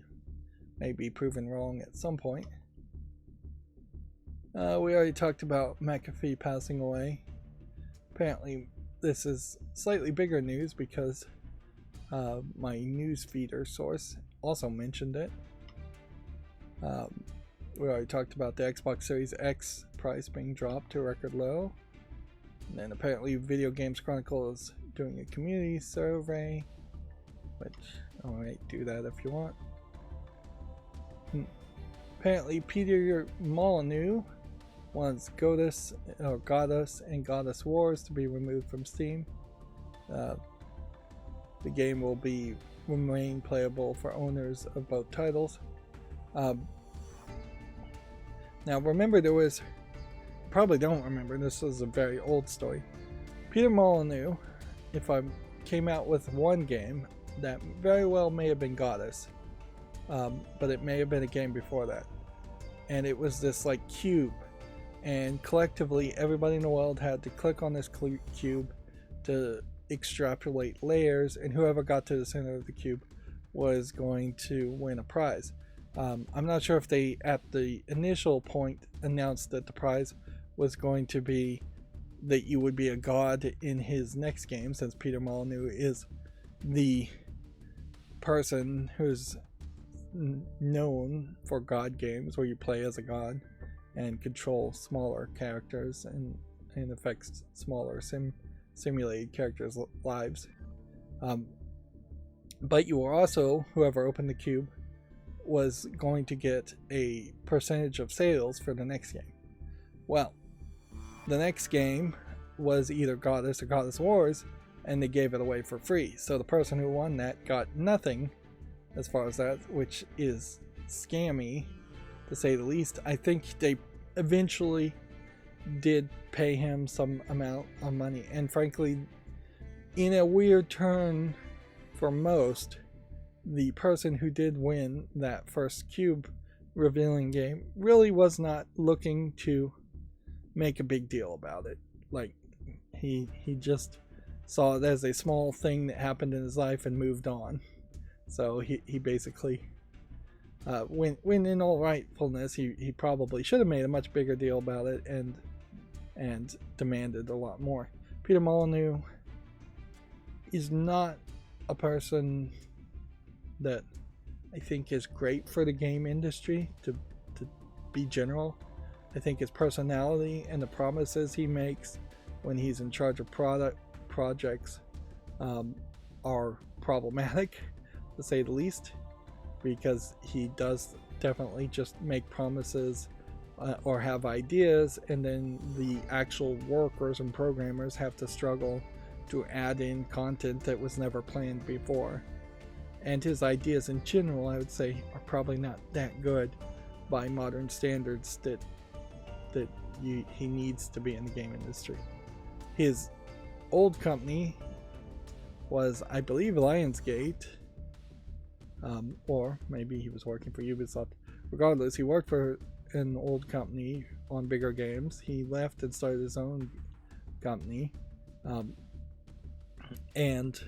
may be proven wrong at some point. We already talked about McAfee passing away. Apparently this is slightly bigger news because my news feeder source also mentioned it. We already talked about the Xbox Series X price being dropped to a record low. And then apparently Video Games Chronicle is doing a community survey, which, alright, do that if you want. Apparently Peter Molyneux wants Goddess and Goddess Wars to be removed from Steam. The game will remain playable for owners of both titles. Now remember, probably don't remember, this is a very old story. Peter Molyneux, if I came out with one game, that very well may have been Goddess, but it may have been a game before that. And it was this like cube, and collectively everybody in the world had to click on this cube to extrapolate layers, and whoever got to the center of the cube was going to win a prize. I'm not sure if they, at the initial point, announced that the prize was going to be that you would be a god in his next game, since Peter Molyneux is the person who's known for god games, where you play as a god and control smaller characters and affects smaller simulated characters' lives. But you were also, whoever opened the cube, was going to get a percentage of sales for the next game. Well, the next game was either Goddess or Goddess Wars, and they gave it away for free. So the person who won that got nothing as far as that, which is scammy, to say the least. I think they eventually did pay him some amount of money, and frankly, in a weird turn for most, the person who did win that first cube revealing game really was not looking to make a big deal about it. Like, he just saw it as a small thing that happened in his life and moved on. So he basically, when in all rightfulness, he probably should have made a much bigger deal about it and demanded a lot more. Peter Molyneux is not a person that I think is great for the game industry, to be general. I think his personality and the promises he makes when he's in charge of projects are problematic, to say the least, because he does definitely just make promises or have ideas, and then the actual workers and programmers have to struggle to add in content that was never planned before. And his ideas in general, I would say, are probably not that good by modern standards that he needs to be in the game industry. His old company was, I believe, Lionsgate, or maybe he was working for Ubisoft. Regardless, he worked for an old company on bigger games. He left and started his own company, and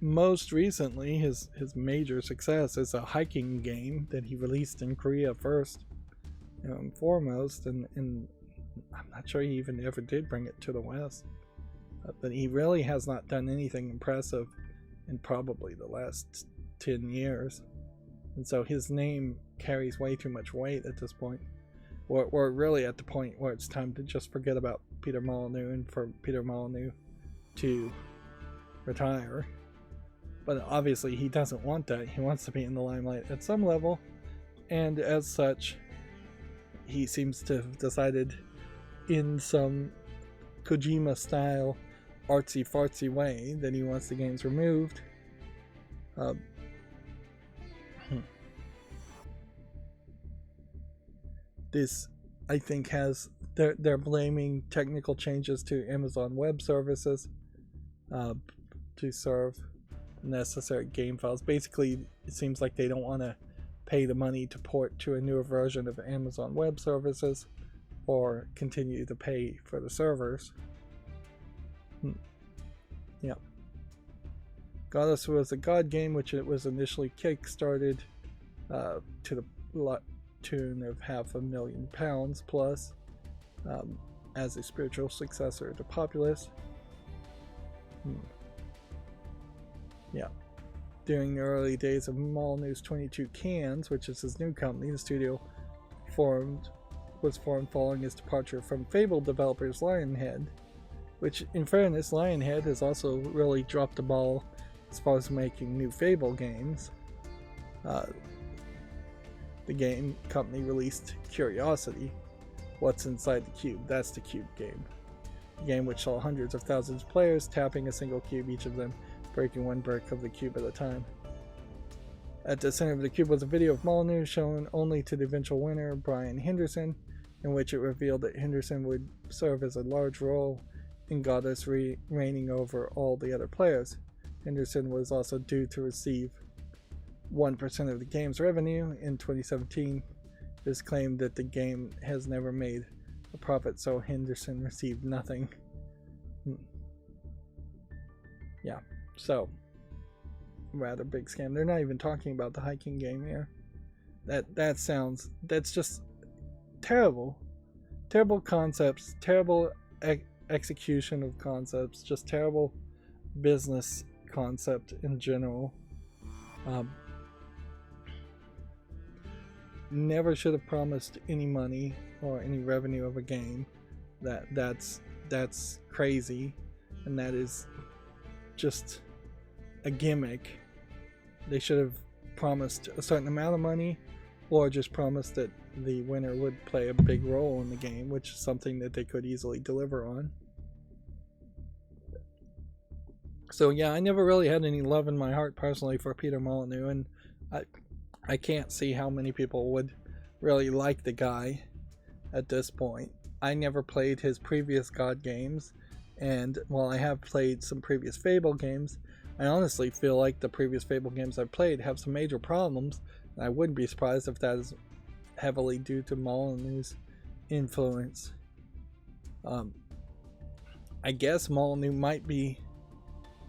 most recently his major success is a hiking game that he released in Korea first and foremost, and I'm not sure he even ever did bring it to the West, but he really has not done anything impressive in probably the last 10 years, and so his name carries way too much weight at this point. We're really at the point where it's time to just forget about Peter Molyneux and for Peter Molyneux to retire. But obviously he doesn't want that. He wants to be in the limelight at some level, and as such, he seems to have decided in some Kojima style artsy fartsy way that he wants the games removed. This, I think, has they're blaming technical changes to Amazon Web Services to serve necessary game files. Basically, it seems like they don't want to pay the money to port to a newer version of Amazon Web Services or continue to pay for the servers. Yeah. Goddess was a god game, which it was initially kickstarted to the tune of £500,000 plus as a spiritual successor to Populous. Yeah. During the early days of Molyneux's 22 Cans, which is his new company, the studio was formed following his departure from Fable developers Lionhead, which, in fairness, Lionhead has also really dropped the ball as far as making new Fable games. The game company released Curiosity, What's Inside the Cube. That's the Cube game. A game which saw hundreds of thousands of players tapping a single cube, each of them breaking one brick of the cube at a time. At the center of the cube was a video of Molyneux shown only to the eventual winner, Brian Henderson, in which it revealed that Henderson would serve as a large role in Goddess reigning over all the other players. Henderson was also due to receive 1% of the game's revenue in 2017. It is claimed that the game has never made a profit, so Henderson received nothing. Yeah, so rather big scam. They're not even talking about the hiking game here. That's just terrible. Terrible concepts, terrible execution of concepts, just terrible business concept in general. Never should have promised any money or any revenue of a game. That's crazy, and that is just a gimmick. They should have promised a certain amount of money, or just promised that the winner would play a big role in the game, which is something that they could easily deliver on. So yeah, I never really had any love in my heart personally for Peter Molyneux, and I can't see how many people would really like the guy at this point. I never played his previous God games, and while I have played some previous Fable games, I honestly feel like the previous Fable games I've played have some major problems, and I wouldn't be surprised if that is heavily due to Molyneux's influence. I guess Molyneux might be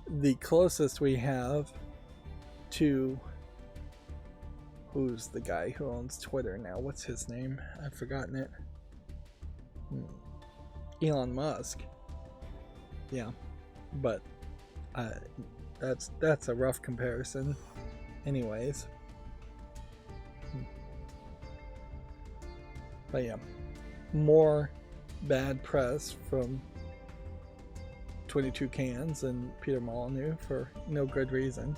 the closest we have to... Who's the guy who owns Twitter now? What's his name? I've forgotten it. Elon Musk. Yeah, but that's a rough comparison. Anyways. But yeah, more bad press from 22 Cans and Peter Molyneux for no good reason.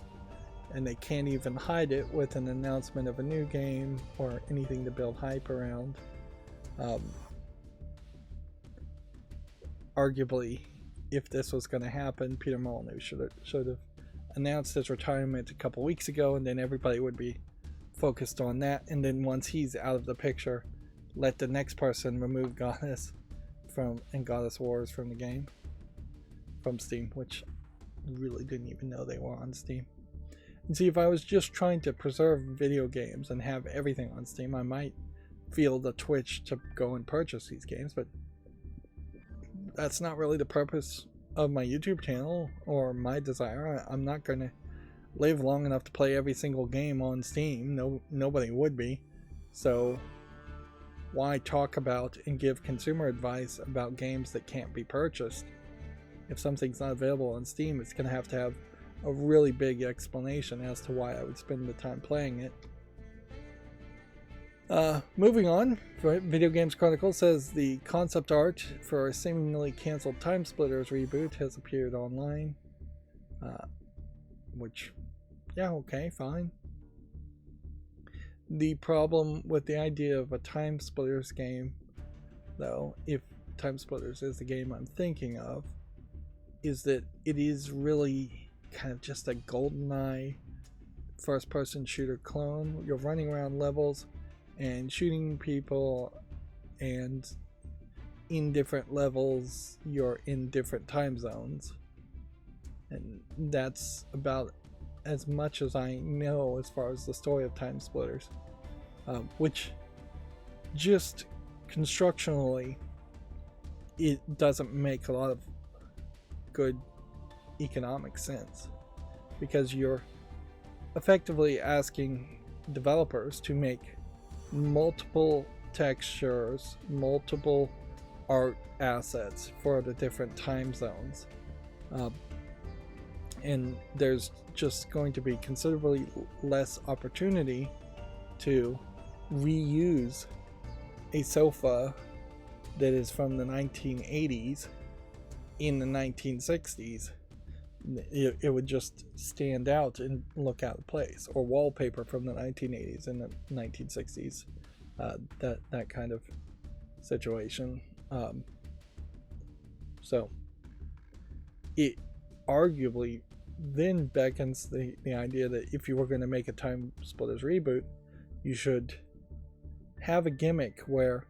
And they can't even hide it with an announcement of a new game or anything to build hype around. Arguably, if this was going to happen, Peter Molyneux should have announced his retirement a couple weeks ago, and then everybody would be focused on that. And then once he's out of the picture, let the next person remove Goddess and Goddess Wars from the game, from Steam, which I really didn't even know they were on Steam. And see, if I was just trying to preserve video games and have everything on Steam, I might feel the twitch to go and purchase these games, but that's not really the purpose of my YouTube channel or my desire. I'm not going to live long enough to play every single game on Steam. Nobody would be. So why talk about and give consumer advice about games that can't be purchased? If something's not available on Steam, it's going to have a really big explanation as to why I would spend the time playing it. Moving on, Video Games Chronicle says the concept art for a seemingly cancelled Time Splitters reboot has appeared online. Which, yeah, okay, fine. The problem with the idea of a Time Splitters game, though, if Time Splitters is the game I'm thinking of, is that it is really kind of just a GoldenEye first-person shooter clone. You're running around levels and shooting people, and in different levels you're in different time zones, and that's about as much as I know as far as the story of Time Splitters, which just constructionally it doesn't make a lot of good economic sense, because you're effectively asking developers to make multiple textures, multiple art assets for the different time zones, and there's just going to be considerably less opportunity to reuse a sofa that is from the 1980s in the 1960s. It would just stand out and look out of place, or wallpaper from the 1980s and the 1960s, that kind of situation. So it arguably then beckons the idea that if you were going to make a Time Splitters reboot, you should have a gimmick where,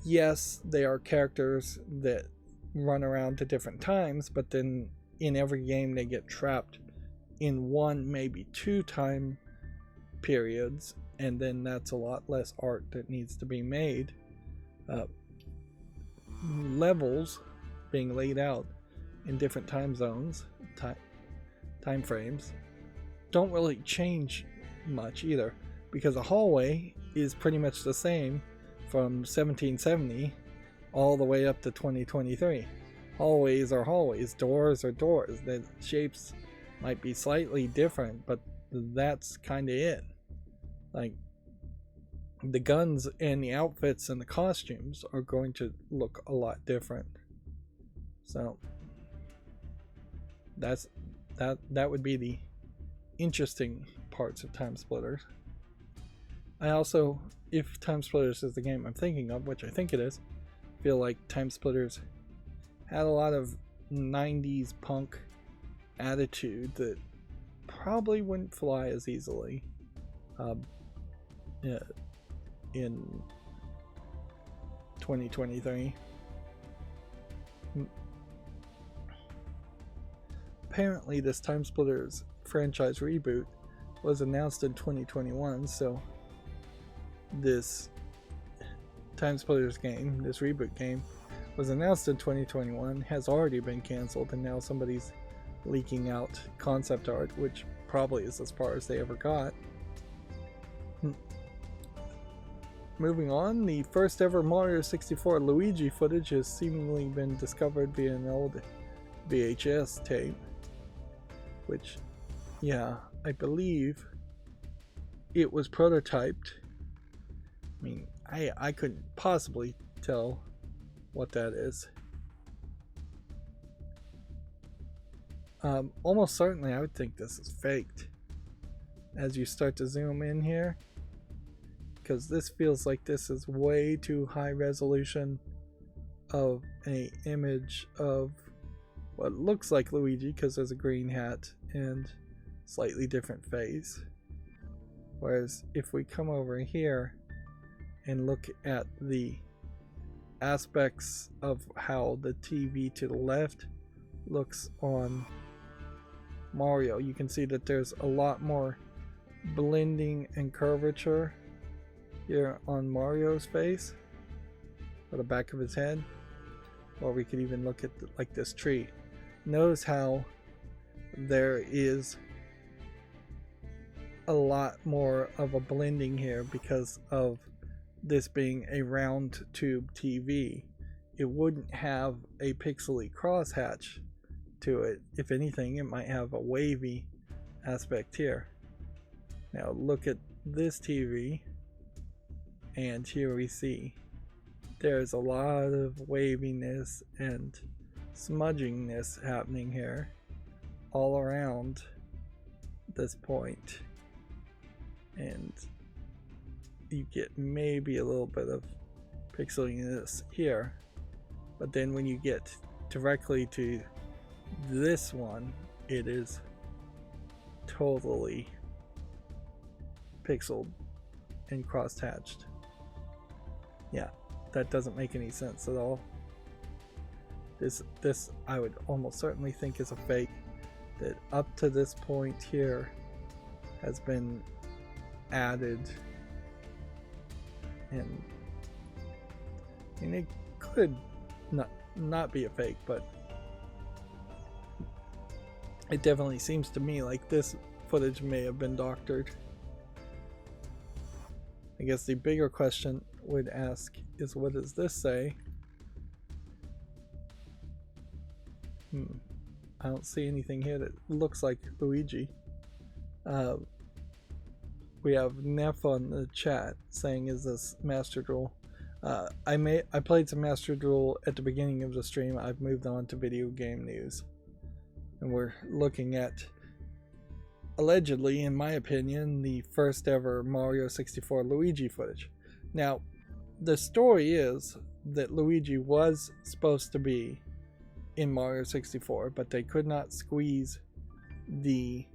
yes, they are characters that run around to different times, but then in every game they get trapped in one, maybe two time periods, and then that's a lot less art that needs to be made. Levels being laid out in different time zones, time frames, don't really change much either, because a hallway is pretty much the same from 1770 all the way up to 2023. Hallways are hallways, doors are doors. The shapes might be slightly different, but that's kind of it. Like, the guns and the outfits and the costumes are going to look a lot different. So that would be the interesting parts of Time Splitters. I also, if Time Splitters is the game I'm thinking of, which I think it is, feel like Time Splitters had a lot of 90s punk attitude that probably wouldn't fly as easily in 2023. Apparently this Time Splitters franchise reboot was announced in 2021, so this Time Splitters game, this reboot game, was announced in 2021, has already been cancelled, and now somebody's leaking out concept art, which probably is as far as they ever got. Moving on, the first ever Mario 64 Luigi footage has seemingly been discovered via an old VHS tape, which, yeah, I believe it was prototyped. I mean, I couldn't possibly tell what that is. Almost certainly I would think this is faked as you start to zoom in here, because this feels like this is way too high resolution of an image of what looks like Luigi, because there's a green hat and slightly different face. Whereas if we come over here and look at the aspects of how the TV to the left looks on Mario, you can see that there's a lot more blending and curvature here on Mario's face, or the back of his head. Or we could even look at like this tree. Notice how there is a lot more of a blending here because of this being a round tube TV. It wouldn't have a pixely crosshatch to it. If anything, it might have a wavy aspect here. Now look at this TV, and here we see there's a lot of waviness and smudgingness happening here all around this point, and you get maybe a little bit of pixeliness here, but then when you get directly to this one, it is totally pixeled and crosshatched. Yeah, that doesn't make any sense at all. This I would almost certainly think is a fake, that up to this point here has been added, and it could not be a fake, but it definitely seems to me like this footage may have been doctored. I guess the bigger question would ask is, what does this say? I don't see anything here that looks like Luigi. We have Neff on the chat saying, is this Master Duel? I played some Master Duel at the beginning of the stream. I've moved on to video game news, and we're looking at, allegedly, in my opinion, the first ever Mario 64 Luigi footage. Now, the story is that Luigi was supposed to be in Mario 64, but they could not squeeze the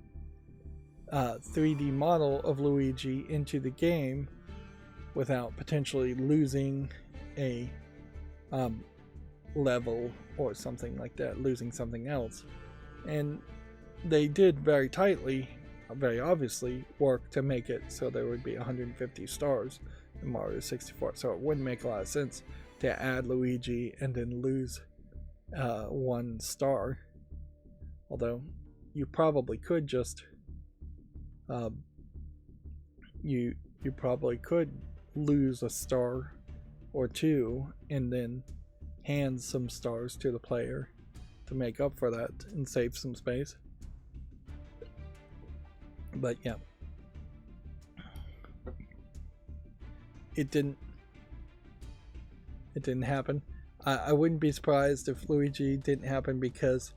3D model of Luigi into the game without potentially losing a level or something like that, losing something else. And they did very tightly, very obviously, work to make it so there would be 150 stars in Mario 64. So it wouldn't make a lot of sense to add Luigi and then lose 1 star. Although you probably could just you probably could lose a star or two and then hand some stars to the player to make up for that and save some space. But yeah, it didn't happen. I wouldn't be surprised if Luigi didn't happen, because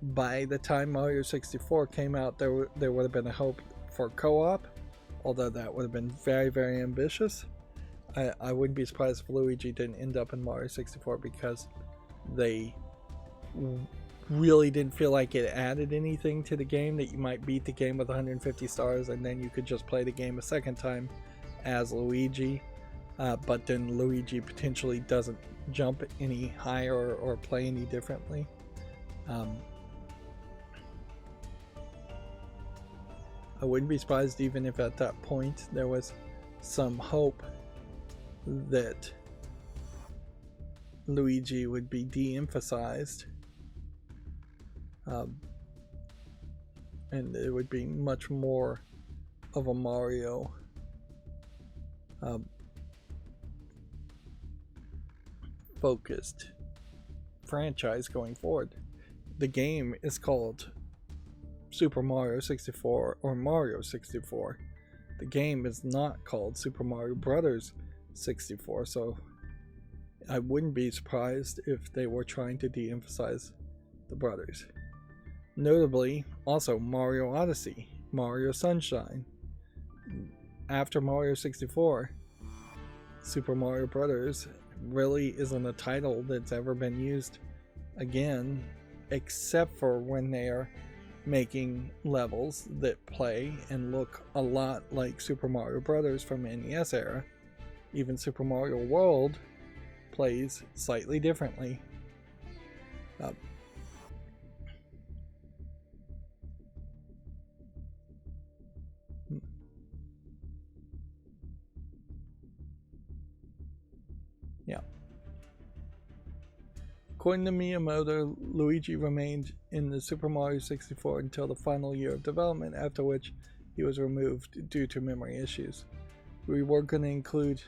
by the time Mario 64 came out, there would have been a hope for co-op, although that would have been very, very ambitious. I wouldn't be surprised if Luigi didn't end up in Mario 64, because they really didn't feel like it added anything to the game, that you might beat the game with 150 stars and then you could just play the game a second time as Luigi, but then Luigi potentially doesn't jump any higher or play any differently. I wouldn't be surprised even if at that point there was some hope that Luigi would be de-emphasized, and it would be much more of a Mario focused franchise going forward. The game is called Super Mario 64 or Mario 64. The game is not called Super Mario Brothers 64, so I wouldn't be surprised if they were trying to de-emphasize the brothers. Notably, also Mario Odyssey, Mario Sunshine. After Mario 64, Super Mario Brothers really isn't a title that's ever been used again, except for when they are making levels that play and look a lot like Super Mario Brothers from NES era. Even Super Mario World plays slightly differently. Yeah. According to Miyamoto, Luigi remained in the Super Mario 64 until the final year of development, after which he was removed due to memory issues. We were going to include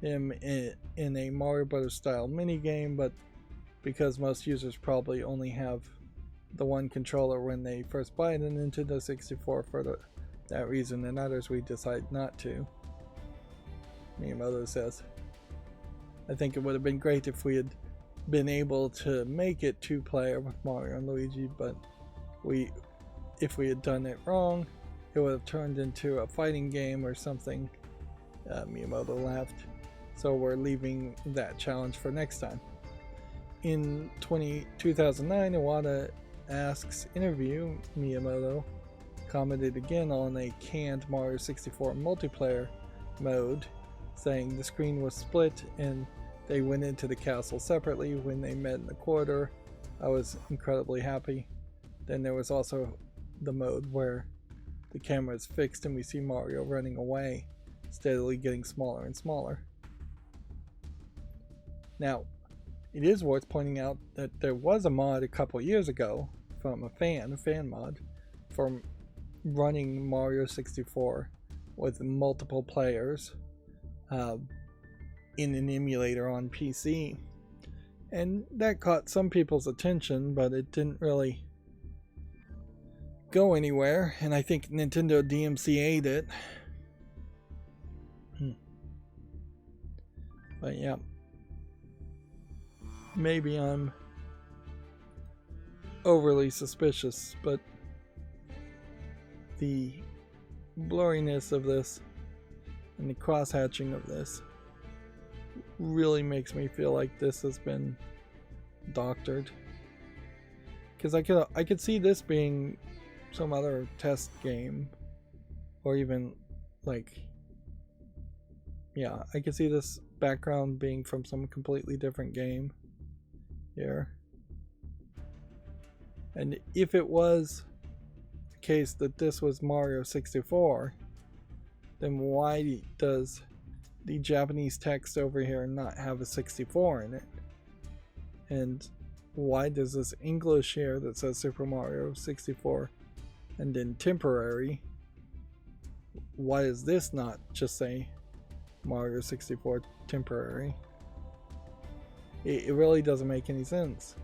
him in a Mario Bros. Style minigame, but because most users probably only have the one controller when they first buy the Nintendo 64 for that reason and others, we decided not to. Miyamoto says, I think it would have been great if we had been able to make it two-player with Mario and Luigi, but if we had done it wrong, it would have turned into a fighting game or something. Miyamoto laughed. So we're leaving that challenge for next time. In 2009, Iwata Asks interview, Miyamoto commented again on a canned Mario 64 multiplayer mode, saying the screen was split and they went into the castle separately when they met in the corridor. I was incredibly happy. Then there was also the mode where the camera is fixed and we see Mario running away, steadily getting smaller and smaller. Now, it is worth pointing out that there was a mod a couple years ago from a fan mod, for running Mario 64 with multiple players in an emulator on PC. And that caught some people's attention, but it didn't really go anywhere, and I think Nintendo DMCA'd it. But yeah. Maybe I'm overly suspicious, but the blurriness of this and the cross-hatching of this really makes me feel like this has been doctored. Because I could see this being some other test game, or even like, yeah, I could see this background being from some completely different game here. And if it was the case that this was Mario 64, then why does the Japanese text over here not have a 64 in it? And why does this English here that says Super Mario 64 and then temporary, why does this not just say Mario 64 temporary? It really doesn't make any sense.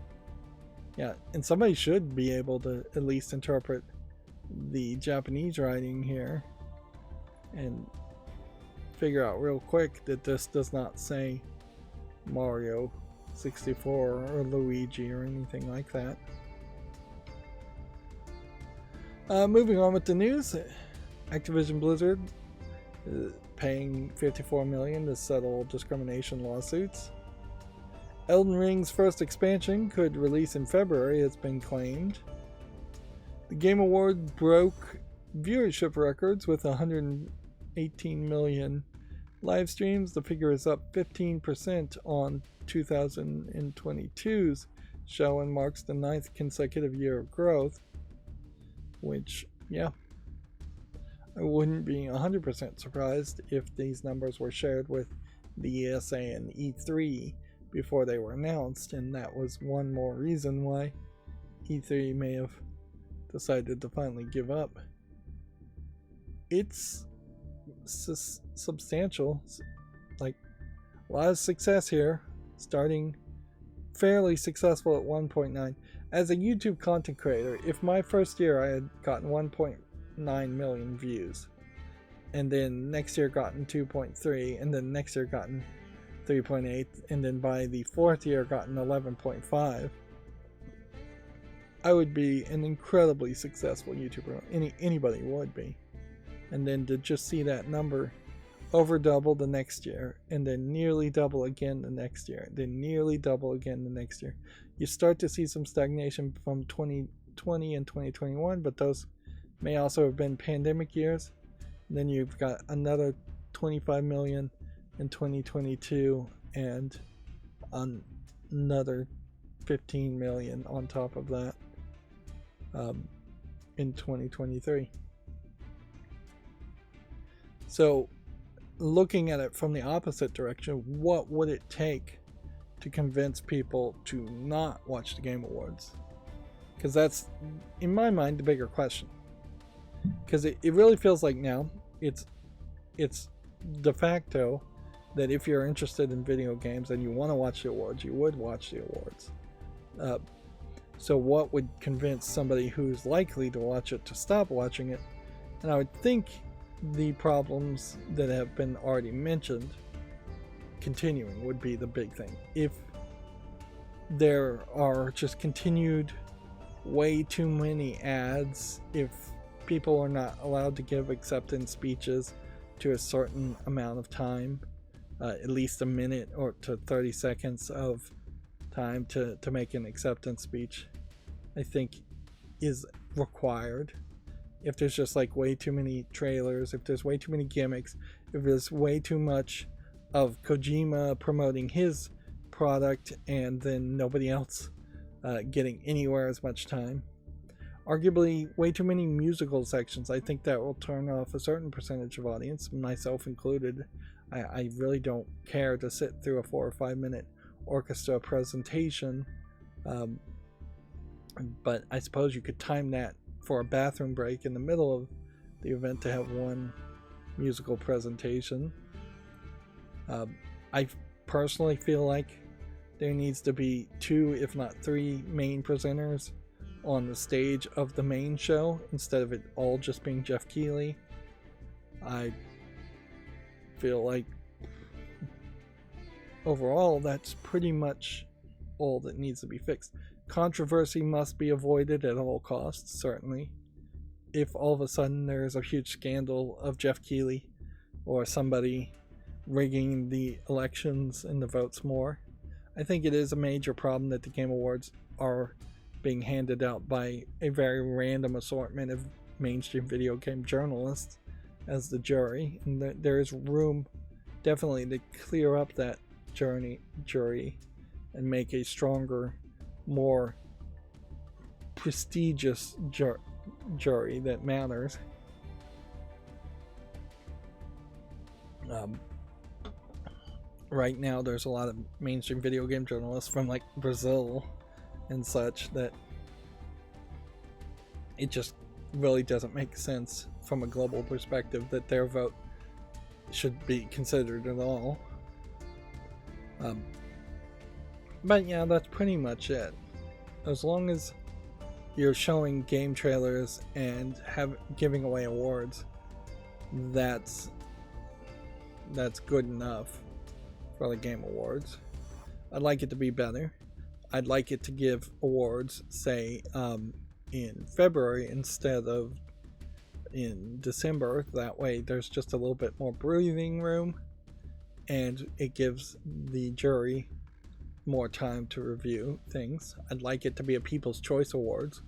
Yeah, and somebody should be able to at least interpret the Japanese writing here and figure out real quick that this does not say Mario 64 or Luigi or anything like that. Moving on with the news, Activision Blizzard paying $54 million to settle discrimination lawsuits. Elden Ring's first expansion could release in February, it's been claimed. The Game Award broke viewership records with 118 million live streams. The figure is up 15% on 2022's show and marks the 9th consecutive year of growth. Which, yeah, I wouldn't be 100% surprised if these numbers were shared with the ESA and E3 before they were announced, and that was one more reason why E3 may have decided to finally give up. It's substantial, like a lot of success here, starting fairly successful at 1.9. As a YouTube content creator, if my first year I had gotten 1.9 million views, and then next year gotten 2.3, and then next year gotten 3.8, and then by the fourth year gotten 11.5, I would be an incredibly successful YouTuber. Anybody would be. And then to just see that number over double the next year, and then nearly double again the next year, then nearly double again the next year. You start to see some stagnation from 2020 and 2021, but those may also have been pandemic years. And then you've got another 25 million in 2022 and another 15 million on top of that in 2023. So looking at it from the opposite direction, what would it take to convince people to not watch the Game Awards? Because that's, in my mind, the bigger question. Because it really feels like now it's de facto that if you're interested in video games and you want to watch the awards, you would watch the awards. So what would convince somebody who's likely to watch it to stop watching it? And I would think the problems that have been already mentioned continuing would be the big thing. If there are just continued way too many ads, if people are not allowed to give acceptance speeches to a certain amount of time, at least a minute or to 30 seconds of time to make an acceptance speech, I think is required. If there's just like way too many trailers, if there's way too many gimmicks, if there's way too much of Kojima promoting his product and then nobody else getting anywhere as much time. Arguably way too many musical sections. I think that will turn off a certain percentage of audience, myself included. I really don't care to sit through a 4 or 5 minute orchestra presentation, but I suppose you could time that for a bathroom break in the middle of the event to have one musical presentation. I personally feel like there needs to be 2, if not 3 main presenters on the stage of the main show instead of it all just being Jeff Keighley. I feel like overall that's pretty much all that needs to be fixed. Controversy must be avoided at all costs, certainly. If all of a sudden there's a huge scandal of Jeff Keighley or somebody rigging the elections and the votes more, I think it is a major problem that the Game Awards are being handed out by a very random assortment of mainstream video game journalists as the jury, and there is room definitely to clear up that jury and make a stronger, more prestigious jury that matters. Right now there's a lot of mainstream video game journalists from like Brazil and such that it just really doesn't make sense from a global perspective that their vote should be considered at all. But yeah, that's pretty much it. As long as you're showing game trailers and giving away awards, that's good enough for the Game Awards. I'd like it to be better. I'd like it to give awards, say, in February instead of in December. That way there's just a little bit more breathing room, and it gives the jury more time to review things. I'd like it to be a People's Choice Awards,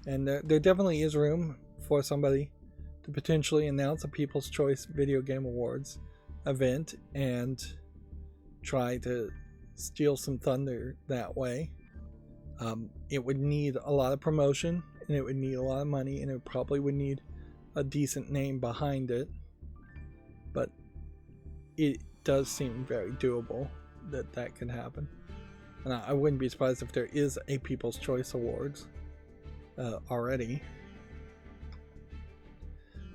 and there definitely is room for somebody to potentially announce a People's Choice Video Game Awards event and try to steal some thunder that way. It would need a lot of promotion, and it would need a lot of money, and it probably would need a decent name behind it, but it does seem very doable that could happen. And I wouldn't be surprised if there is a People's Choice Awards already.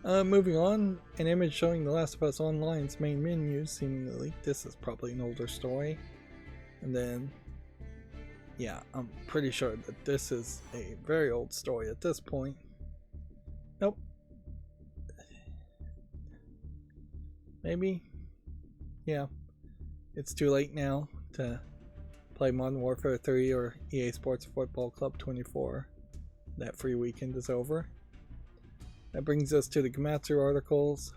Moving on, an image showing The Last of Us Online's main menu seemingly leaked. This is probably an older story. And then, yeah, I'm pretty sure that this is a very old story at this point. Nope. Maybe? Yeah. It's too late now to play Modern Warfare 3 or EA Sports Football Club 24. That free weekend is over. That brings us to the Gematsu articles.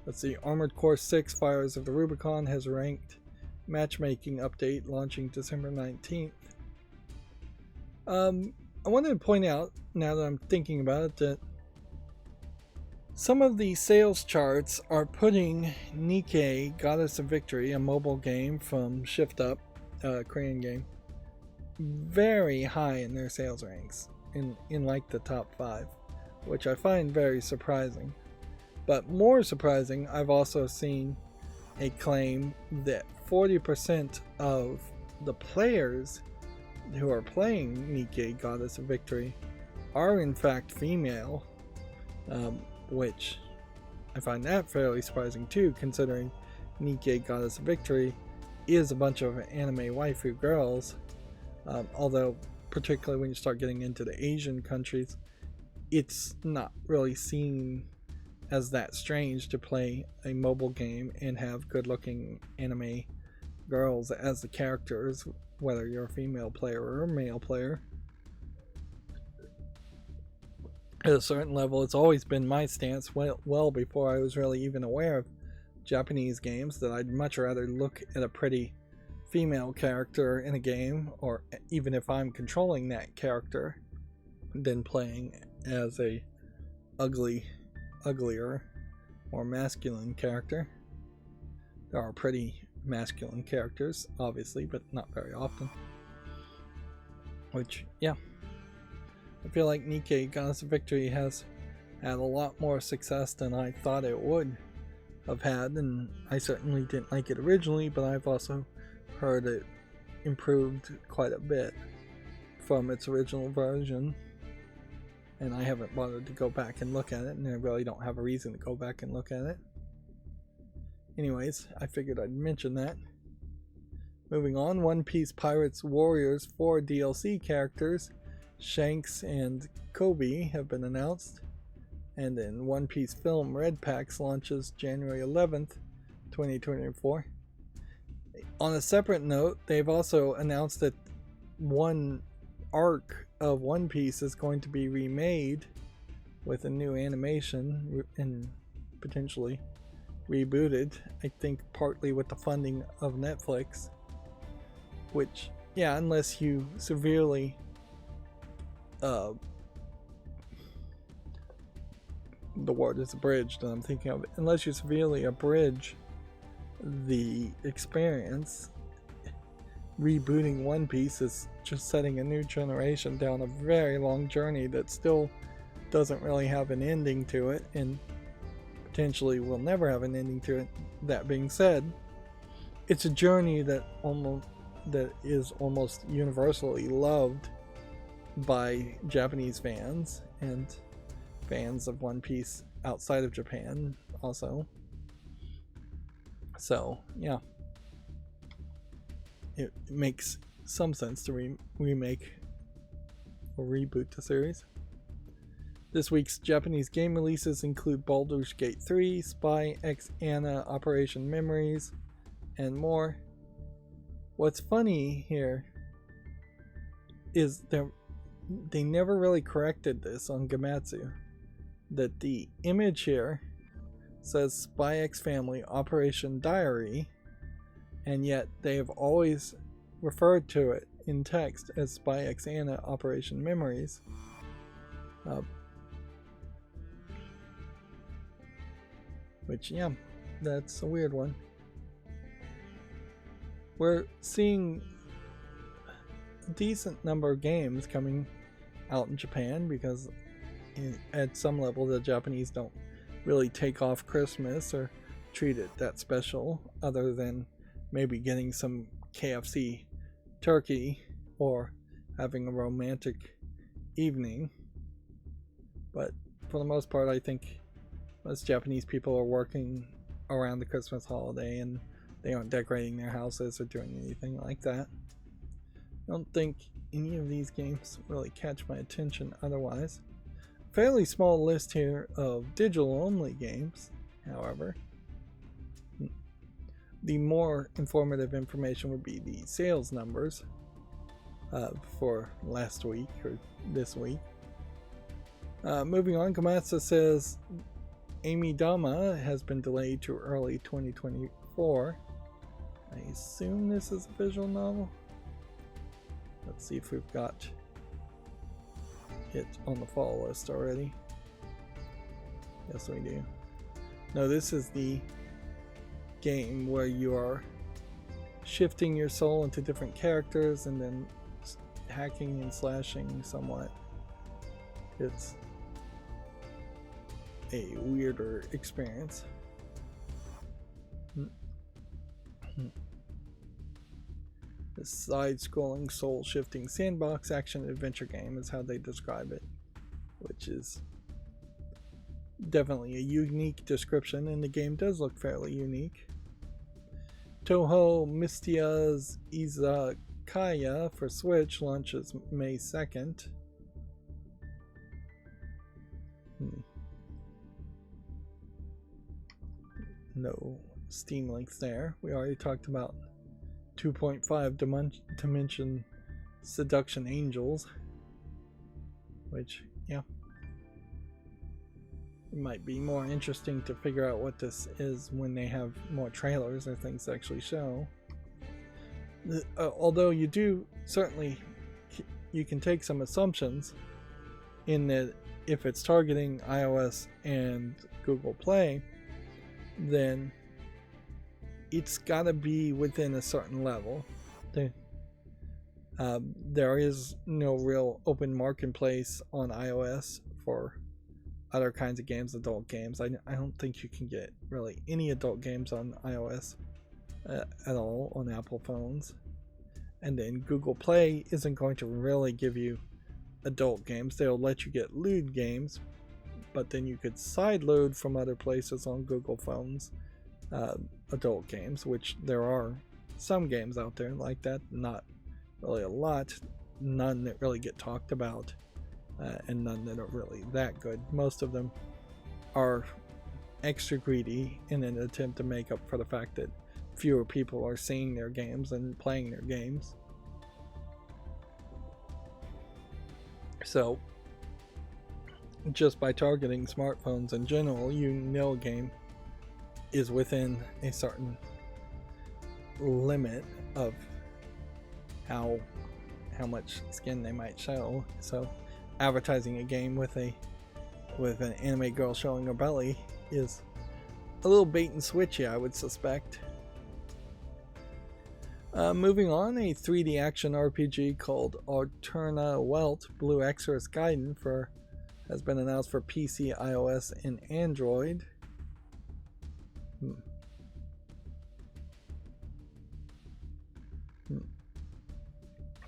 Let's see. Armored Core 6 Fires of the Rubicon has ranked matchmaking update launching December 19th. I wanted to point out, now that I'm thinking about it, that some of the sales charts are putting Nikke Goddess of Victory, a mobile game from Shift Up, a Korean game, very high in their sales ranks, in like the top 5, which I find very surprising. But more surprising, I've also seen a claim that 40% of the players who are playing Nikke Goddess of Victory are in fact female, which I find that fairly surprising too, considering Nikke Goddess of Victory is a bunch of anime waifu girls, although particularly when you start getting into the Asian countries, it's not really seen as that strange to play a mobile game and have good-looking anime girls as the characters, whether you're a female player or a male player. At a certain level, it's always been my stance, well before I was really even aware of Japanese games, that I'd much rather look at a pretty female character in a game, or even if I'm controlling that character, than playing as a uglier, more masculine character. There are pretty masculine characters, obviously, but not very often. Which, yeah. I feel like Nikke Goddess of Victory has had a lot more success than I thought it would have had, and I certainly didn't like it originally, but I've also heard it improved quite a bit from its original version, and I haven't bothered to go back and look at it, and I really don't have a reason to go back and look at it. Anyways, I figured I'd mention that. Moving on, One Piece Pirates Warriors 4 DLC characters Shanks and Kobe have been announced, and then One Piece Film Red Packs launches January 11th, 2024. On a separate note, they've also announced that one arc of One Piece is going to be remade with a new animation and potentially rebooted, I think partly with the funding of Netflix, which, yeah, unless you severely the word is abridged, and I'm thinking of it. Unless you severely abridge the experience, rebooting One Piece is just setting a new generation down a very long journey that still doesn't really have an ending to it, and potentially will never have an ending to it. That being said, it's a journey that is almost universally loved by Japanese fans, and fans of One Piece outside of Japan also. So yeah, it makes some sense to remake or reboot the series. This week's Japanese game releases include Baldur's Gate 3, Spy X Anna, Operation Memories, and more. What's funny here is they never really corrected this on Gamatsu. That the image here says Spy X Family Operation Diary, and yet they have always referred to it in text as Spy X Anna Operation Memories. Which, yeah, that's a weird one. We're seeing a decent number of games coming out in Japan because at some level the Japanese don't really take off Christmas or treat it that special, other than maybe getting some KFC turkey or having a romantic evening. But for the most part, I think most Japanese people are working around the Christmas holiday and they aren't decorating their houses or doing anything like that. I don't think any of these games really catch my attention otherwise. Fairly small list here of digital only games, however. The more informative information would be the sales numbers for last week or this week. Moving on, Komatsu says Amy Dama has been delayed to early 2024. I assume this is a visual novel. Let's see if we've got it on the fall list already. Yes, we do. No, this is the game where you are shifting your soul into different characters and then hacking and slashing somewhat. It's a weirder experience. This side-scrolling, soul-shifting sandbox action-adventure game is how they describe it, which is definitely a unique description, and the game does look fairly unique. Toho Mystia's Izakaya for Switch launches May 2nd. No Steam links there. We already talked about 2.5 Dimension Seduction Angels, which, yeah, it might be more interesting to figure out what this is when they have more trailers or things to actually show. Although you do certainly, you can take some assumptions in that if it's targeting iOS and Google Play, then it's gotta be within a certain level. There is no real open marketplace on iOS for other kinds of games, adult games. I don't think you can get really any adult games on iOS at all on Apple phones. And then Google Play isn't going to really give you adult games. They'll let you get lewd games, but then you could sideload from other places on Google phones adult games, which there are some games out there like that, not really a lot, none that really get talked about, and none that are really that good. Most of them are extra greedy in an attempt to make up for the fact that fewer people are seeing their games and playing their games. So just by targeting smartphones in general, you know a game is within a certain limit of how much skin they might show. So advertising a game with an anime girl showing her belly is a little bait and switchy, I would suspect. Moving on, a 3D action RPG called Alterna Welt Blue Exorcist Gaiden has been announced for PC, iOS, and Android.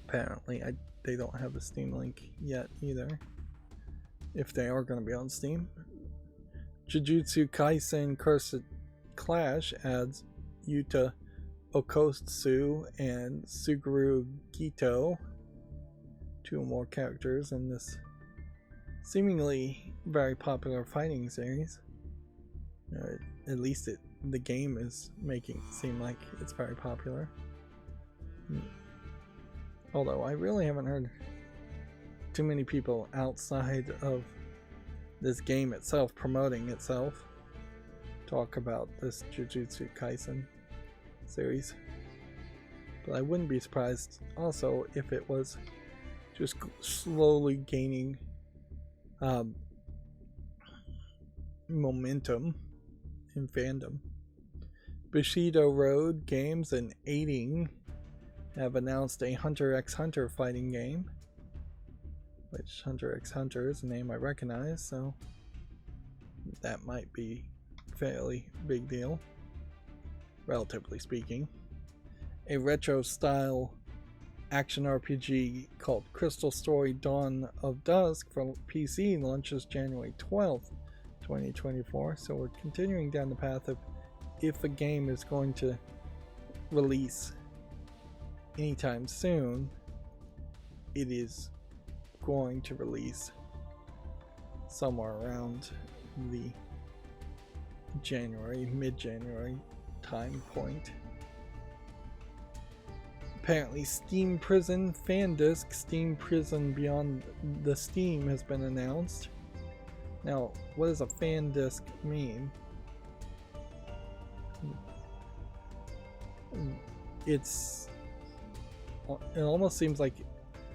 Apparently, they don't have a Steam link yet either. if they are going to be on Steam. Jujutsu Kaisen Cursed Clash adds Yuta Okotsu and Suguru Gito, 2 more characters in this seemingly very popular fighting series. At least the game is making it seem like it's very popular. Although I really haven't heard too many people outside of this game itself promoting itself talk about this Jujutsu Kaisen series. But I wouldn't be surprised also if it was just slowly gaining momentum in fandom. Bushido Road Games and Aiding have announced a Hunter x Hunter fighting game, which Hunter x Hunter is a name I recognize, so that might be a fairly big deal, relatively speaking. A retro style action RPG called Crystal Story Dawn of Dusk for PC launches January 12th, 2024. So we're continuing down the path of, if a game is going to release anytime soon, it is going to release somewhere around the mid-January time point. Apparently Steam Prison fan disc Steam Prison Beyond the Steam has been announced. Now, what does a fan disc mean? It almost seems like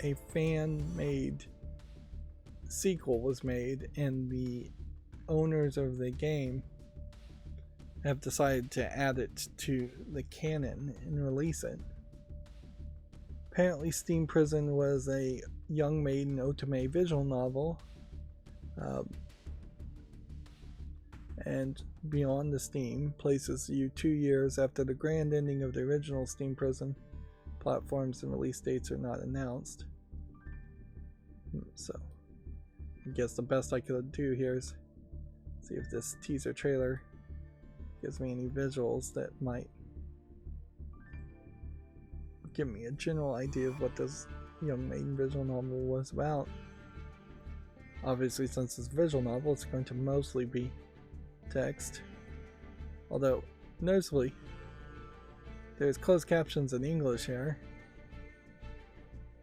a fan-made sequel was made, and the owners of the game have decided to add it to the canon and release it. Apparently Steam Prison was a young maiden otome visual novel, and Beyond the Steam places you 2 years after the grand ending of the original Steam Prison. Platforms and release dates are not announced. So I guess the best I could do here is see if this teaser trailer gives me any visuals that might give me a general idea of what this young maiden visual novel was about. Obviously, since it's a visual novel, it's going to mostly be text. Although, noticeably, there's closed captions in English here.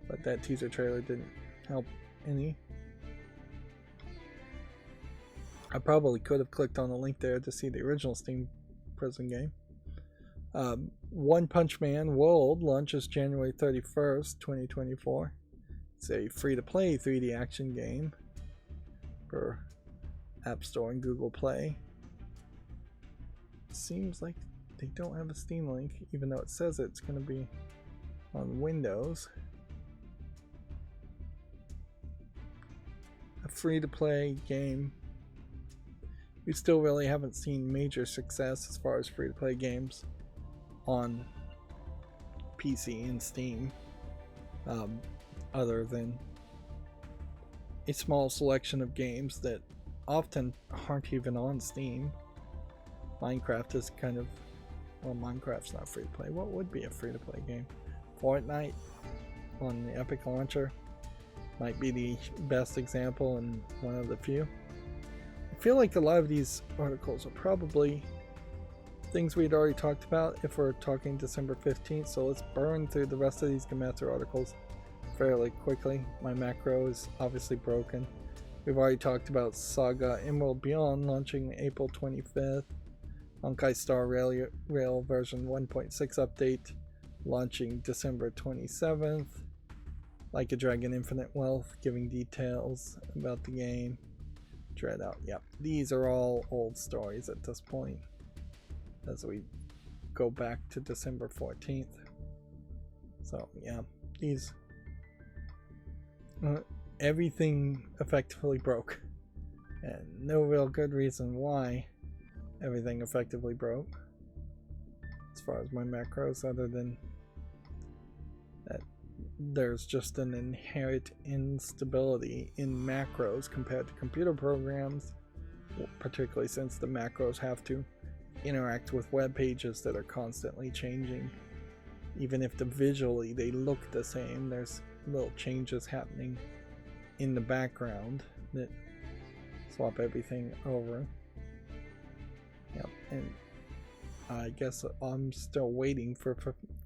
But that teaser trailer didn't help any. I probably could have clicked on the link there to see the original Steam Prison game. One Punch Man World launches January 31st, 2024. It's a free-to-play 3D action game for App Store and Google Play. Seems like they don't have a Steam link, even though it says it's going to be on Windows. A free-to-play game. We still really haven't seen major success as far as free-to-play games on PC and Steam, other than a small selection of games that often aren't even on Steam. Minecraft is kind of, well, Minecraft's not free to play. What would be a free to play game? Fortnite on the Epic Launcher might be the best example and one of the few. I feel like a lot of these articles are probably things we'd already talked about if we're talking December 15th, so let's burn through the rest of these Gematsu articles fairly quickly. My macro is obviously broken. We've already talked about Saga Emerald Beyond launching April 25th. Honkai Star Rail version 1.6 update launching December 27th. Like a Dragon Infinite Wealth giving details about the game. Dread Out. Yep, these are all old stories at this point as we go back to December 14th. So yeah, these everything effectively broke, and no real good reason why everything effectively broke as far as my macros, other than that there's just an inherent instability in macros compared to computer programs, particularly since the macros have to interact with web pages that are constantly changing. Even if visually they look the same, there's little changes happening in the background that swap everything over. Yep, and I guess I'm still waiting for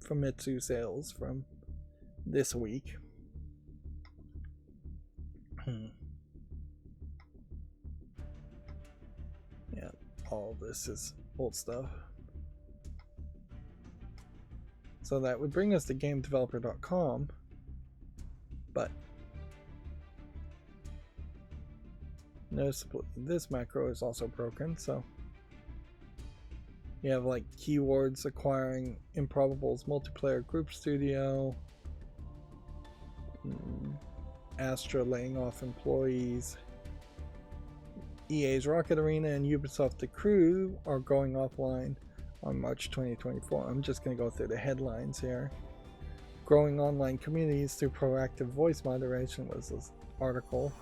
Famitsu sales from this week. Yeah, all this is old stuff. So that would bring us to GameDeveloper.com, but noticeably this macro is also broken. So you have like keywords acquiring Improbable's multiplayer group studio, Astra laying off employees, EA's Rocket Arena and Ubisoft The Crew are going offline on March 2024. I'm just going to go through the headlines here. Growing online communities through proactive voice moderation was this article.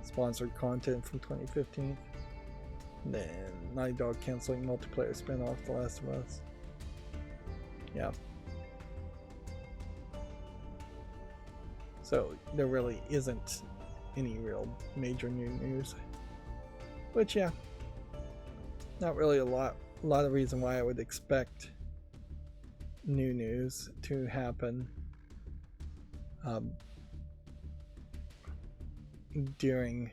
Sponsored content from 2015. Then Naughty Dog canceling multiplayer spin-off The Last of Us. Yeah. So there really isn't any real major new news. Which, yeah, not really a lot of reason why I would expect new news to happen during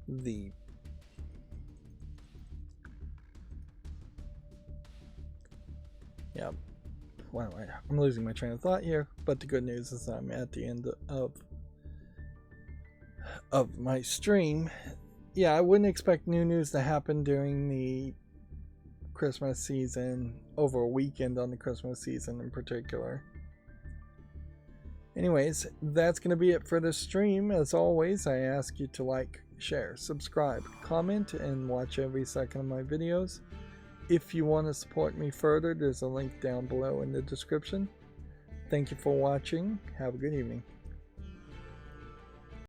the I'm losing my train of thought here, but the good news is I'm at the end of my stream. Yeah, I wouldn't expect new news to happen during the Christmas season, over a weekend on the Christmas season in particular. Anyways, that's going to be it for this stream. As always, I ask you to like, share, subscribe, comment, and watch every second of my videos. If you want to support me further, there's a link down below in the description. Thank you for watching. Have a good evening.